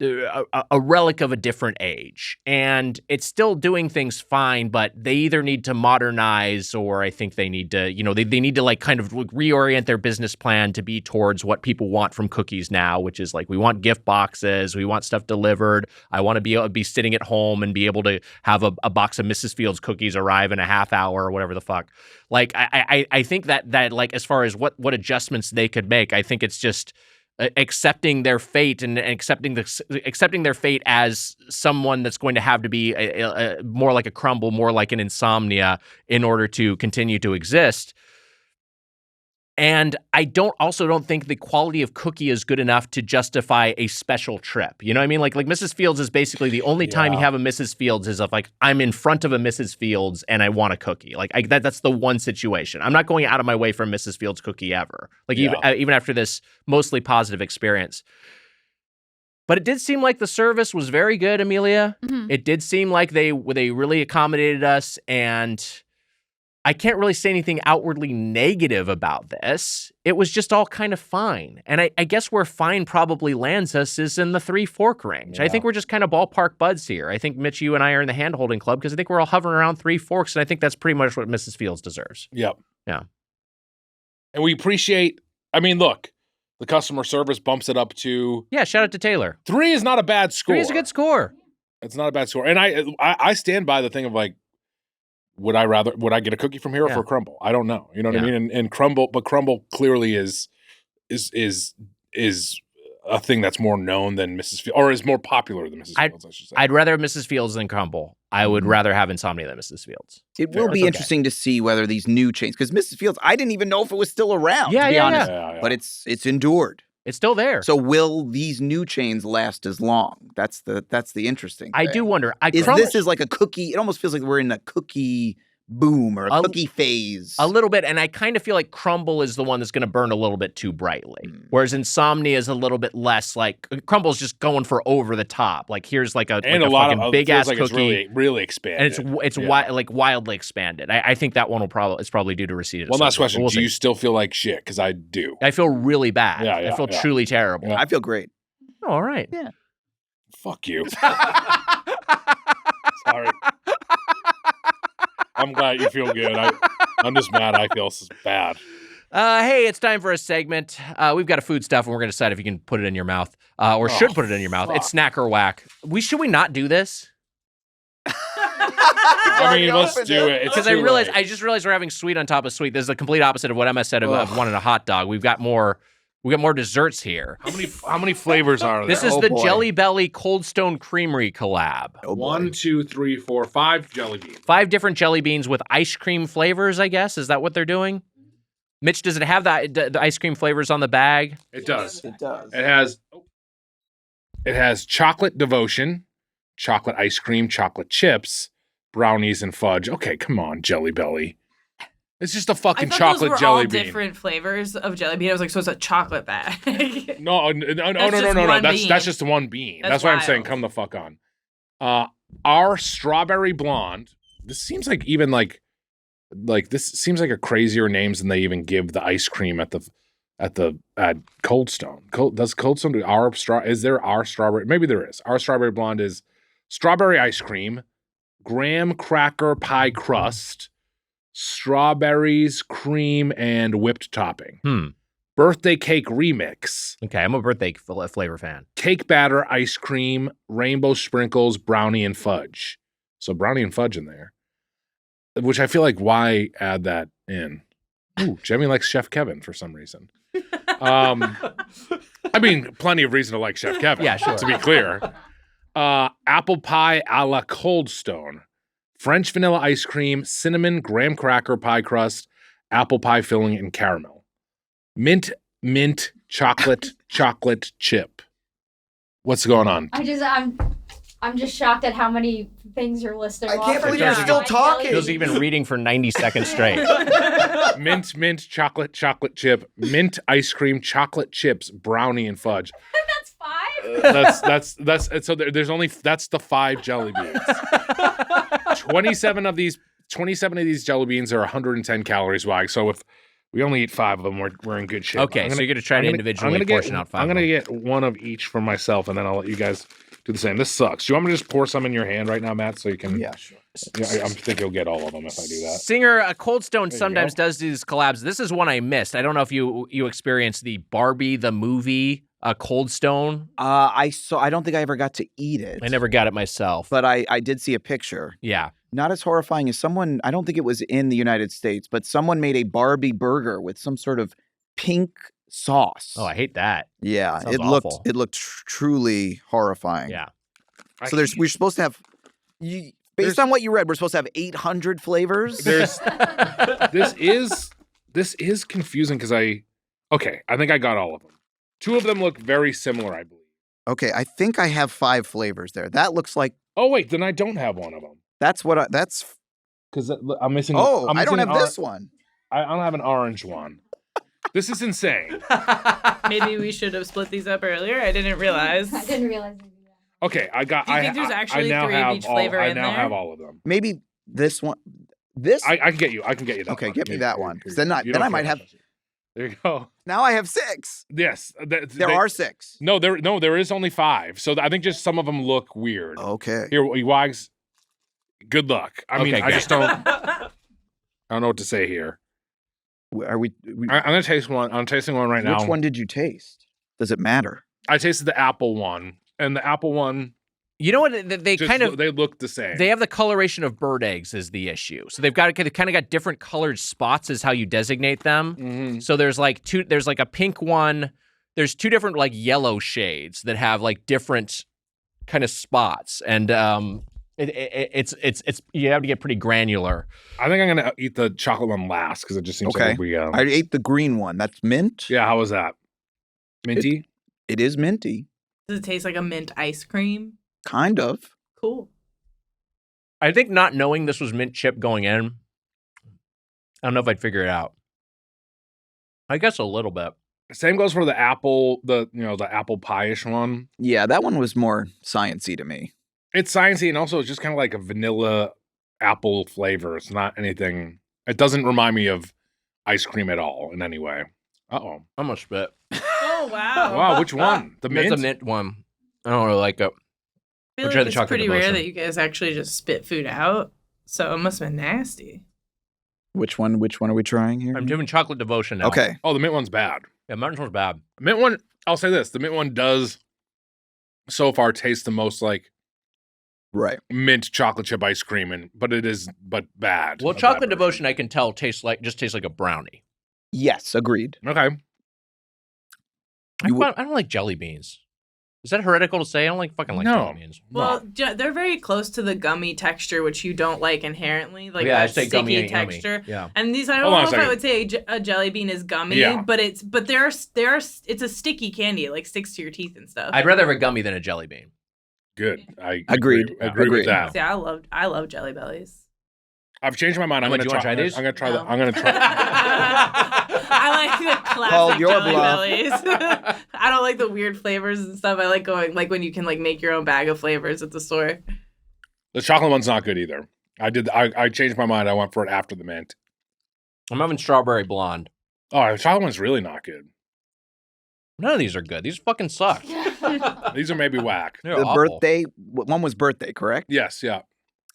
a relic of a different age, and it's still doing things fine, but they either need to modernize, or I think they need to, they need to like kind of reorient their business plan to be towards what people want from cookies now, which is like, we want gift boxes, we want stuff delivered. I want to be able to be sitting at home and be able to have a box of Mrs. Fields cookies arrive in a half hour or whatever the fuck. Like, I think that like, as far as what adjustments they could make, I think it's just accepting their fate and accepting their fate as someone that's going to have to be more like a crumble, more like an insomnia in order to continue to exist. And I don't think the quality of cookie is good enough to justify a special trip. You know what I mean? Like Mrs. Fields is basically the only time you have a Mrs. Fields is of like, I'm in front of a Mrs. Fields and I want a cookie. Like, that's the one situation. I'm not going out of my way for a Mrs. Fields cookie ever. Like, even after this mostly positive experience. But it did seem like the service was very good, Amelia. Mm-hmm. It did seem like they really accommodated us, and I can't really say anything outwardly negative about this. It was just all kind of fine. And I guess where fine probably lands us is in the 3 fork range. Yeah. I think we're just kind of ballpark buds here. I think Mitch, you and I are in the hand-holding club because I think we're all hovering around 3 forks, and I think that's pretty much what Mrs. Fields deserves. Yep. Yeah. And we appreciate, I mean, look, the customer service bumps it up to... Yeah, shout out to Taylor. 3 is not a bad score. 3 is a good score. It's not a bad score. And I stand by the thing of like, would I get a cookie from here or for Crumble? I don't know. You know what I mean? And Crumble clearly is a thing that's more known than Mrs. Fields, or is more popular than Mrs. Fields, I should say. I'd rather have Mrs. Fields than Crumble. I would rather have Insomnia than Mrs. Fields. It will be interesting to see whether these new chains, because Mrs. Fields, I didn't even know if it was still around, to be honest. But it's endured. It's still there. So will these new chains last as long? That's the interesting thing. I do wonder. This is like a cookie. It almost feels like we're in a cookie boom or a cookie phase. A little bit. And I kind of feel like Crumble is the one that's going to burn a little bit too brightly. Whereas Insomnia is a little bit less like Crumble's just going for over the top. Like here's like a fucking big ass cookie. It's really expanded. And it's like wildly expanded. I think that one is probably due to receipt. One last question. Do you still feel like shit? Because I do. I feel really bad. I feel truly terrible. Yeah. I feel great. Oh, all right. Yeah. Fuck you. Sorry. I'm glad you feel good. I'm just mad I feel bad. Hey, it's time for a segment. We've got a food stuff, and we're going to decide if you can put it in your mouth or should put it in your mouth. It's Snack or Wack. Should we not do this? I mean, let's do it. Because I just realized we're having sweet on top of sweet. This is the complete opposite of what Emma said of wanting a hot dog. We've got more desserts here. How many flavors are there? This is the Jelly Belly Cold Stone Creamery collab. 1, 2, 3, 4, 5 jelly beans. 5 different jelly beans with ice cream flavors, I guess. Is that what they're doing? Mitch, does it have the ice cream flavors on the bag? It does. It does. It has chocolate devotion, chocolate ice cream, chocolate chips, brownies, and fudge. Okay, come on, Jelly Belly. It's just a fucking chocolate jelly bean. Different flavors of jelly bean. I was like, so it's a chocolate bag. No. That's just one bean. That's why I'm saying, come the fuck on. Our strawberry blonde. This seems like even like this seems like a crazier names than they even give the ice cream at Cold Stone. Does Cold Stone do is there our strawberry? Maybe there is. Our strawberry blonde is strawberry ice cream, graham cracker pie crust, strawberries, cream, and whipped topping. Birthday cake remix. Okay, I'm a birthday flavor fan. Cake batter, ice cream, rainbow sprinkles, brownie, and fudge. So brownie and fudge in there. Which I feel like, why add that in? Ooh, Jemmy likes Chef Kevin for some reason. I mean, plenty of reason to like Chef Kevin. Yeah, sure. To be clear. Apple pie a la Cold Stone. French vanilla ice cream, cinnamon, graham cracker pie crust, apple pie filling, and caramel. Mint, chocolate chip. What's going on? I'm just shocked at how many things you're listing off. I can't believe you're still talking. Bill's even reading for 90 seconds straight. Mint, chocolate chip, mint ice cream, chocolate chips, brownie, and fudge. That's 5? That's so there's only, that's the 5 jelly beans. 27 of these jelly beans are 110 calories wide. So if we only eat 5 of them, we're in good shape. Okay, so you're going to try to individually portion out 5. I'm going to get one of each for myself, and then I'll let you guys do the same. This sucks. Do you want me to just pour some in your hand right now, Matt, so you can? Yeah, sure. I think you'll get all of them if I do that. Singer Cold Stone sometimes does these collabs. This is one I missed. I don't know if you experienced the Barbie the movie Cold Stone. I don't think I ever got to eat it. I never got it myself, but I did see a picture. Yeah. Not as horrifying as someone, I don't think it was in the United States, but someone made a Barbie burger with some sort of pink sauce. Oh, I hate that. Yeah, Sounds it awful. looked truly horrifying. Yeah. So we're supposed to have, based on what you read, we're supposed to have 800 flavors. This is confusing because I think I got all of them. 2 of them look very similar, I believe. Okay, I think I have 5 flavors there. That looks like. Oh wait, then I don't have one of them. That's what that's. Because I'm missing. Oh, I'm missing I don't have this one. I don't have an orange one. This is insane. Maybe we should have split these up earlier. I didn't realize. I didn't realize. Okay, I got. Do you think there's actually 3 of each flavor in there? I now have all of them. Maybe this one. This? I can get you. I can get you that Okay, one. get me Here, that here, one. here 'Cause you then go. You I don't might care. have. There you go. Now I have 6. Yes. There are 6. No, there is only 5. So I think just some of them look weird. Okay. Here, Wags. Good luck. I mean, Okay, I good. just don't. I don't know what to say here. Are we I'm gonna taste one. I'm tasting one right now. Which one did you taste? Does it matter? I tasted the apple one, and the apple one. You know what? They Just kind of they look the same. they have the coloration of bird eggs is the issue. So they've kind of got different colored spots is how you designate them. Mhm. So there's like a pink one. There's 2 different like yellow shades that have like different kind of spots, and it's you have to get pretty granular. I think I'm gonna eat the chocolate one last because it just seems Okay. like we. I ate the green one. That's mint. Yeah, how was that? Minty. It is minty, Does it taste like a mint ice cream? kind of. Cool. I think not knowing this was mint chip going in, I don't know if I'd figure it out. I guess a little bit. Same goes for the apple. The apple pie-ish one. Yeah, that one was more sciencey to me. It's sciencey and also it's just kind of like a vanilla apple flavor. It's not anything. It doesn't remind me of ice cream at all in any way. Uh-oh. I'm gonna spit. Oh wow. Wow, which one? The mint? That's a mint one. I don't really like it. I feel Or try like the it's chocolate pretty devotion. rare that you guys actually just spit food out. So it must have been nasty. Which one are we trying here? I'm doing chocolate devotion now. Okay. Oh, the mint one's bad. Yeah, mint one's bad. Mint one, I'll say this. The mint one does so far taste the most like Right. mint chocolate chip ice cream, but bad. Well, A bad chocolate version. devotion I can tell tastes like a brownie. Yes, agreed. Okay. I don't like jelly beans. Is that heretical to say? I don't fucking like No. jelly beans. Well, they're very close to the gummy texture, which you don't like inherently, like Yeah, I that say gummy sticky ain't yummy. texture. Yeah. And these, I Hold don't on a know if I second. would say a jelly bean is gummy, Yeah. but it's a sticky candy. It like sticks to your teeth and stuff. I'd rather have a gummy than a jelly bean. Good. I Agreed. agree with Agreed. that. See, I love Jelly Bellies. I've changed my mind. I'm What, going do to you wanna try these? I'm going to try No. I'm going to try. I like the classic Called your Jelly bluff. Bellies. I don't like the weird flavors and stuff. I like going like when you can like make your own bag of flavors at the store. The chocolate one's not good either. I changed my mind. I went for it after the mint. I'm having strawberry blonde. Oh, the chocolate one's really not good. None of these are good. These fucking suck. These are maybe whack. They're The awful. birthday one was birthday, correct? Yes, yeah.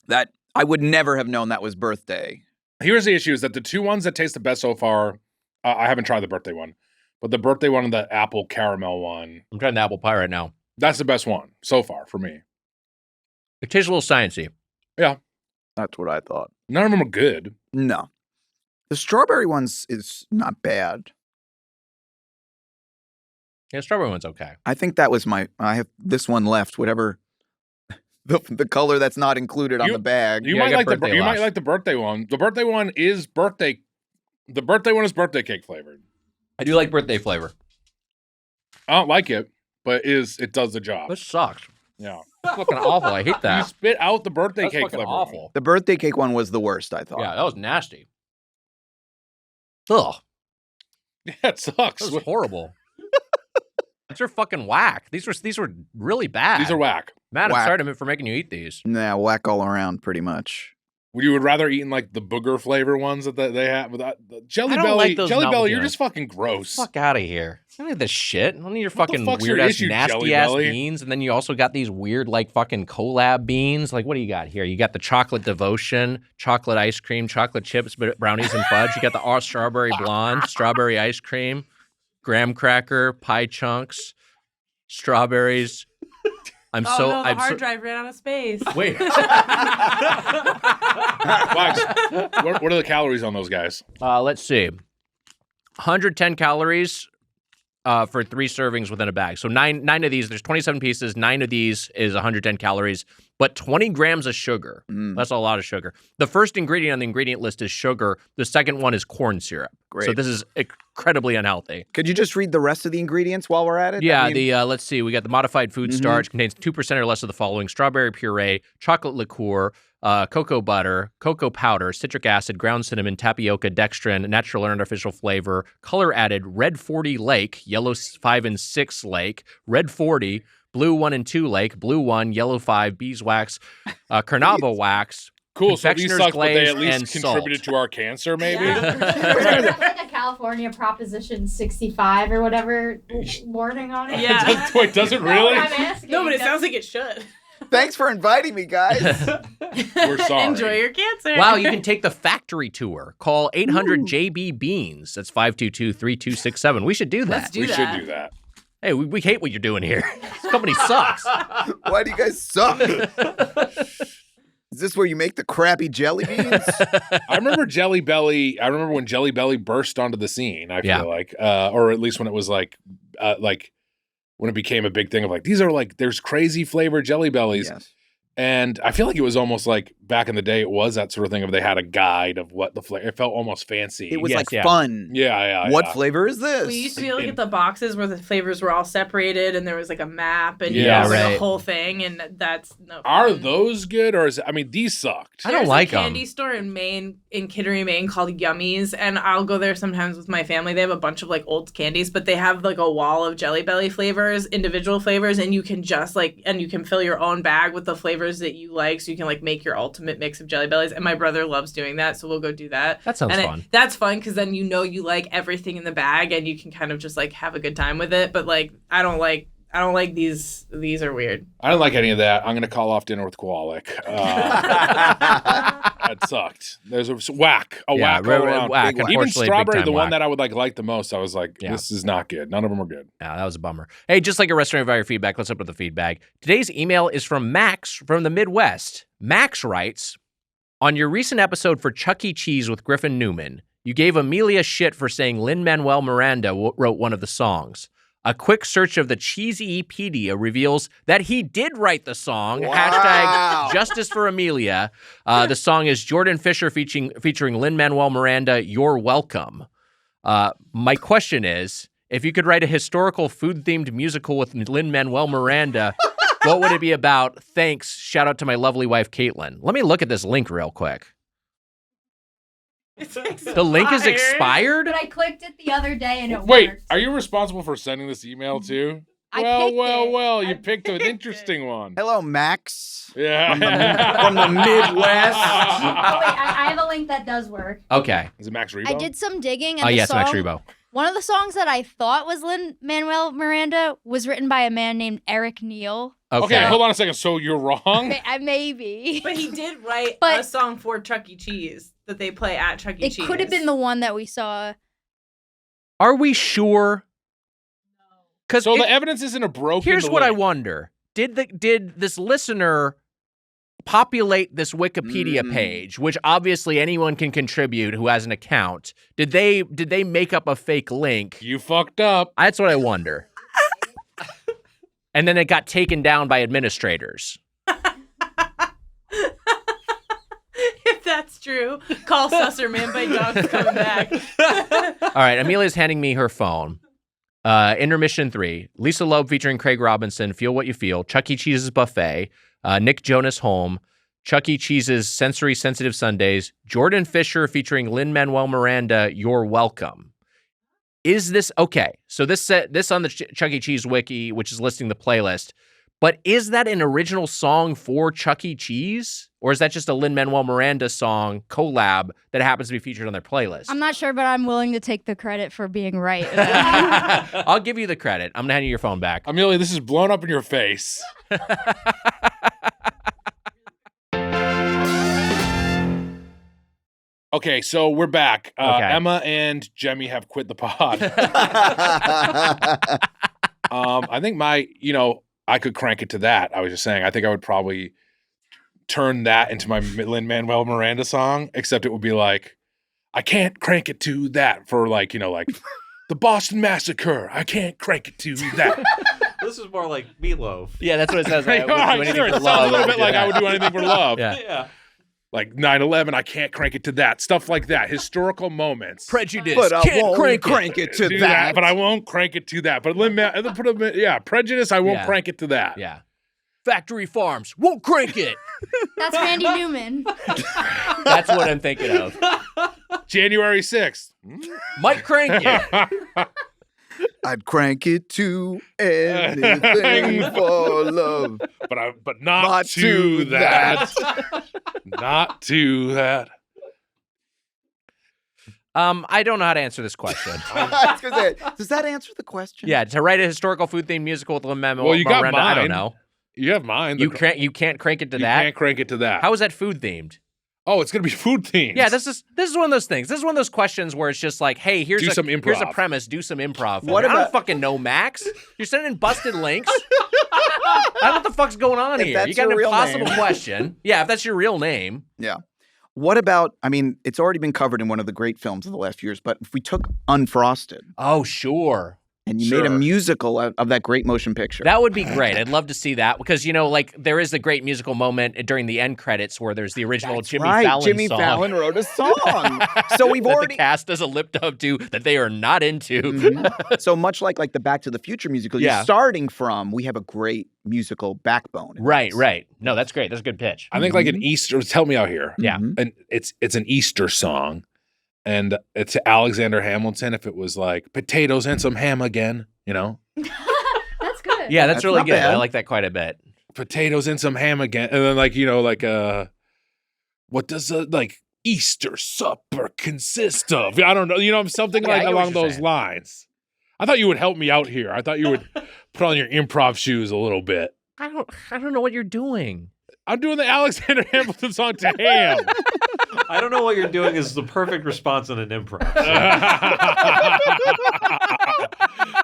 That I would never have known that was birthday. Here's the issue: is that the 2 ones that taste the best so far. I haven't tried the birthday one, but the birthday one and the apple caramel one. I'm trying the apple pie right now. That's the best one so far for me. It tastes a little sciencey. That's what I thought. None of them are good. No. The strawberry ones is not bad. Yeah, strawberry one's okay. I think that was I have this one left, whatever the color that's not included on You- the bag. You Yeah, I might got like the birthday you might last. like the birthday one. The birthday one is birthday. The birthday one is birthday cake flavored. I do like birthday flavor. I don't like it, but it does the job. This sucks. Yeah. It's fucking awful. I hate You that. spit out the birthday That's cake fucking flavor. awful. The birthday cake one was the worst, I thought. Yeah, that was nasty. Ugh, Yeah, it sucks. that was horrible. These are fucking whack. These were really bad. These are whack. Matt, I'm Whack. sorry for making you eat these. Nah, whack all around pretty much. You would rather eat in like the booger flavor ones that they have with that the Jelly I don't Belly. like those Jelly novel Belly, you're ones. just fucking gross. Fuck out of here. I don't need this shit. I don't need your What the fucking fuck's your weird ass, issue, Jelly nasty ass Belly? beans. And then you also got these weird, like fucking collab beans. Like, what do you got here? You got the chocolate devotion, chocolate ice cream, chocolate chips, brownies and fudge. You got the all strawberry blonde, strawberry ice cream, graham cracker, pie chunks, strawberries. I'm Oh so no, the I'm hard so, drive ran out of space. wait. Wax, what are the calories on those guys? Let's see. 110 calories for 3 servings within a bag. So nine of these, there's 27 pieces. 9 of these is 110 calories, but 20 grams of sugar. That's a lot of sugar. The first ingredient on the ingredient list is sugar. The second one is corn syrup. Great. So this is incredibly unhealthy. Could you just read the rest of the ingredients while we're at it? Yeah, I mean, let's see. We got the modified food starch, contains 2% or less of the following: strawberry puree, chocolate liqueur, cocoa butter, cocoa powder, citric acid, ground cinnamon, tapioca, dextrin, natural and artificial flavor, color added, red 40 lake, yellow 5 and 6 lake, red 40, blue 1 and 2 lake, blue 1, yellow 5, beeswax, carnauba wax, Cool. So these confectioner's sucked, but they glaze at least and contributed salt. to our cancer, maybe. It's like a California Proposition 65 or whatever warning on it. Yeah. Wait, does it No, really? I'm asking. No, but it sounds like it should. Thanks for inviting me, guys. We're sorry. Enjoy your cancer. Wow, you can take the factory tour. Call 800-JB Beans. That's 522-3267. We should do that. Let's do We that. should do that. Hey, we hate what you're doing here. This company sucks. Why do you guys suck? Is this where you make the crappy jelly beans? I remember Jelly Belly. I remember when Jelly Belly burst onto the scene. I feel like, or at least when it was like when it became a big thing of like, these are like, there's crazy flavored Jelly Bellies. Yes. And I feel like it was almost like back in the day, it was that sort of thing of they had a guide of what the flavor. It felt almost fancy. It was Yes, like yeah. fun. Yeah. What flavor is this? We used to be able to get the boxes where the flavors were all separated and there was like a map and Yeah, it was like right. a whole thing, and that's no Are fun. those good, or is I mean these sucked? I don't There's like a 'em. candy store in Maine, in Kittery, Maine, called Yummies, and I'll go there sometimes with my family. They have a bunch of like old candies, but they have like a wall of Jelly Belly flavors, individual flavors, and you can just like, and you can fill your own bag with the flavors that you like, so you can like make your ultimate mix of Jelly Bellies. And my brother loves doing that, so we'll go do that. That sounds and fun. That's fun because then you know you like everything in the bag, and you can kind of just like have a good time with it. But like, I don't like these. These are weird. I don't like any of that. I'm gonna call off dinner with Koalik. That sucked. There's a whack. Whack all around. Whack. Big whack. Even Unfortunately, strawberry, big-time the one whack. that I would like the most, I was like, Yeah. this is not good. None of them are good. Yeah, that was a bummer. Hey, just like a restaurant via feedback, let's open up the feedback. Today's email is from Max from the Midwest. Max writes, on your recent episode for Chuck E. Cheese with Griffin Newman, you gave Amelia shit for saying Lin-Manuel Miranda wrote one of the songs. A quick search of the Cheesy-pedia reveals that he did write the song. Wow. Hashtag Justice for Amelia. The song is Jordan Fisher featuring Lin-Manuel Miranda, You're Welcome. My question is, if you could write a historical food-themed musical with Lin-Manuel Miranda, what would it be about? Thanks. Shout out to my lovely wife, Caitlin. Let me look at this link real quick. The link is expired? But I clicked it the other day and it Wait, worked. are you responsible for sending this email too? I picked it. Well, you I picked an picked interesting one. Hello, Max. Yeah. From the Midwest. Oh wait, I have a link that does work. Okay. Is it Max Rebo? I did some digging, and Oh, the yes, song, Max Rebo. one of the songs that I thought was Lin-Manuel Miranda was written by a man named Eric Neal. Okay, hold on a second. So you're wrong? Maybe. But he did write But- a song for Chuck E. Cheese that they play at Chuck E. It Cheese. could have been the one that we saw. Are we sure? Because So the evidence isn't a broken here's what I link. wonder. Did this listener populate this Wikipedia page, which obviously anyone can contribute who has an account? Did they make up a fake link? You fucked up. That's what I wonder. And then it got taken down by administrators. If that's true, call Susser Man by Dog's coming back. All right, Amelia's handing me her phone. Intermission 3. Lisa Loeb featuring Craig Robinson, Feel What You Feel. Chuck E. Cheese's Buffet. Nick Jonas Home. Chuck E. Cheese's Sensory Sensitive Sundays. Jordan Fisher featuring Lin-Manuel Miranda, You're Welcome. Is this okay? So this on the Chuck E. Cheese wiki, which is listing the playlist. But is that an original song for Chuck E. Cheese? Or is that just a Lin-Manuel Miranda song collab that happens to be featured on their playlist? I'm not sure, but I'm willing to take the credit for being right. I'll give you the credit. I'm going to hand you your phone back. Amelia, this is blown up in your face. Okay, so we're back. Okay. Emma and Jemmy have quit the pod. I think I could crank it to that. I was just saying, I think I would probably turn that into my Lin-Manuel Miranda song, except it would be like, I can't crank it to that for like the Boston Massacre. I can't crank it to that. This is more like Meatloaf. Yeah, that's what it says. Right, sure, it sounds a little bit like I would do anything for love. Yeah. Yeah. Like 9/11, I can't crank it to that. Stuff like that. Historical moments. Prejudice. But I Can't won't crank it to Do that. but I won't crank it to that. But prejudice, I won't Yeah. crank it to that. Yeah. Factory Farms. Won't crank it. That's Randy Newman. That's what I'm thinking of. January 6th. Might crank it. I'd crank it to anything for love. But not to that. Not to that. I don't know how to answer this question. I was gonna say, does that answer the question? Yeah, to write a historical food themed musical with Lin-Manuel Well, you got Miranda, mine. I don't know. You have mine. You can't crank it to You that. can't crank it to that. How is that food themed? Oh, it's gonna be food themed. Yeah, this is one of those things. This is one of those questions where it's just like, hey, here's some improv. here's a premise, do some improv. What I don't about- fucking know, Max. You're sending busted links. I don't know what the fuck's going on If here. that's You got your an real impossible name. question. Yeah, if that's your real name. Yeah. What about, I mean, it's already been covered in one of the great films of the last few years, but if we took Unfrosted Oh, sure. and you made a musical of that great motion picture. That would be great. I'd love to see that because, like, there is a great musical moment during the end credits where there's the original That's Jimmy right. Fallon Jimmy song. Fallon wrote a song. So we've that already the cast does a lip dub to that they are not into. Mhm. So much like the Back to the Future musical, Yeah. you're starting from, we have a great musical backbone. in Right, this. right. No, that's great. That's a good pitch. I think like an Easter. Help me out here. Yeah. Mhm. And it's an Easter song, and it's Alexander Hamilton. If it was like potatoes and some ham again, That's good. Yeah, that's really not good. bad. I like that quite a bit. potatoes and some ham again, and then what does Easter supper consist of? I don't know. Something Yeah, I get what along you're those saying. lines. I thought you would help me out here. I thought you would put on your improv shoes a little bit. I don't know what you're doing. I'm doing the Alexander Hamilton song to ham. I don't know what you're doing is the perfect response in an improv.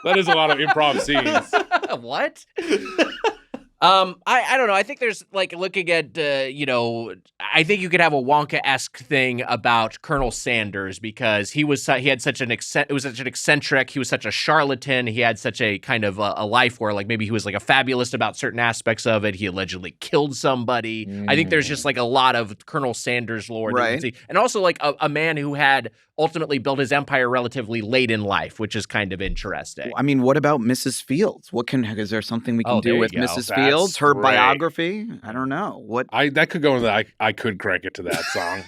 That is a lot of improv scenes. What? I don't know. I think there's looking at I think you could have a Wonka-esque thing about Colonel Sanders because he had such an eccentric, he was such a charlatan, he had such a kind of a life where maybe he was a fabulist about certain aspects of it. He allegedly killed somebody. I think there's just a lot of Colonel Sanders lore that you can Right. see. And also a man who had ultimately built his empire relatively late in life, which is kind of interesting. I mean, what about Mrs. Fields? Is there something we can Oh, there do you with go. Mrs. That's Fields? Her great. biography? I don't know. What? That could go in I could crank it to that song.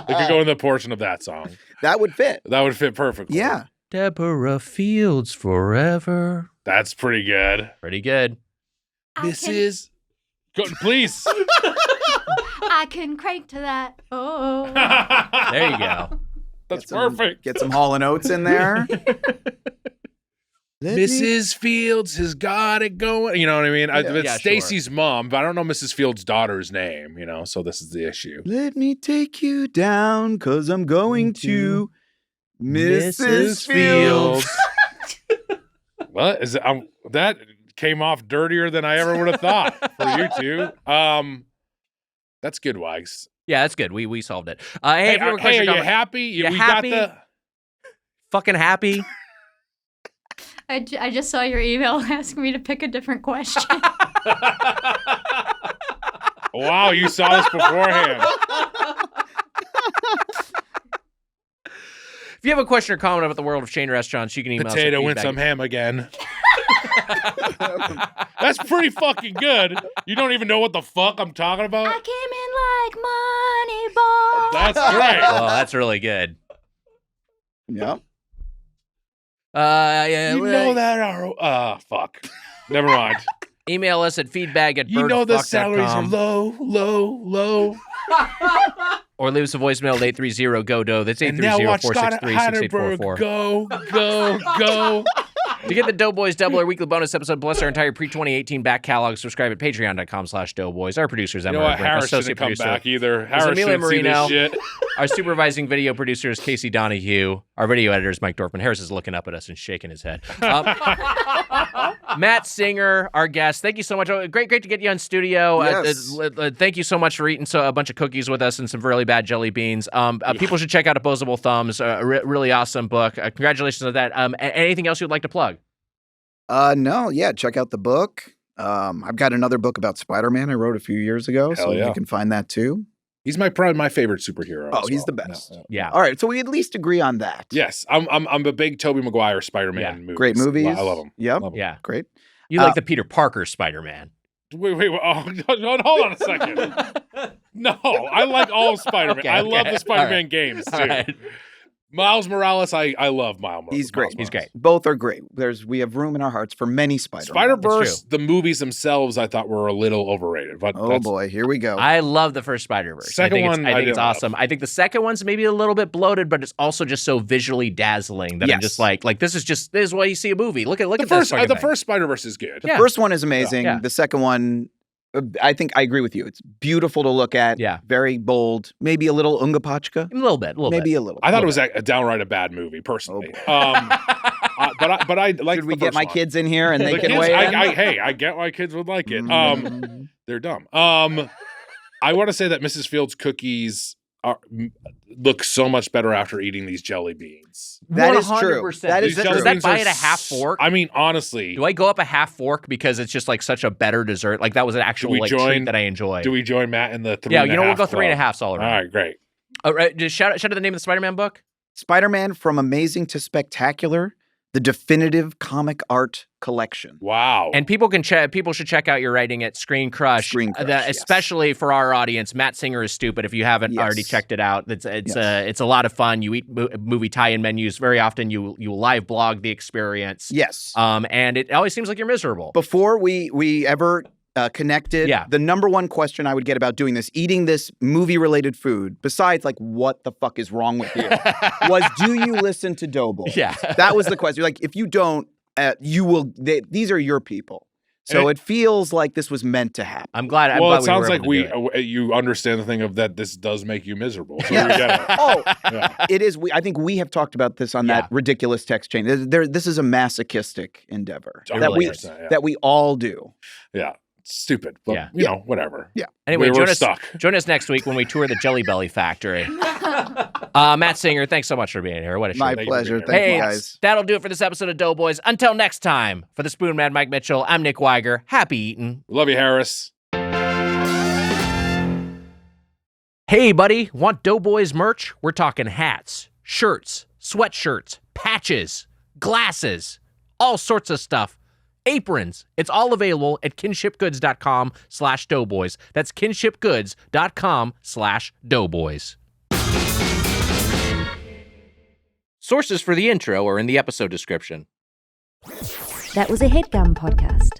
It could go in the portion of that song. That would fit. That would fit perfectly. Yeah. Deborah Fields forever. That's pretty good. Pretty good. Please. I can crank to that. Oh. There you go. That's Get some- perfect. Get some Hall & Oates in there. Mrs. Fields has got it going. You know what I mean? It's Yeah, Stacy's mom, but I don't know Mrs. Fields' daughter's name, so this is the issue. Let me take you down, because I'm going to Mrs. Fields. What is it? That came off dirtier than I ever would have thought for you two. That's good, Wags. Yeah, that's good. We solved it. Hey, if you have a Are question, you comment- happy? You We happy? got fucking happy? I just saw your email asking me to pick a different question. Wow, you saw this beforehand. If you have a question or comment about the world of chain restaurants, you can email Potato us win at some ham again. That's pretty fucking good. You don't even know what the fuck I'm talking about? I came in like Moneyball. That's great. Oh, that's really good. Yep. Yeah, You know that fuck. Never mind. email us at feedback at You know the birdfuck.com, salaries are low. or leave us a voicemail at 830-GO-DO. That's And now watch Scott 830-463-6844. Heidelberg go. To get the Doughboys Double or weekly bonus episode, plus our entire pre-2018 back catalog, subscribe at patreon.com/Doughboys. Our producers, You Emma know what? Brink, our Harris associate shouldn't come producer. back either. There's Harris Amelia shouldn't see Marino. this shit. Our supervising video producer is Casey Donahue. Our video editor is Mike Dorfman. Harris is looking up at us and shaking his head. Matt Singer, our guest. Thank you so much. Great to get you on studio. Yes. Thank you so much for eating a bunch of cookies with us and some really bad jelly beans. People should check out Opposable Thumbs. Really awesome book. Congratulations on that. Anything else you'd like to plug? No, yeah, check out the book. I've got another book about Spider-Man I wrote a few years ago, so yeah. you can find that too. He's probably my favorite superhero. Oh, as he's well. the best. Yeah. All right, so we at least agree on that. Yes, I'm a big Tobey Maguire Spider-Man Yeah. movies. Great movies. I love them. Yep. Love 'em. Yeah. Great. You like the Peter Parker Spider-Man. Wait. Hold on a second. No, I like all Spider-Man. Okay, I love okay. the Spider-Man All right. games too. All right. Miles Morales, I love Miles Morales. He's great. He's great. Both are great. We have room in our hearts for many Spider-Man. Spider-Verse, the movies themselves, I thought were a little overrated. But Oh boy, here we go. I love the first Spider-Verse. Second I one, think it's didn't awesome. I think the second one's maybe a little bit bloated, but it's also just so visually dazzling that I'm just like this is why you see a movie. Look at first, this. the first Spider-Verse is good. The first one is amazing. Yeah. The second one, I think I agree with you. It's beautiful to look at. Yeah. Very bold. Maybe a little Unga Pachka. A little bit. Maybe a little. I thought it was a downright a bad movie, personally. But I like. Should we get my kids in here and they The can kids, weigh in? I get why kids would like it. They're dumb. I want to say that Mrs. Fields cookies look so much better after eating these jelly beans. That is true. 100%. That is Does true. that buy it a half fork? I mean, honestly. Do I go up a half fork because it's just like such a better dessert? Like that was an actual treat that I enjoy. Do we join Matt in the 3.5? Yeah, we'll go 3.5 all around. All right, great. All right, just shout out the name of the Spider-Man book. Spider-Man from Amazing to Spectacular, the definitive comic art collection. Wow. And people should check out your writing at Screen Crush. Especially for our audience. Matt Singer is Stupid. If you haven't already checked it out, it's a lot of fun. You eat movie tie-in menus. Very often you live blog the experience. Yes. And it always seems like you're miserable. Before we ever connected, the number one question I would get about doing this, eating this movie-related food, besides like, what the fuck is wrong with you, was, do you listen to Doughboys? Yeah. That was the question. Like, if you don't, you will, these are your people. So it feels like this was meant to happen. I'm glad. It sounds like you understand the thing of that this does make you miserable. So we get it. It is. I think we have talked about this on that ridiculous text chain. This is a masochistic endeavor that we all do. Yeah. Stupid, but you know, whatever. Yeah. Anyway, stuck. Join us next week when we tour the Jelly Belly factory. Matt Singer, thanks so much for being here. What a show. My pleasure. Thank you, guys. That'll do it for this episode of Doughboys. Until next time, for the Spoon Man, Mike Mitchell, I'm Nick Weiger. Happy eating. Love you, Harris. Hey, buddy, want Doughboys merch? We're talking hats, shirts, sweatshirts, patches, glasses, all sorts of stuff. Aprons. It's all available at kinshipgoods.com/doughboys. That's kinshipgoods.com/doughboys. Sources for the intro are in the episode description. That was a Headgum podcast.